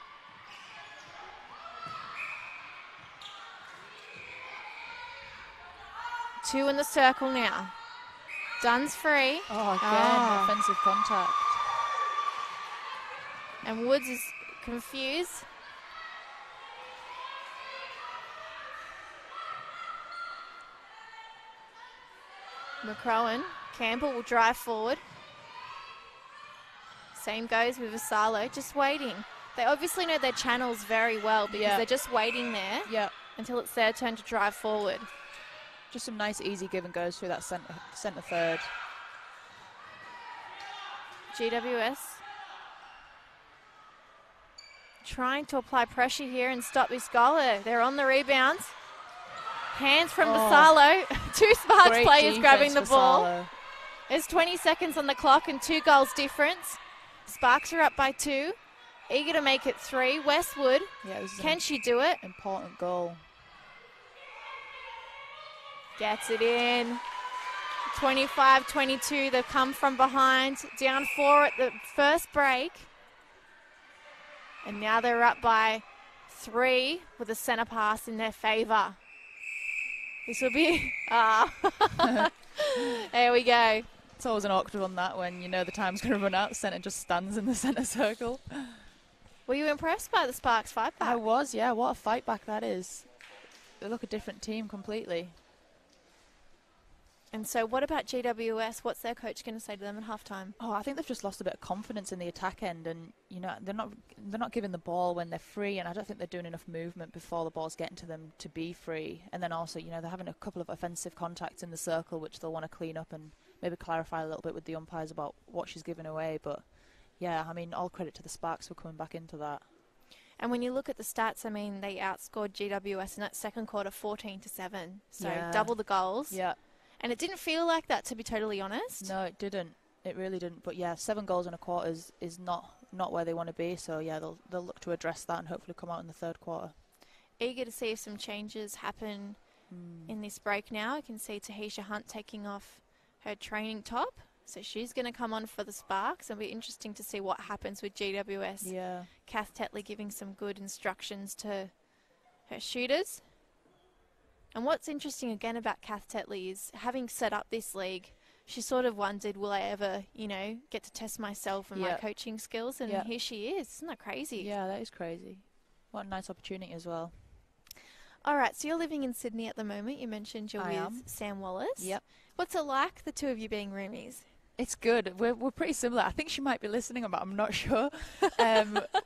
Two in the circle now. Dunn's free. Oh, again, offensive contact. And Woods is confused. McCrowan. Campbell will drive forward. Same goes with Vassallo, just waiting. They obviously know their channels very well because they're just waiting there until it's their turn to drive forward. Just some nice easy give and goes through that centre third. GWS trying to apply pressure here and stop Isgala. They're on the rebounds. Hands from Basalo. 2 Sparks players grabbing the ball. There's 20 seconds on the clock and 2 goals difference. Sparks are up by 2. Eager to make it 3. Westwood, can she do it? Important goal. Gets it in. 25-22, they've come from behind. Down 4 at the first break. And now they're up by 3 with a centre pass in their favour. This will be... There we go. It's always an awkward one, that, when you know the time's going to run out. Centre just stands in the centre circle. Were you impressed by the Sparks fight back? I was, yeah. What a fight back that is. They look a different team completely. And so what about GWS? What's their coach going to say to them at halftime? Oh, I think they've just lost a bit of confidence in the attack end, and you know they're not giving the ball when they're free, and I don't think they're doing enough movement before the ball's getting to them to be free. And then also, you know, they're having a couple of offensive contacts in the circle, which they'll want to clean up and maybe clarify a little bit with the umpires about what she's giving away. But yeah, I mean, all credit to the Sparks for coming back into that. And when you look at the stats, I mean, they outscored GWS in that second quarter 14-7, so double the goals. Yeah. And it didn't feel like that, to be totally honest. No, it didn't. It really didn't. But yeah, 7 goals in a quarter is not where they want to be. So yeah, they'll look to address that and hopefully come out in the third quarter. Eager to see if some changes happen in this break now. I can see Tahisha Hunt taking off her training top. So she's going to come on for the Sparks. It'll be interesting to see what happens with GWS. Yeah. Kath Tetley giving some good instructions to her shooters. And what's interesting again about Kath Tetley is having set up this league, she sort of wondered, will I ever, you know, get to test myself and my coaching skills? And here she is. Isn't that crazy? Yeah, that is crazy. What a nice opportunity as well. All right, so you're living in Sydney at the moment. You mentioned you're with Sam Wallace. Yep. What's it like, the two of you being roomies? It's good. We're pretty similar. I think she might be listening, but I'm not sure.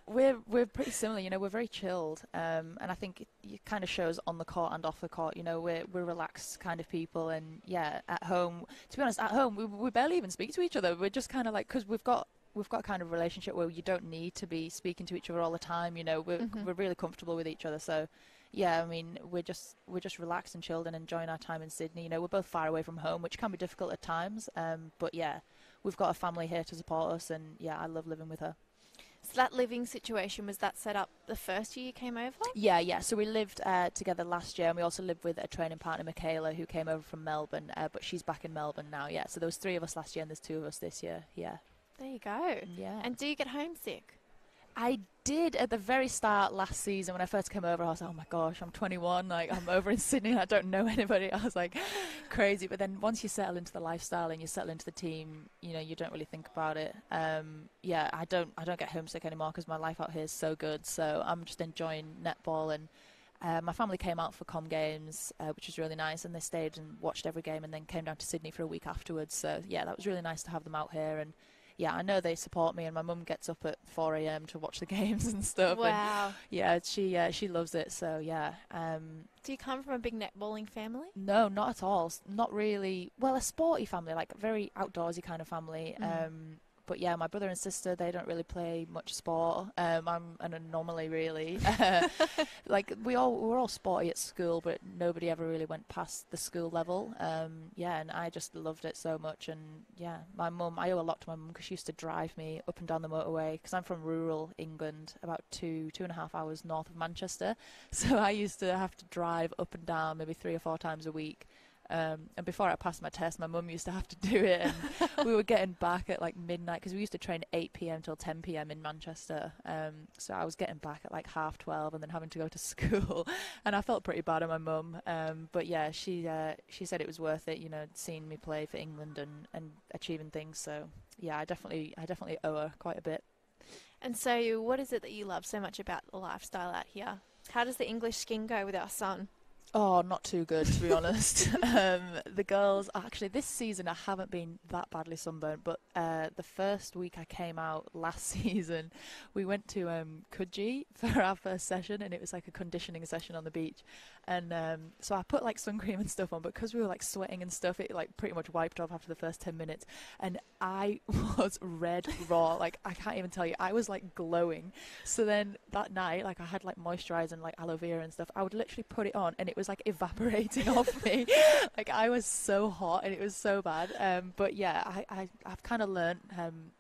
We're pretty similar. You know, we're very chilled, and I think it kind of shows on the court and off the court. You know, we're relaxed kind of people, and yeah, at home. To be honest, at home we barely even speak to each other. We're just kind of like, because we've got kind of a relationship where you don't need to be speaking to each other all the time. You know, we're really comfortable with each other. So yeah, I mean, we're just relaxed and chilled and enjoying our time in Sydney. You know, we're both far away from home, which can be difficult at times. But yeah, we've got a family here to support us, and yeah, I love living with her. So that living situation, was that set up the first year you came over? Yeah. So we lived together last year, and we also lived with a training partner, Michaela, who came over from Melbourne, but she's back in Melbourne now. Yeah, so there was 3 of us last year, and there's 2 of us this year. Yeah. There you go. Yeah. And do you get homesick? I did at the very start last season when I first came over. I was like, oh my gosh, I'm 21, like I'm over in Sydney and I don't know anybody. I was like, crazy. But then once you settle into the lifestyle and you settle into the team, you know, you don't really think about it. Yeah, I don't get homesick anymore because my life out here is so good. So I'm just enjoying netball, and my family came out for Com games, which was really nice, and they stayed and watched every game and then came down to Sydney for a week afterwards. So yeah, that was really nice to have them out here. And yeah, I know they support me, and my mum gets up at 4 a.m. to watch the games and stuff. Wow. And yeah, she loves it. So yeah. Do you come from a big netballing family? No, not at all. Not really. Well, a sporty family, like a very outdoorsy kind of family. But yeah, my brother and sister, they don't really play much sport. I'm an anomaly, really. Like we're all sporty at school, but nobody ever really went past the school level. Yeah, and I just loved it so much. And yeah, my mum, I owe a lot to my mum because she used to drive me up and down the motorway because I'm from rural England, about 2.5 hours north of Manchester. So I used to have to drive up and down maybe 3 or 4 times a week. And before I passed my test, my mum used to have to do it, and we were getting back at like midnight because we used to train 8 p.m. till 10 p.m. in Manchester. So I was getting back at like 12:30 and then having to go to school, and I felt pretty bad on my mum. But yeah, she said it was worth it, you know, seeing me play for England and achieving things. So yeah, I definitely owe her quite a bit. And so, what is it that you love so much about the lifestyle out here? How does the English skin go with our son? Oh, not too good, to be honest. The girls, actually, this season I haven't been that badly sunburned, but the first week I came out last season, we went to Coogee for our first session, and it was like a conditioning session on the beach. And so I put like sun cream and stuff on, but because we were like sweating and stuff, it like pretty much wiped off after the first 10 minutes. And I was red raw, like I can't even tell you, I was like glowing. So then that night, like I had like moisturizer and like aloe vera and stuff, I would literally put it on and it was like evaporating off me. Like I was so hot and it was so bad. But yeah, I've kind of learned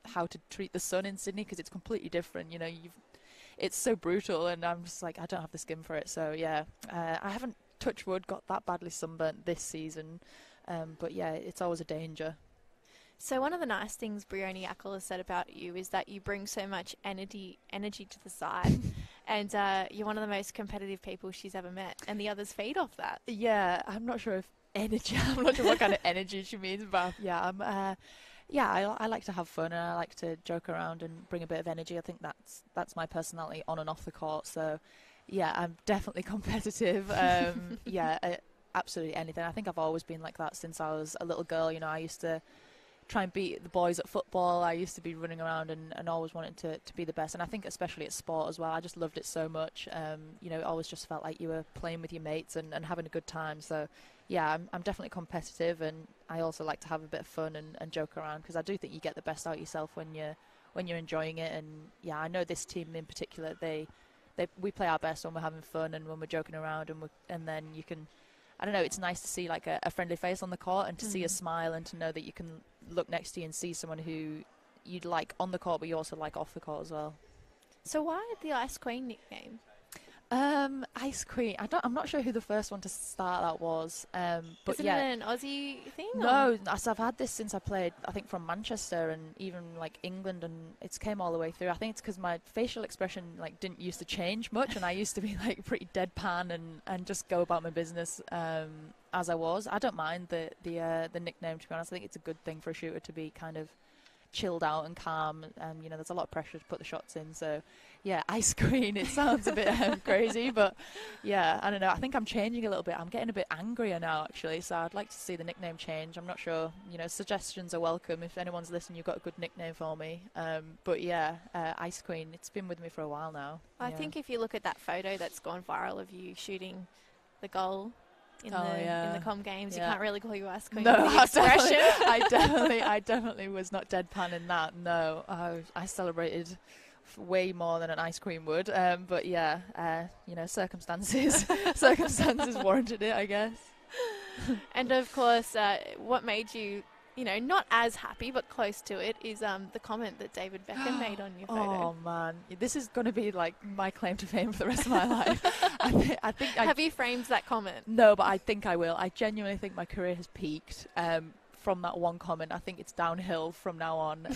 how to treat the sun in Sydney, because it's completely different. You know, it's so brutal, and I'm just like, I don't have the skin for it. So yeah, I haven't, touch wood, got that badly sunburnt this season. But yeah, it's always a danger. So one of the nice things Brioni Ackle has said about you is that you bring so much energy to the side. And you're one of the most competitive people she's ever met, and the others feed off that. Yeah, I'm not sure if energy, I'm not sure what kind of energy she means, but yeah, I like to have fun, and I like to joke around and bring a bit of energy. I think that's my personality on and off the court. So yeah, I'm definitely competitive. Absolutely anything. I think I've always been like that since I was a little girl. You know, I used to try and beat the boys at football. I used to be running around and always wanted to be the best. And I think especially at sport as well, I just loved it so much. You know, it always just felt like you were playing with your mates and having a good time. So yeah, I'm definitely competitive, and I also like to have a bit of fun and joke around, because I do think you get the best out of yourself when you're enjoying it. And yeah, I know this team in particular, we play our best when we're having fun and when we're joking around, and then you can, I don't know, it's nice to see like a friendly face on the court, and to see a smile, and to know that you can look next to you and see someone who you'd like on the court, but you also like off the court as well. So why the Ice Queen nickname? Ice Queen. I'm not sure who the first one to start that was. But Isn't yeah, it an Aussie thing? No, so I've had this since I played, I think, from Manchester and even like England, and it's came all the way through. I think it's because my facial expression like didn't used to change much, and I used to be like pretty deadpan and just go about my business as I was. I don't mind the nickname, to be honest. I think it's a good thing for a shooter to be kind of chilled out and calm, and you know, there's a lot of pressure to put the shots in. So yeah, Ice Queen, it sounds a bit crazy, but yeah, I don't know, I think I'm changing a little bit. I'm getting a bit angrier now, actually, so I'd like to see the nickname change. I'm not sure, you know, suggestions are welcome. If anyone's listening, you've got a good nickname for me. But yeah, Ice Queen, it's been with me for a while now. I think if you look at that photo that's gone viral of you shooting the goal in the Com Games, you can't really call you Ice Queen. No, the expression. I definitely was not deadpan in that. No, I celebrated way more than an ice cream would. But yeah, you know, circumstances warranted it, I guess. And of course, what made you, you know, not as happy but close to it is the comment that David Beckham made on your photo. Oh man, this is going to be like my claim to fame for the rest of my life. I think. Have you framed that comment? No, but I think I will. I genuinely think my career has peaked from that one comment. I think it's downhill from now on.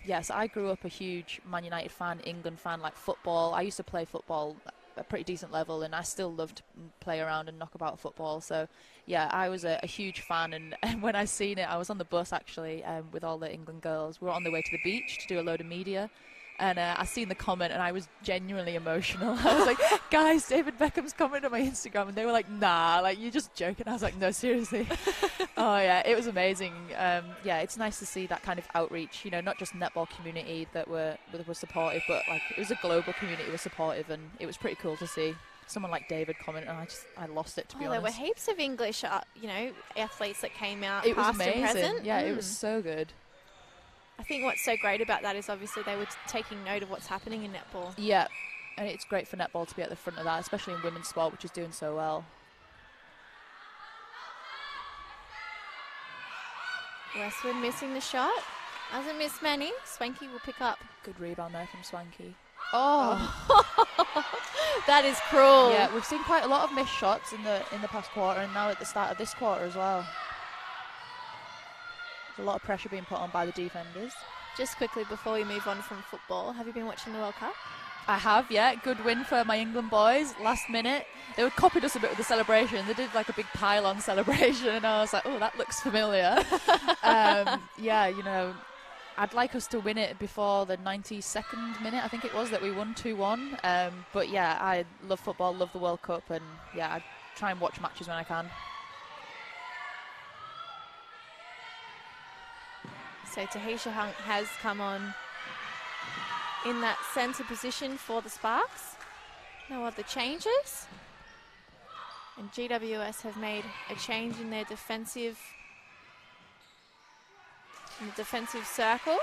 Yes, I grew up a huge Man United fan, England fan, like football. I used to play football at a pretty decent level, and I still love to play around and knock about football. So yeah, I was a huge fan, and when I seen it, I was on the bus actually with all the England girls. We were on the way to the beach to do a load of media, and I seen the comment, and I was genuinely emotional. I was like, guys, David Beckham's commented on my Instagram, and they were like, nah, like, you're just joking. I was like, no, seriously. Oh yeah, it was amazing. Yeah, it's nice to see that kind of outreach, you know, not just netball community that were supportive, but like it was a global community that was supportive, and it was pretty cool to see someone like David comment, and I lost it, to be honest. There were heaps of English, you know, athletes that came out, it past was amazing. and present. Yeah, it was so good. I think what's so great about that is obviously they were taking note of what's happening in netball. Yeah, and it's great for netball to be at the front of that, especially in women's sport, which is doing so well. Westwood missing the shot. Hasn't missed many. Swanky will pick up. Good rebound there from Swanky. Oh, that is cruel. Yeah, we've seen quite a lot of missed shots in the past quarter, and now at the start of this quarter as well. There's a lot of pressure being put on by the defenders. Just quickly before we move on from football, have you been watching the World Cup? I have, yeah. Good win for my England boys. Last minute, they were copied us a bit with the celebration. They did like a big pylon celebration, and I was like, oh, that looks familiar. Yeah, you know, I'd like us to win it before the 92nd minute, I think it was, that we won 2-1. But yeah, I love football, love the World Cup, and yeah, I try and watch matches when I can. So Tahisha Hunt has come on in that centre position for the Sparks. No other changes. And GWS have made a change in their defensive circle.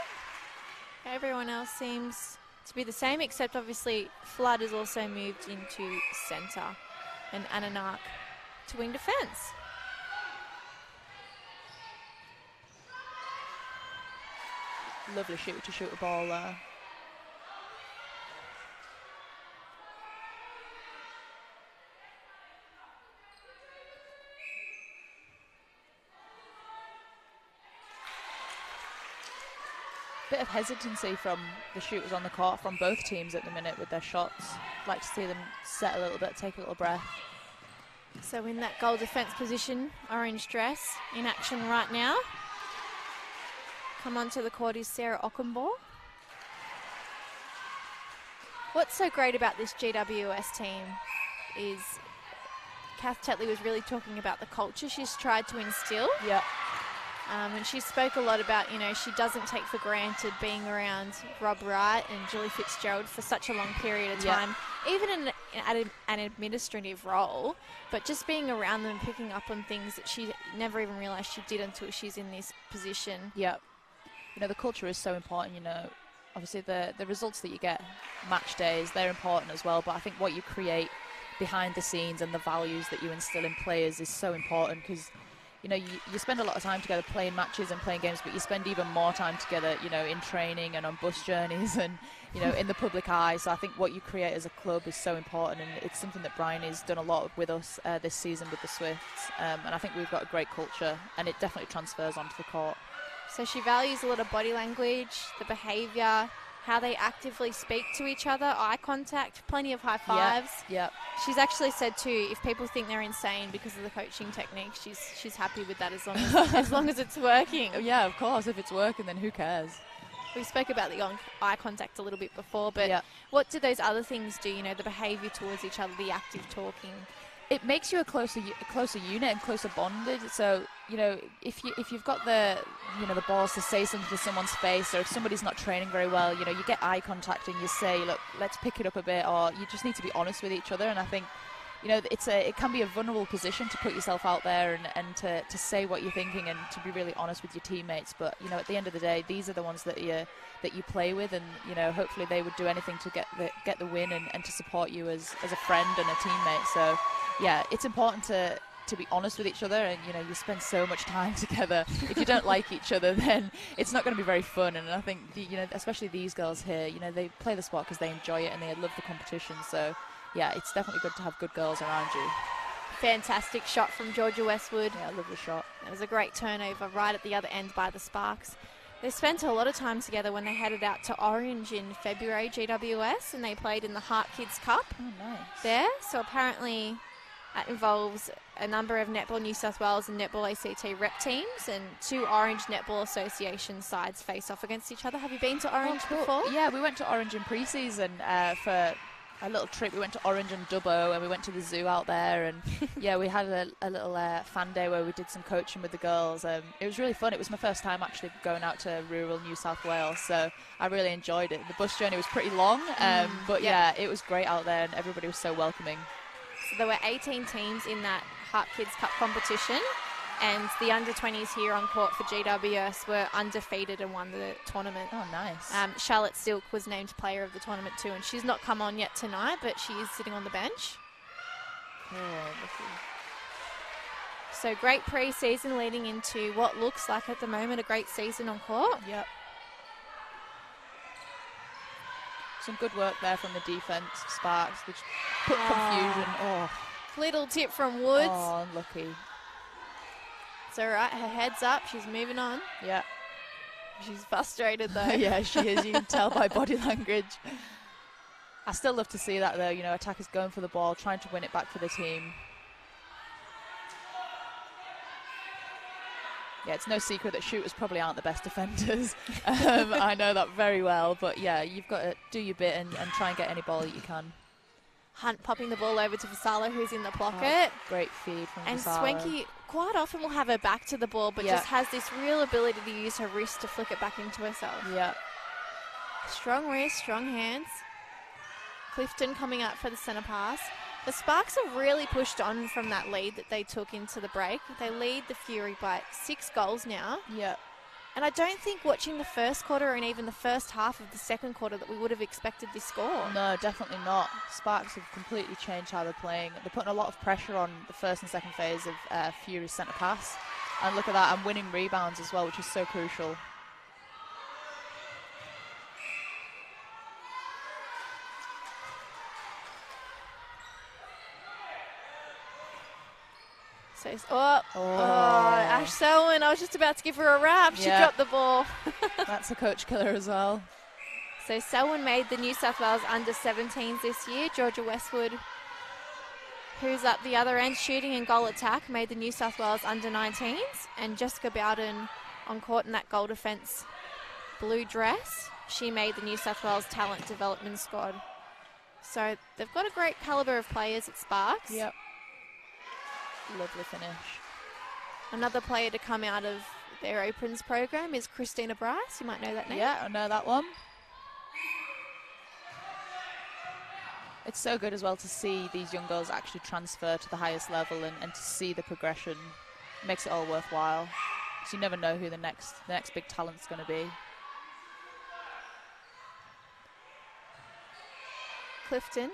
Everyone else seems to be the same, except obviously Flood has also moved into centre and Ananak to wing defence. Lovely shooter to shoot a ball there. Bit of hesitancy from the shooters on the court from both teams at the minute with their shots. I'd like to see them set a little bit, take a little breath. So in that goal defence position, orange dress in action right now. Come onto the court is Sarah Ockenbaugh. What's so great about this GWS team is Kath Tetley was really talking about the culture she's tried to instill. Yeah. And she spoke a lot about, you know, she doesn't take for granted being around Rob Wright and Julie Fitzgerald for such a long period of time, even in an administrative role, but just being around them, picking up on things that she never even realised she did until she's in this position. Yeah. You know, the culture is so important, you know. Obviously, the results that you get, match days, they're important as well, but I think what you create behind the scenes and the values that you instill in players is so important because, you know, you spend a lot of time together playing matches and playing games, but you spend even more time together, you know, in training and on bus journeys and, you know, in the public eye. So I think what you create as a club is so important, and it's something that Bryony's done a lot with us this season with the Swifts. And I think we've got a great culture, and it definitely transfers onto the court. So she values a lot of body language, the behaviour, how they actively speak to each other, eye contact, plenty of high fives. Yep. She's actually said too, if people think they're insane because of the coaching technique, she's happy with that as long as it's working. Yeah, of course. If it's working, then who cares? We spoke about the eye contact a little bit before, but what do those other things do? You know, the behaviour towards each other, the active talking. It makes you a closer unit and closer bonded. So, you know, if you've got the balls to say something to someone's face, or if somebody's not training very well, you know, you get eye contact and you say, look, let's pick it up a bit, or you just need to be honest with each other. And I think, you know, it can be a vulnerable position to put yourself out there and to say what you're thinking and to be really honest with your teammates. But, you know, at the end of the day, these are the ones that you play with, and, you know, hopefully they would do anything to get the win and to support you as a friend and a teammate. So, yeah, it's important to be honest with each other, and, you know, you spend so much time together. If you don't like each other, then it's not going to be very fun. And I think, you know, especially these girls here, you know, they play the sport because they enjoy it and they love the competition. So, yeah, it's definitely good to have good girls around you. Fantastic shot from Georgia Westwood. Yeah, I love the shot. It was a great turnover right at the other end by the Sparks. They spent a lot of time together when they headed out to Orange in February, GWS, and they played in the Heart Kids Cup. Oh, nice. There. So apparently that involves a number of Netball New South Wales and Netball ACT rep teams, and 2 Orange Netball Association sides face off against each other. Have you been to Orange before? Yeah, we went to Orange in pre-season for a little trip. We went to Orange and Dubbo, and we went to the zoo out there, and yeah, we had a little fan day where we did some coaching with the girls. It was really fun. It was my first time actually going out to rural New South Wales, so I really enjoyed it. The bus journey was pretty long, but yeah, it was great out there, and everybody was so welcoming. So there were 18 teams in that Heart Kids Cup competition, and the under-20s here on court for GWS were undefeated and won the tournament. Oh, nice. Charlotte Silk was named player of the tournament too, and she's not come on yet tonight, but she is sitting on the bench. Oh, lucky. So great pre-season leading into what looks like at the moment a great season on court. Yep. Some good work there from the defence, Sparks, which put confusion. Oh. Little tip from Woods. Oh, unlucky. It's all right. Her head's up. She's moving on. Yeah. She's frustrated, though. Yeah, she is. You can tell by body language. I still love to see that, though. You know, attackers going for the ball, trying to win it back for the team. Yeah, it's no secret that shooters probably aren't the best defenders. I know that very well. But, yeah, you've got to do your bit and try and get any ball that you can. Hunt popping the ball over to Vassallo, who's in the pocket. Great feed from And Vassallo. Swanky quite often will have her back to the ball, but just has this real ability to use her wrist to flick it back into herself. Yeah. Strong wrist, strong hands. Clifton coming up for the centre pass. The Sparks have really pushed on from that lead that they took into the break. They lead the Fury by 6 goals now. Yeah. And I don't think watching the first quarter and even the first half of the second quarter that we would have expected this score. No, definitely not. Sparks have completely changed how they're playing. They're putting a lot of pressure on the first and second phase of Fury's centre pass. And look at that, and winning rebounds as well, which is so crucial. Ash Selwyn, I was just about to give her a wrap. She dropped the ball. That's a coach killer as well. So Selwyn made the New South Wales under-17s this year. Georgia Westwood, who's up the other end shooting and goal attack, made the New South Wales under-19s. And Jessica Bowden on court in that goal defence blue dress, she made the New South Wales talent development squad. So they've got a great calibre of players at Sparks. Yep. Lovely finish. Another player to come out of their Opens program is Christina Bryce. You might know that name. Yeah, I know that one. It's so good as well to see these young girls actually transfer to the highest level and to see the progression. Makes it all worthwhile. Because you never know who the next big talent's going to be. Clifton.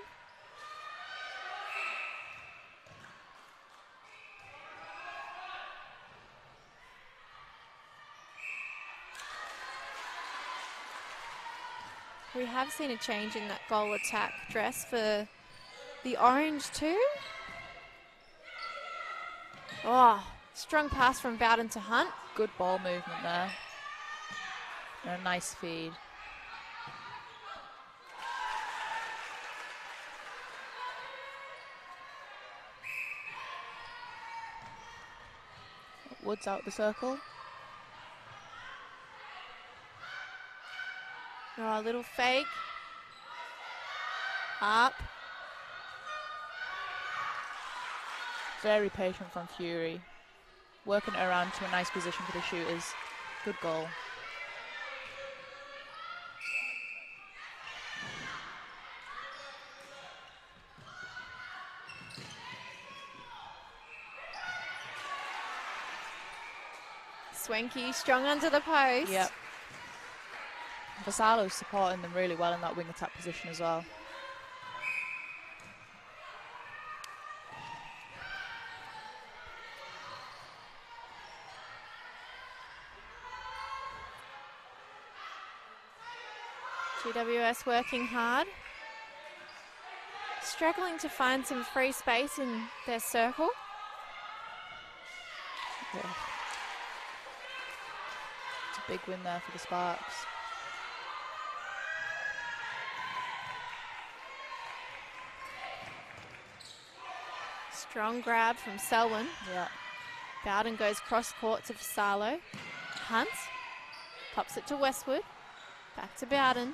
We have seen a change in that goal attack dress for the orange too. Oh, strong pass from Bowden to Hunt. Good ball movement there. And a nice feed. Woods out the circle. Oh, a little fake. Up. Very patient from Fury. Working it around to a nice position for the shooters. Good goal. Swanky strong under the post. Yep. Vassallo's supporting them really well in that wing attack position as well. GWS working hard. Struggling to find some free space in their circle. Yeah. It's a big win there for the Sparks. Strong grab from Selwyn. Yeah. Bowden goes cross court to Vassallo. Hunt pops it to Westwood. Back to Bowden.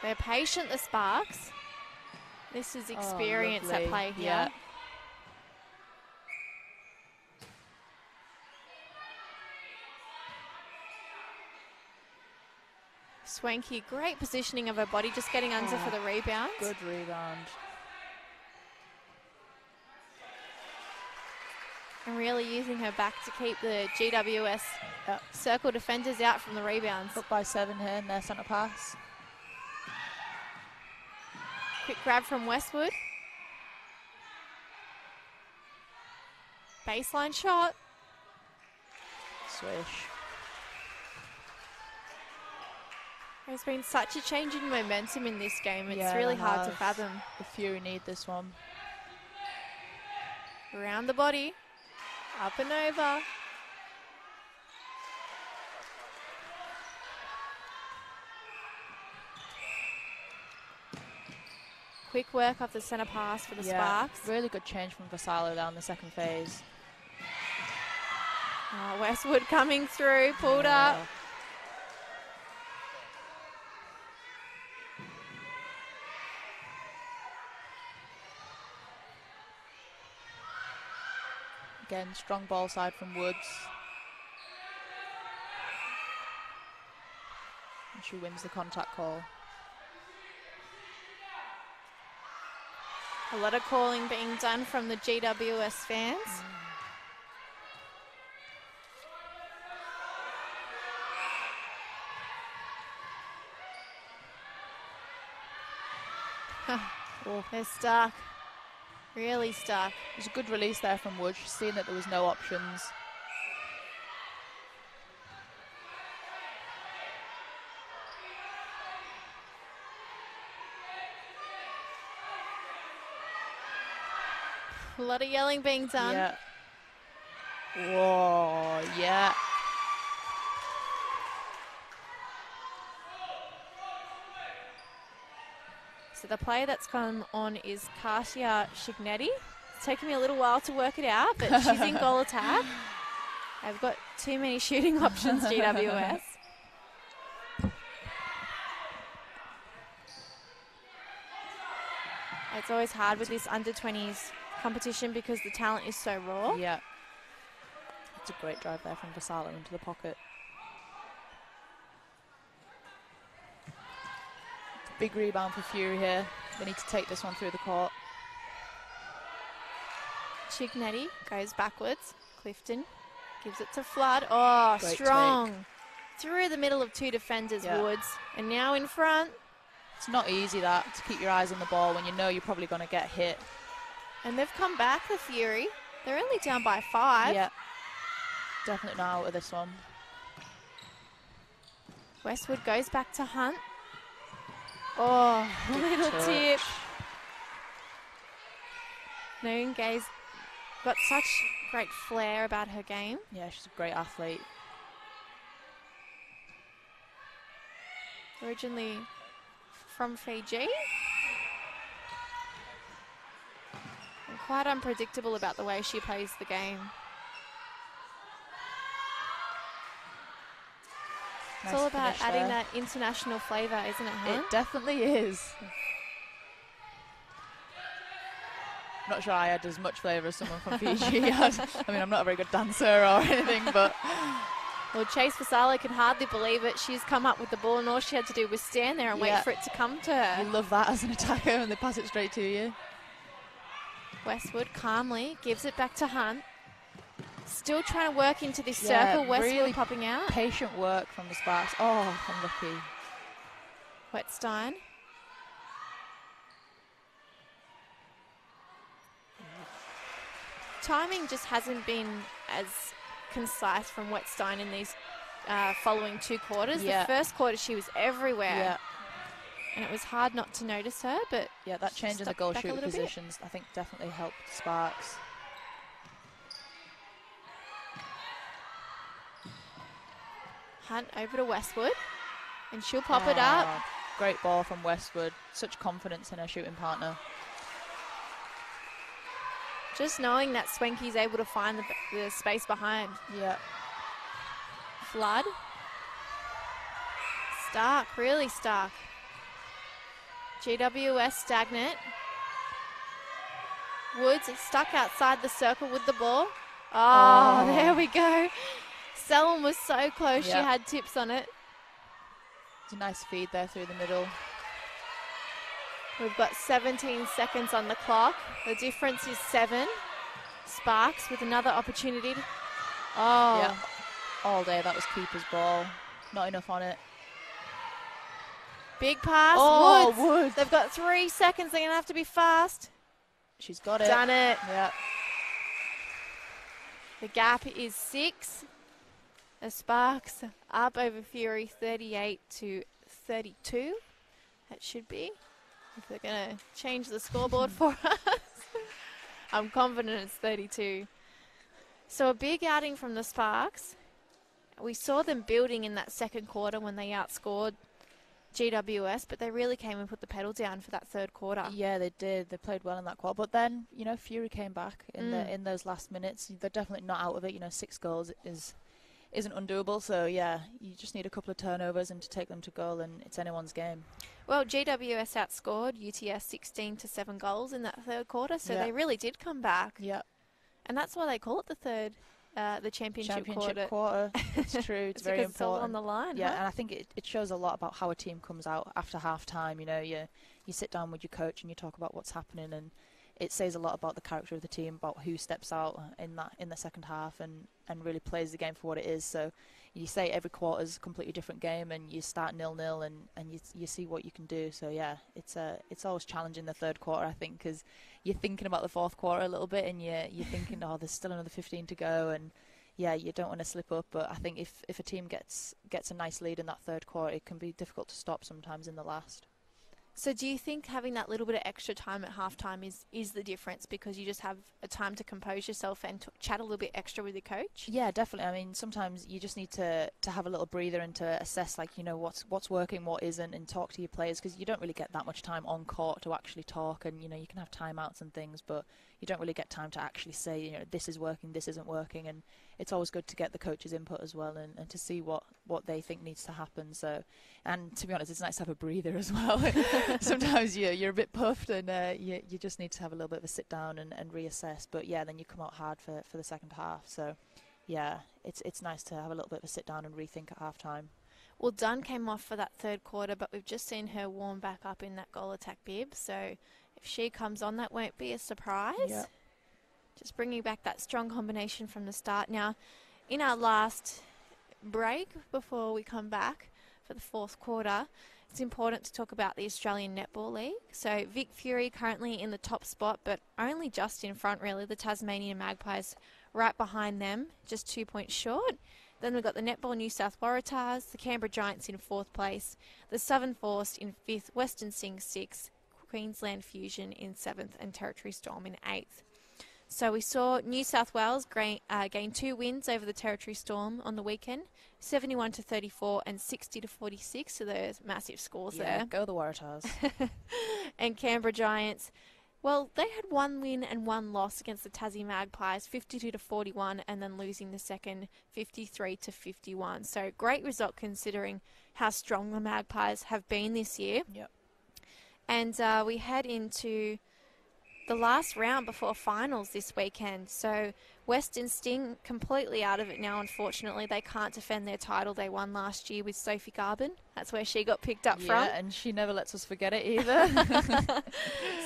They're patient, the Sparks. This is experience at play here. Yeah. Swanky, great positioning of her body, just getting under for the rebound. Good rebound. And really using her back to keep the GWS circle defenders out from the rebounds. Up by 7 here in their centre pass. Quick grab from Westwood. Baseline shot. Swish. There's been such a change in momentum in this game. It's really hard to fathom. The Fury need this one. Around the body. Up and over. Quick work off the centre pass for the Sparks. Really good change from Vassallo down the second phase. Oh, Westwood coming through, pulled up. Again, strong ball side from Woods. And she wins the contact call. A lot of calling being done from the GWS fans. Oh. They're stuck. Really stuck. It was a good release there from Woods. She's seen that there was no options. A lot of yelling being done. Yeah. Whoa, yeah. So the play that's come on is Kasia Shignetti. It's taken me a little while to work it out, but she's in goal attack. They've got too many shooting options, GWS. It's always hard with this under-20s competition because the talent is so raw. Yeah. It's a great drive there from Vassallo into the pocket. Big rebound for Fury here. They need to take this one through the court. Shignetti goes backwards. Clifton gives it to Flood. Oh, great strong. take. Through the middle of two defenders, Yeah. Woods. And now in front. It's not easy that, to keep your eyes on the ball when you know you're probably going to get hit. And they've come back, the Fury. They're only down by 5. Yeah. Definitely not out of this one. Westwood goes back to Hunt. Oh, little tip. Noongay's got such great flair about her game. Yeah, she's a great athlete. Originally from Fiji. And quite unpredictable about the way she plays the game. It's all about adding that international flavour, isn't it, Hunt? It definitely is. Not sure I had as much flavour as someone from Fiji had. I mean, I'm not a very good dancer or anything, but... Well, Chase Vassallo can hardly believe it. She's come up with the ball and all she had to do was stand there and wait for it to come to her. You love that as an attacker when they pass it straight to you. Westwood calmly gives it back to Hunt. Still trying to work into this circle. Westwood really popping out. Patient work from the Sparks. Oh, unlucky. Wetstein. Timing just hasn't been as concise from Wetstein in these following 2 quarters. Yeah. The first quarter she was everywhere. Yeah. And it was hard not to notice her, but yeah, that change in the goal shooting positions I think definitely helped Sparks. Hunt over to Westwood, and she'll pop it up. Great ball from Westwood. Such confidence in her shooting partner. Just knowing that Swanky's able to find the space behind. Yeah. Flood. Stark, really stark. GWS stagnant. Woods is stuck outside the circle with the ball. Oh, there we go. Selwyn was so close, she had tips on it. It's a nice feed there through the middle. We've got 17 seconds on the clock. The difference is 7. Sparks with another opportunity. Yeah. All day, that was keeper's ball. Not enough on it. Big pass. Oh, Woods. They've got 3 seconds. They're going to have to be fast. She's got it. Done it. Yeah. The gap is 6. The Sparks up over Fury 38 to 32. That should be. If they're going to change the scoreboard for us. I'm confident it's 32. So a big outing from the Sparks. We saw them building in that second quarter when they outscored GWS, but they really came and put the pedal down for that third quarter. Yeah, they did. They played well in that quarter. But then, you know, Fury came back in those last minutes. They're definitely not out of it. You know, 6 goals isn't undoable. So, yeah, you just need a couple of turnovers and to take them to goal, and it's anyone's game. Well, GWS outscored UTS 16 to 7 goals in that third quarter, so they really did come back. Yeah. And that's why they call it the championship quarter. It's true. It's very important. It's all on the line. Yeah, huh? And I think it shows a lot about how a team comes out after half time. You know, you sit down with your coach and you talk about what's happening, and it says a lot about the character of the team, about who steps out in the second half and really plays the game for what it is. So you say every quarter is a completely different game, and you start 0-0 and you see what you can do. So yeah, it's always challenging the third quarter, I think, because you're thinking about the fourth quarter a little bit, and you're thinking, oh, there's still another 15 to go, and yeah, you don't want to slip up. But I think if a team gets a nice lead in that third quarter, it can be difficult to stop sometimes in the last. So do you think having that little bit of extra time at halftime is the difference, because you just have a time to compose yourself and to chat a little bit extra with your coach? Yeah, definitely. I mean, sometimes you just need to have a little breather and to assess, like, you know, what's working, what isn't, and talk to your players, because you don't really get that much time on court to actually talk. And, you know, you can have timeouts and things, but you don't really get time to actually say, you know, this is working, this isn't working. And it's always good to get the coach's input as well, and to see what they think needs to happen. So, and to be honest, it's nice to have a breather as well. Sometimes you're a bit puffed, and you just need to have a little bit of a sit down and reassess. But yeah, then you come out hard for the second half. So yeah, it's nice to have a little bit of a sit down and rethink at half time. Well, Dunn came off for that third quarter, but we've just seen her warm back up in that goal attack bib. So if she comes on, that won't be a surprise. Yep. Just bringing back that strong combination from the start. Now, in our last break before we come back for the fourth quarter, it's important to talk about the Australian Netball League. So Vic Fury currently in the top spot, but only just in front, really. The Tasmanian Magpies right behind them, just 2 points short. Then we've got the Netball New South Waratahs, the Canberra Giants in fourth place, the Southern Force in fifth, Western Sing sixth, Queensland Fusion in seventh, and Territory Storm in eighth. So we saw New South Wales gain 2 wins over the Territory Storm on the weekend, 71-34 and 60-46. So there's massive scores there. Go the Waratahs. And Canberra Giants, well, they had 1 win and 1 loss against the Tassie Magpies, 52-41, and then losing the second 53-51. So great result considering how strong the Magpies have been this year. Yep. And we head into the last round before finals this weekend. So Western Sting completely out of it now, unfortunately. They can't defend their title they won last year with Sophie Garben. That's where she got picked up from. Yeah, and she never lets us forget it either.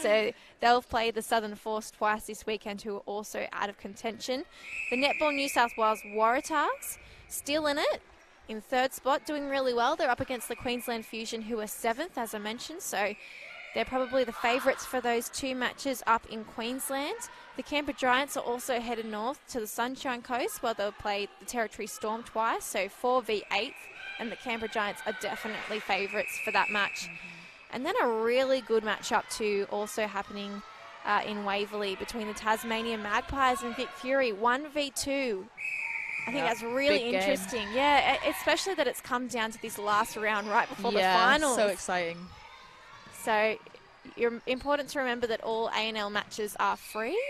So they'll play the Southern Force twice this weekend, who are also out of contention. The Netball New South Wales Waratahs still in it. In third spot, doing really well. They're up against the Queensland Fusion, who are seventh, as I mentioned. So they're probably the favourites for those 2 matches up in Queensland. The Canberra Giants are also headed north to the Sunshine Coast, where they'll play the Territory Storm twice, so 4v8, and the Canberra Giants are definitely favourites for that match. And then a really good matchup too, also happening in Waverley between the Tasmanian Magpies and Vic Fury, 1v2. I think that's really interesting. Yeah, especially that it's come down to this last round right before the finals. So exciting. So it's important to remember that all A&L matches are free.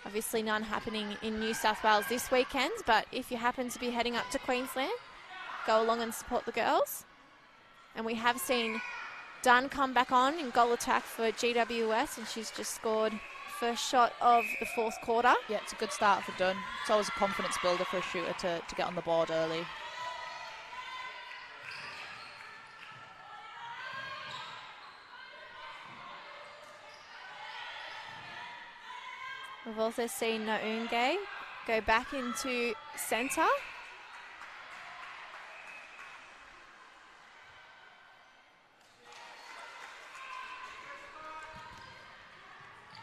Obviously none happening in New South Wales this weekend, but if you happen to be heading up to Queensland, go along and support the girls. And we have seen Dunn come back on in goal attack for GWS, and she's just scored first shot of the fourth quarter. Yeah, it's a good start for Dunn. It's always a confidence builder for a shooter to get on the board early. We've also seen Nounge go back into centre.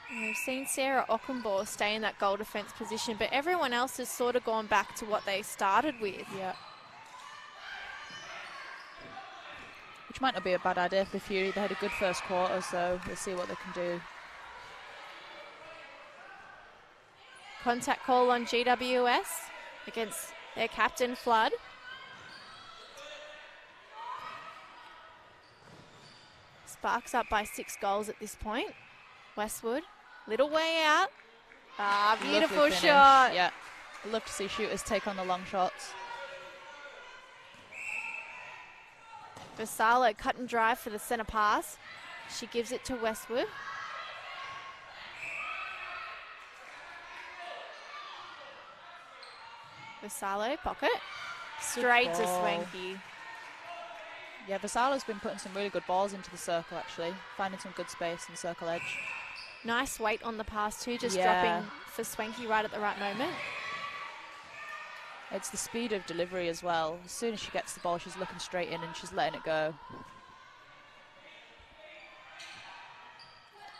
We've seen Sarah Ockenbaugh stay in that goal defence position, but everyone else has sort of gone back to what they started with. Yeah. Which might not be a bad idea for Fury. They had a good first quarter, so we'll see what they can do. Contact call on GWS against their captain, Flood. Sparks up by 6 goals at this point. Westwood, little way out. Ah, beautiful shot. Yeah, I love to see shooters take on the long shots. Vassallo cut and drive for the centre pass. She gives it to Westwood. Vassallo, pocket. Straight to Swanky. Yeah, Vassallo's been putting some really good balls into the circle, actually. Finding some good space in the circle edge. Nice weight on the pass too, just dropping for Swanky right at the right moment. It's the speed of delivery as well. As soon as she gets the ball, she's looking straight in and she's letting it go.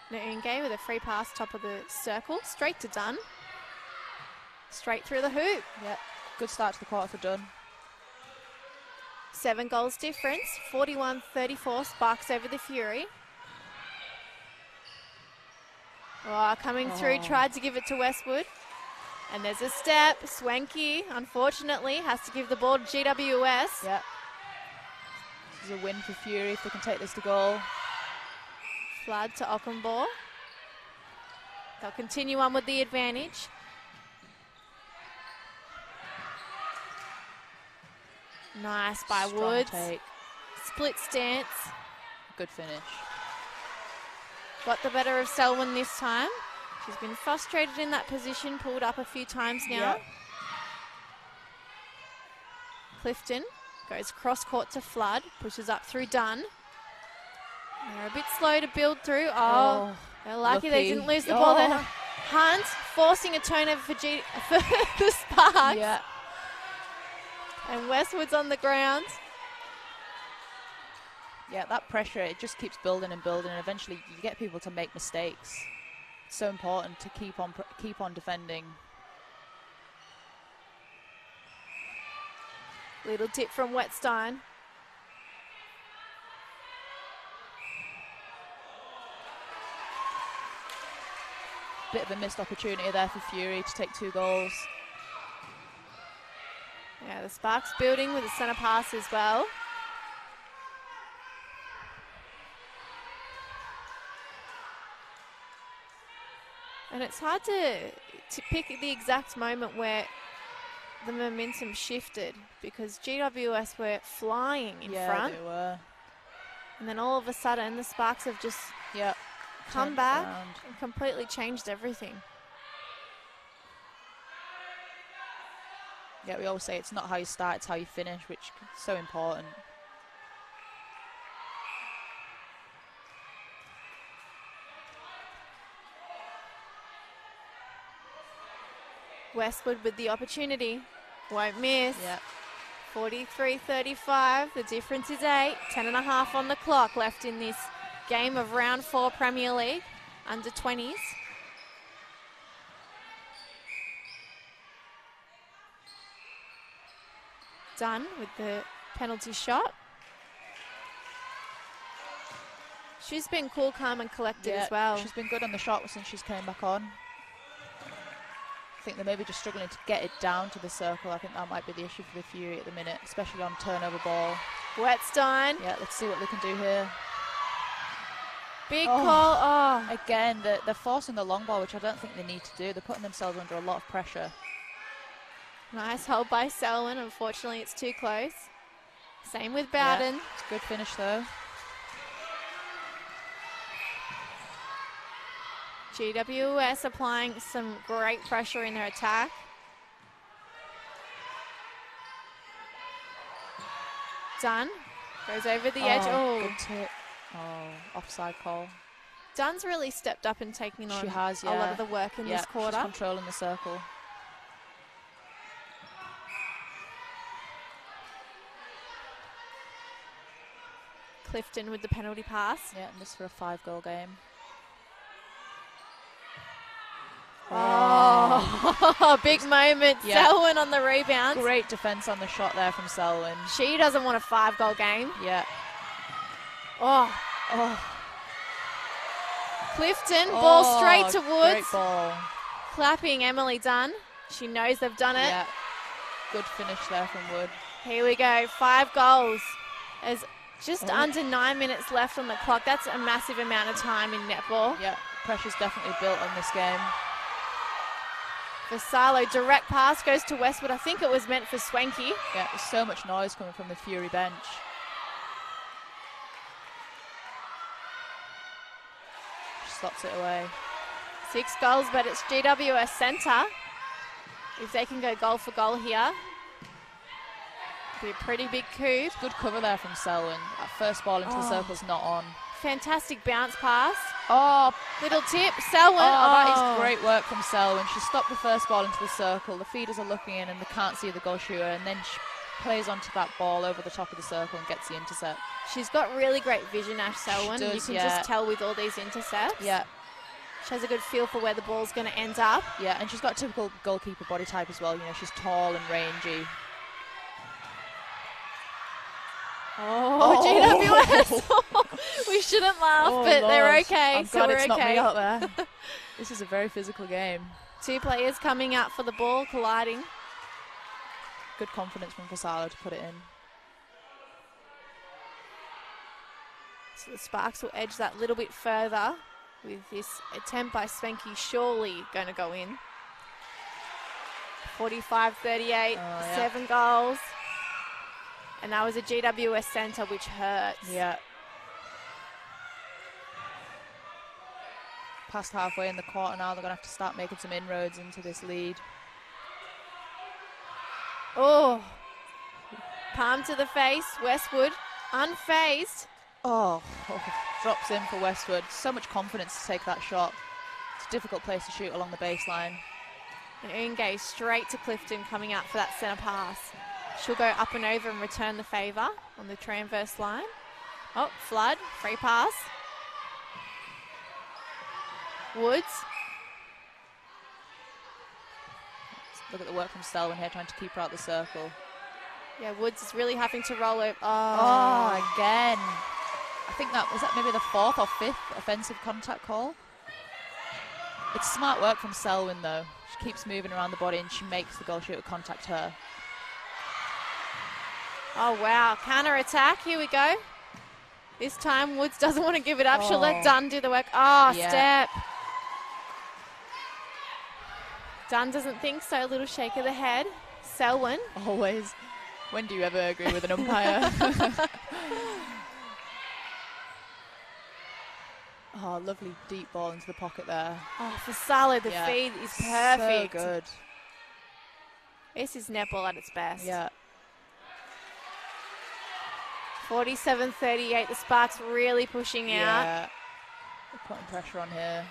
Noonge with a free pass top of the circle, straight to Dunn. Straight through the hoop. Yep, good start to the quarter for Dunn. 7 goals difference, 41-34, Sparks over the Fury. Oh, coming through, tried to give it to Westwood. And there's a step. Swanky, unfortunately, has to give the ball to GWS. Yeah. This is a win for Fury if they can take this to goal. Flood to Ockenbaugh. They'll continue on with the advantage. Nice by Strong Woods. Take. Split stance. Good finish. Got the better of Selwyn this time. She's been frustrated in that position, pulled up a few times now. Yep. Clifton goes cross court to Flood, pushes up through Dunn. They're a bit slow to build through. Oh, they're lucky they didn't lose the ball there. Hunt forcing a turnover for the Sparks. Yeah. And Westwood's on the ground. Yeah, that pressure, it just keeps building and building, and eventually you get people to make mistakes. It's so important to keep on defending. Little tip from Wetstein. Bit of a missed opportunity there for Fury to take 2 goals. Yeah, the Sparks building with a centre pass as well. And it's hard to pick the exact moment where the momentum shifted, because GWS were flying in front. Yeah, they were. And then all of a sudden the Sparks have just come back and completely changed everything. Yeah, we always say it's not how you start, it's how you finish, which is so important. Westwood with the opportunity, won't miss. Yep. 43-35, the difference is 8, 10.5 on the clock left in this game of round 4 Premier League, under 20s. Dunn with the penalty shot. She's been cool, calm and collected as well. She's been good on the shot since she's came back on. I think they're maybe just struggling to get it down to the circle. I think that might be the issue for the Fury at the minute, especially on turnover ball. Wetstein. Yeah, let's see what they can do here. Big call. Oh. Again, they're forcing the long ball, which I don't think they need to do. They're putting themselves under a lot of pressure. Nice hold by Selwyn. Unfortunately, it's too close. Same with Bowden. Yeah, it's a good finish, though. GWS applying some great pressure in their attack. Dunn goes over the edge. Oh, good tip. Oh, offside call. Dunn's really stepped up and taken on a lot of the work in this quarter. She's controlling the circle. Clifton with the penalty pass. Yeah, and this for a 5-goal game. Oh, big moment. Yeah. Selwyn on the rebound. Great defense on the shot there from Selwyn. She doesn't want a 5-goal game. Yeah. Oh. Clifton, ball straight to Woods. Great ball. Clapping Emily Dunn. She knows they've done it. Yeah. Good finish there from Wood. Here we go. 5 goals. There's just under 9 minutes left on the clock. That's a massive amount of time in netball. Yeah, pressure's definitely built on this game. Vassallo, direct pass goes to Westwood. I think it was meant for Swanky. Yeah, there's so much noise coming from the Fury bench. She slots it away. 6 goals, but it's GWS centre. If they can go goal for goal here, it'll be a pretty big coup. Good cover there from Selwyn. That first ball into the circle's not on. Fantastic bounce pass. Oh, little tip. Selwyn. That is great work from Selwyn. She stopped the first ball into the circle. The feeders are looking in and they can't see the goal shooter, and then she plays onto that ball over the top of the circle and gets the intercept. She's got really great vision, Ash Selwyn. She does, you can just tell with all these intercepts. Yeah. She has a good feel for where the ball's going to end up. Yeah, and she's got a typical goalkeeper body type as well. You know, she's tall and rangy. GWS. We shouldn't laugh, but Lord. They're okay. I'm glad it's not me out there. This is a very physical game. 2 players coming out for the ball, colliding. Good confidence from Vassallo to put it in. So the Sparks will edge that little bit further with this attempt by Spanky surely going to go in. 45-38, 7 goals. And that was a GWS centre, which hurts. Yeah. Past halfway in the quarter now, they're going to have to start making some inroads into this lead. Oh, palm to the face, Westwood, unfazed. Drops in for Westwood. So much confidence to take that shot. It's a difficult place to shoot along the baseline. And Unge straight to Clifton coming out for that centre pass. She'll go up and over and return the favour on the transverse line. Oh, Flood, free pass. Woods. Look at the work from Selwyn here, trying to keep her out the circle. Yeah, Woods is really having to roll it. Again. I think was that maybe the 4th or 5th offensive contact call? It's smart work from Selwyn, though. She keeps moving around the body and she makes the goal shooter contact her. Oh, wow. Counter attack. Here we go. This time, Woods doesn't want to give it up. She'll let Dunn do the work. Step. Dunn doesn't think so. A little shake of the head. Selwyn. Always. When do you ever agree with an umpire? Lovely deep ball into the pocket there. Vassallo, the feed is perfect. So good. This is netball at its best. Yeah. 47-38, the Sparks really pushing out. Yeah, they're putting pressure on here.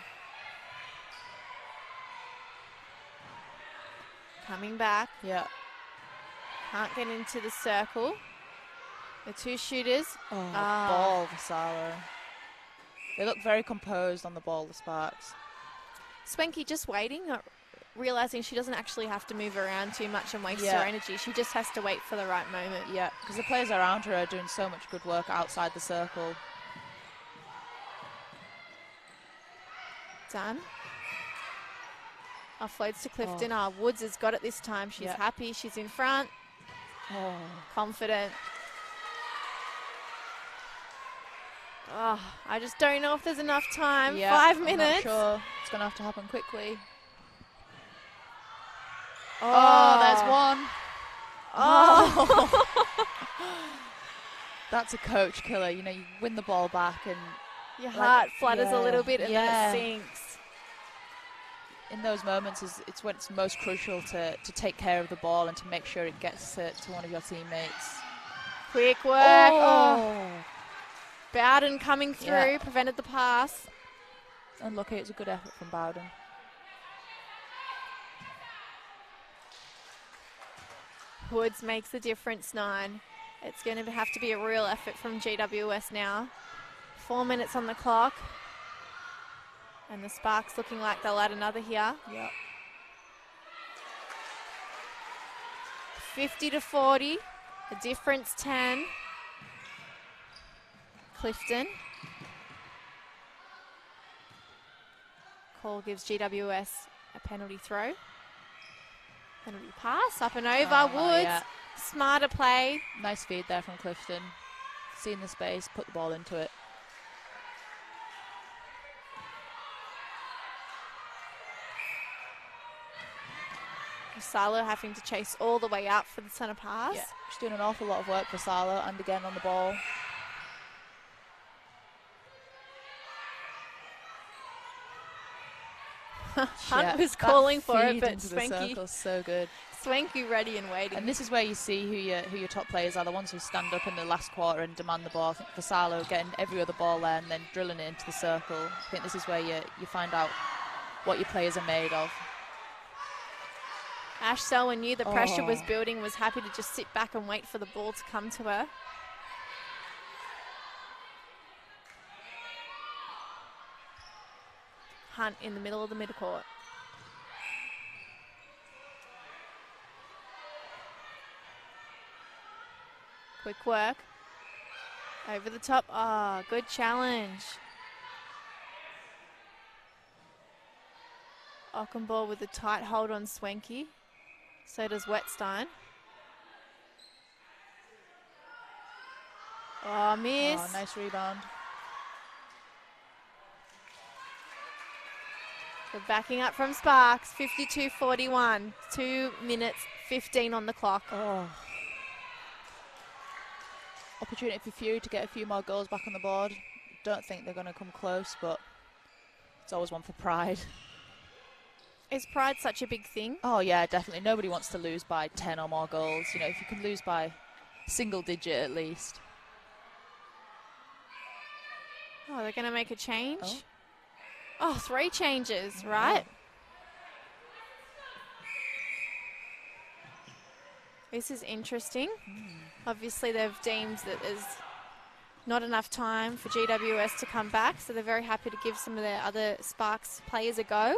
Coming back. Yeah. Can't get into the circle. The 2 shooters. Ball, Vassallo. They look very composed on the ball, the Sparks. Swanky just waiting, realising she doesn't actually have to move around too much and waste her energy. She just has to wait for the right moment. Yeah, because the players around her are doing so much good work outside the circle. Done. Offloads to Clifton. Woods has got it this time. She's happy. She's in front. Confident. I just don't know if there's enough time. 5 minutes. I'm not sure. It's going to have to happen quickly. There's one. That's a coach killer. You know, you win the ball back and your heart flutters a little bit and then it sinks. In those moments, it's when it's most crucial to take care of the ball and to make sure it gets to one of your teammates. Quick work. Bowden coming through, prevented the pass. Unlucky, it's a good effort from Bowden. Woods makes the difference, 9. It's going to have to be a real effort from GWS now. 4 minutes on the clock. And the Sparks looking like they'll add another here. Yep. 50-40, the difference 10. Clifton. Call gives GWS a penalty throw. Penalty pass, up and over, Woods. Smarter play. Nice feed there from Clifton. Seen the space, put the ball into it. Vassallo having to chase all the way out for the centre pass. Yeah, she's doing an awful lot of work for Vassallo, and again on the ball. Hunt was calling for it, but Swanky, so good. Swanky ready and waiting. And this is where you see who your top players are, the ones who stand up in the last quarter and demand the ball. I think Vassallo getting every other ball there and then drilling it into the circle. I think this is where you find out what your players are made of. Ash Selwyn knew the pressure was building, was happy to just sit back and wait for the ball to come to her. Hunt in the middle of the midcourt. Quick work. Over the top. Oh, good challenge. Ockenball with a tight hold on Swanky. So does Wetstein. Oh, miss. Oh, nice rebound. We're backing up from Sparks. 52-41. 2 minutes, 15 on the clock. Oh. Opportunity for Fury to get a few more goals back on the board. Don't think they're going to come close, but it's always one for Pride. Is pride such a big thing? Oh, yeah, definitely. Nobody wants to lose by 10 or more goals. You know, if you can lose by single digit at least. Oh, they're going to make a change? Oh. Oh, 3 changes, right? This is interesting. Obviously, they've deemed that there's not enough time for GWS to come back, so they're very happy to give some of their other Sparks players a go.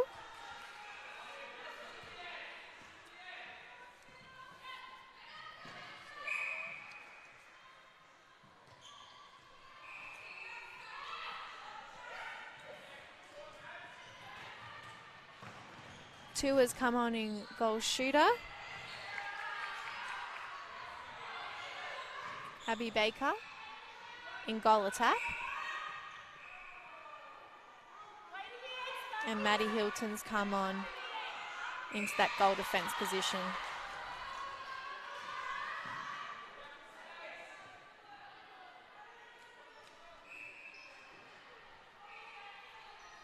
Two has come on in goal shooter. Abby Baker in goal attack. And Maddie Hilton's come on into that goal defence position.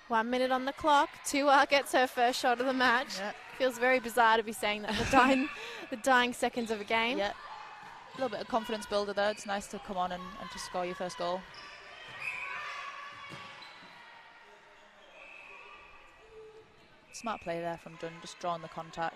One minute on the clock. Tua gets her first shot of the match. Yep. Feels very bizarre to be saying that the dying seconds of a game. Yeah. A little bit of confidence builder there. It's nice to come on and to score your first goal. Smart play there from Dunn, just drawing the contact.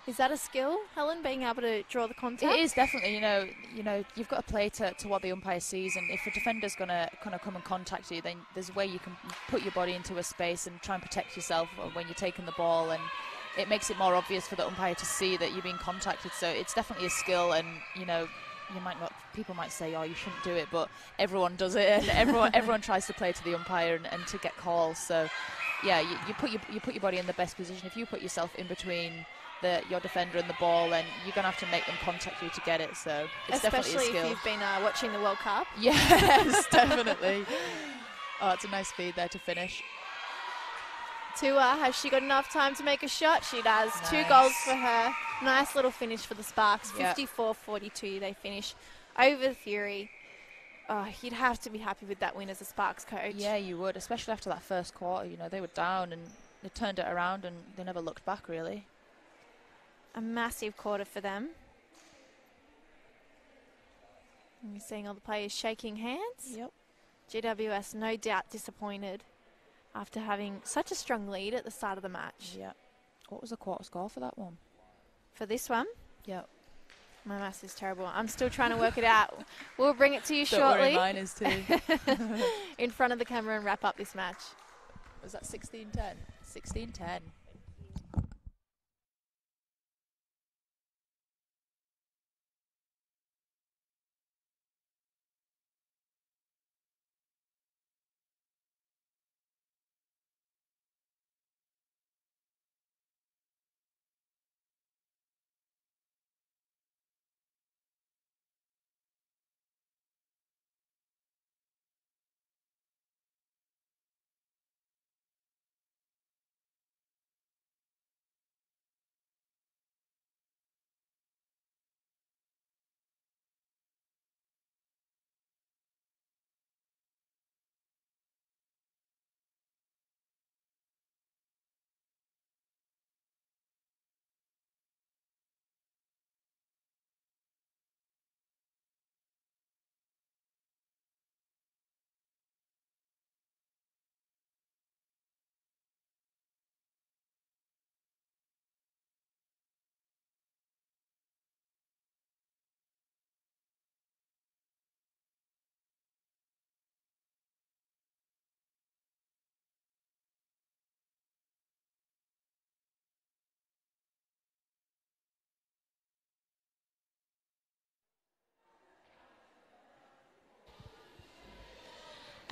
Is that a skill, Helen, being able to draw the contact? It is definitely. You know, you've got to play to what the umpire sees, and if a defender's going to kind of come and contact you, then there's a way you can put your body into a space and try and protect yourself when you're taking the ball, and it makes it more obvious for the umpire to see that you're being contacted. So it's definitely a skill, and you know, people might say, oh, you shouldn't do it, but everyone does it, and everyone tries to play to the umpire and to get calls. So yeah, you put your body in the best position. If you put yourself in between your defender and the ball, then you're going to have to make them contact you to get it. So it's definitely a skill. Especially if you've been watching the World Cup. Yes, definitely. Oh, it's a nice feed there to finish. Tua, has she got enough time to make a shot? She does. Nice. 2 goals for her. Nice little finish for the Sparks. Yep. 54-42 they finish over the Fury. Oh, you'd have to be happy with that win as a Sparks coach. Yeah, you would, especially after that first quarter. You know, they were down and they turned it around and they never looked back, really. A massive quarter for them. And you're seeing all the players shaking hands. Yep. GWS no doubt disappointed after having such a strong lead at the start of the match. Yeah. What was the quarter score for that one? For this one? Yep. My maths is terrible. I'm still trying to work it out. We'll bring it to you Don't shortly. worry, mine is too. In front of the camera and wrap up this match. Was that 16-10? 16-10.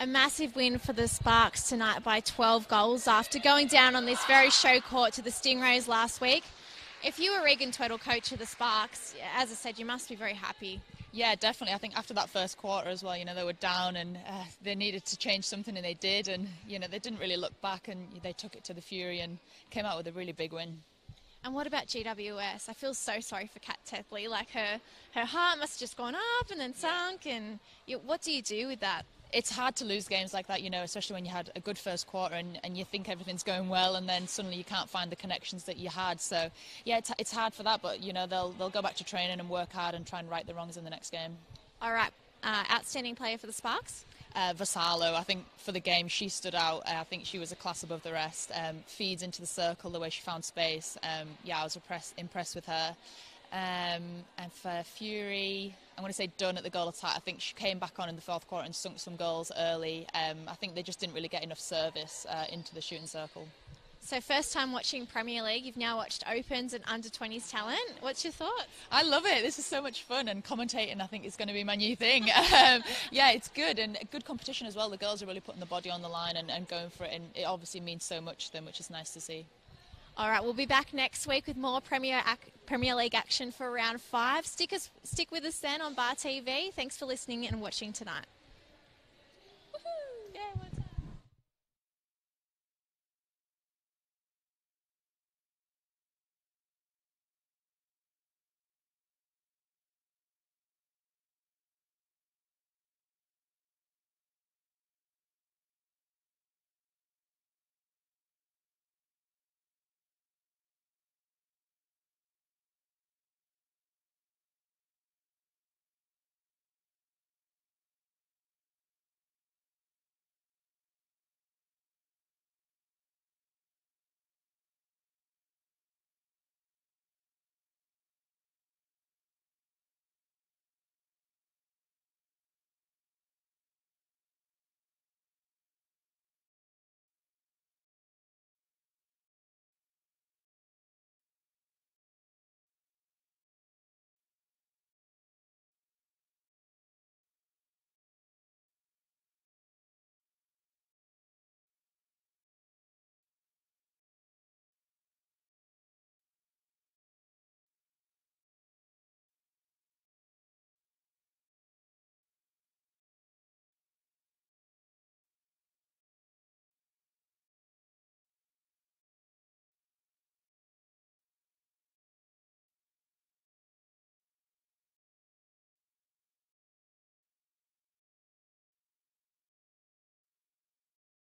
A massive win for the Sparks tonight by 12 goals after going down on this very Showcourt to the Stingrays last week. If you were Regan Tweddle, coach of the Sparks, as I said, you must be very happy. Yeah, definitely. I think after that first quarter as well, they were down and they needed to change something, and they did. And, they didn't really look back, and they took it to the Fury and came out with a really big win. And what about GWS? I feel so sorry for Kat Tepley. Like her heart must have just gone up and then sunk. And what do you do with that? It's hard to lose games like that, especially when you had a good first quarter and you think everything's going well, and then suddenly you can't find the connections that you had. So, yeah, it's hard for that, but, they'll go back to training and work hard and try and right the wrongs in the next game. All right. Outstanding player for the Sparks? Vassallo, I think for the game she stood out. I think she was a class above the rest. Feeds into the circle, the way she found space. I was impressed with her. And for Fury, I'm going to say Dunn at the goal attack. I think she came back on in the fourth quarter and sunk some goals early. I think they just didn't really get enough service into the shooting circle. So first time watching Premier League, you've now watched Opens and Under-20s talent. What's your thoughts? I love it. This is so much fun, and commentating I think is going to be my new thing. It's good, and good competition as well. The girls are really putting the body on the line and going for it, and it obviously means so much to them, which is nice to see. All right, we'll be back next week with more Premier League action for round 5. Stick with us then on Bar TV. Thanks for listening and watching tonight.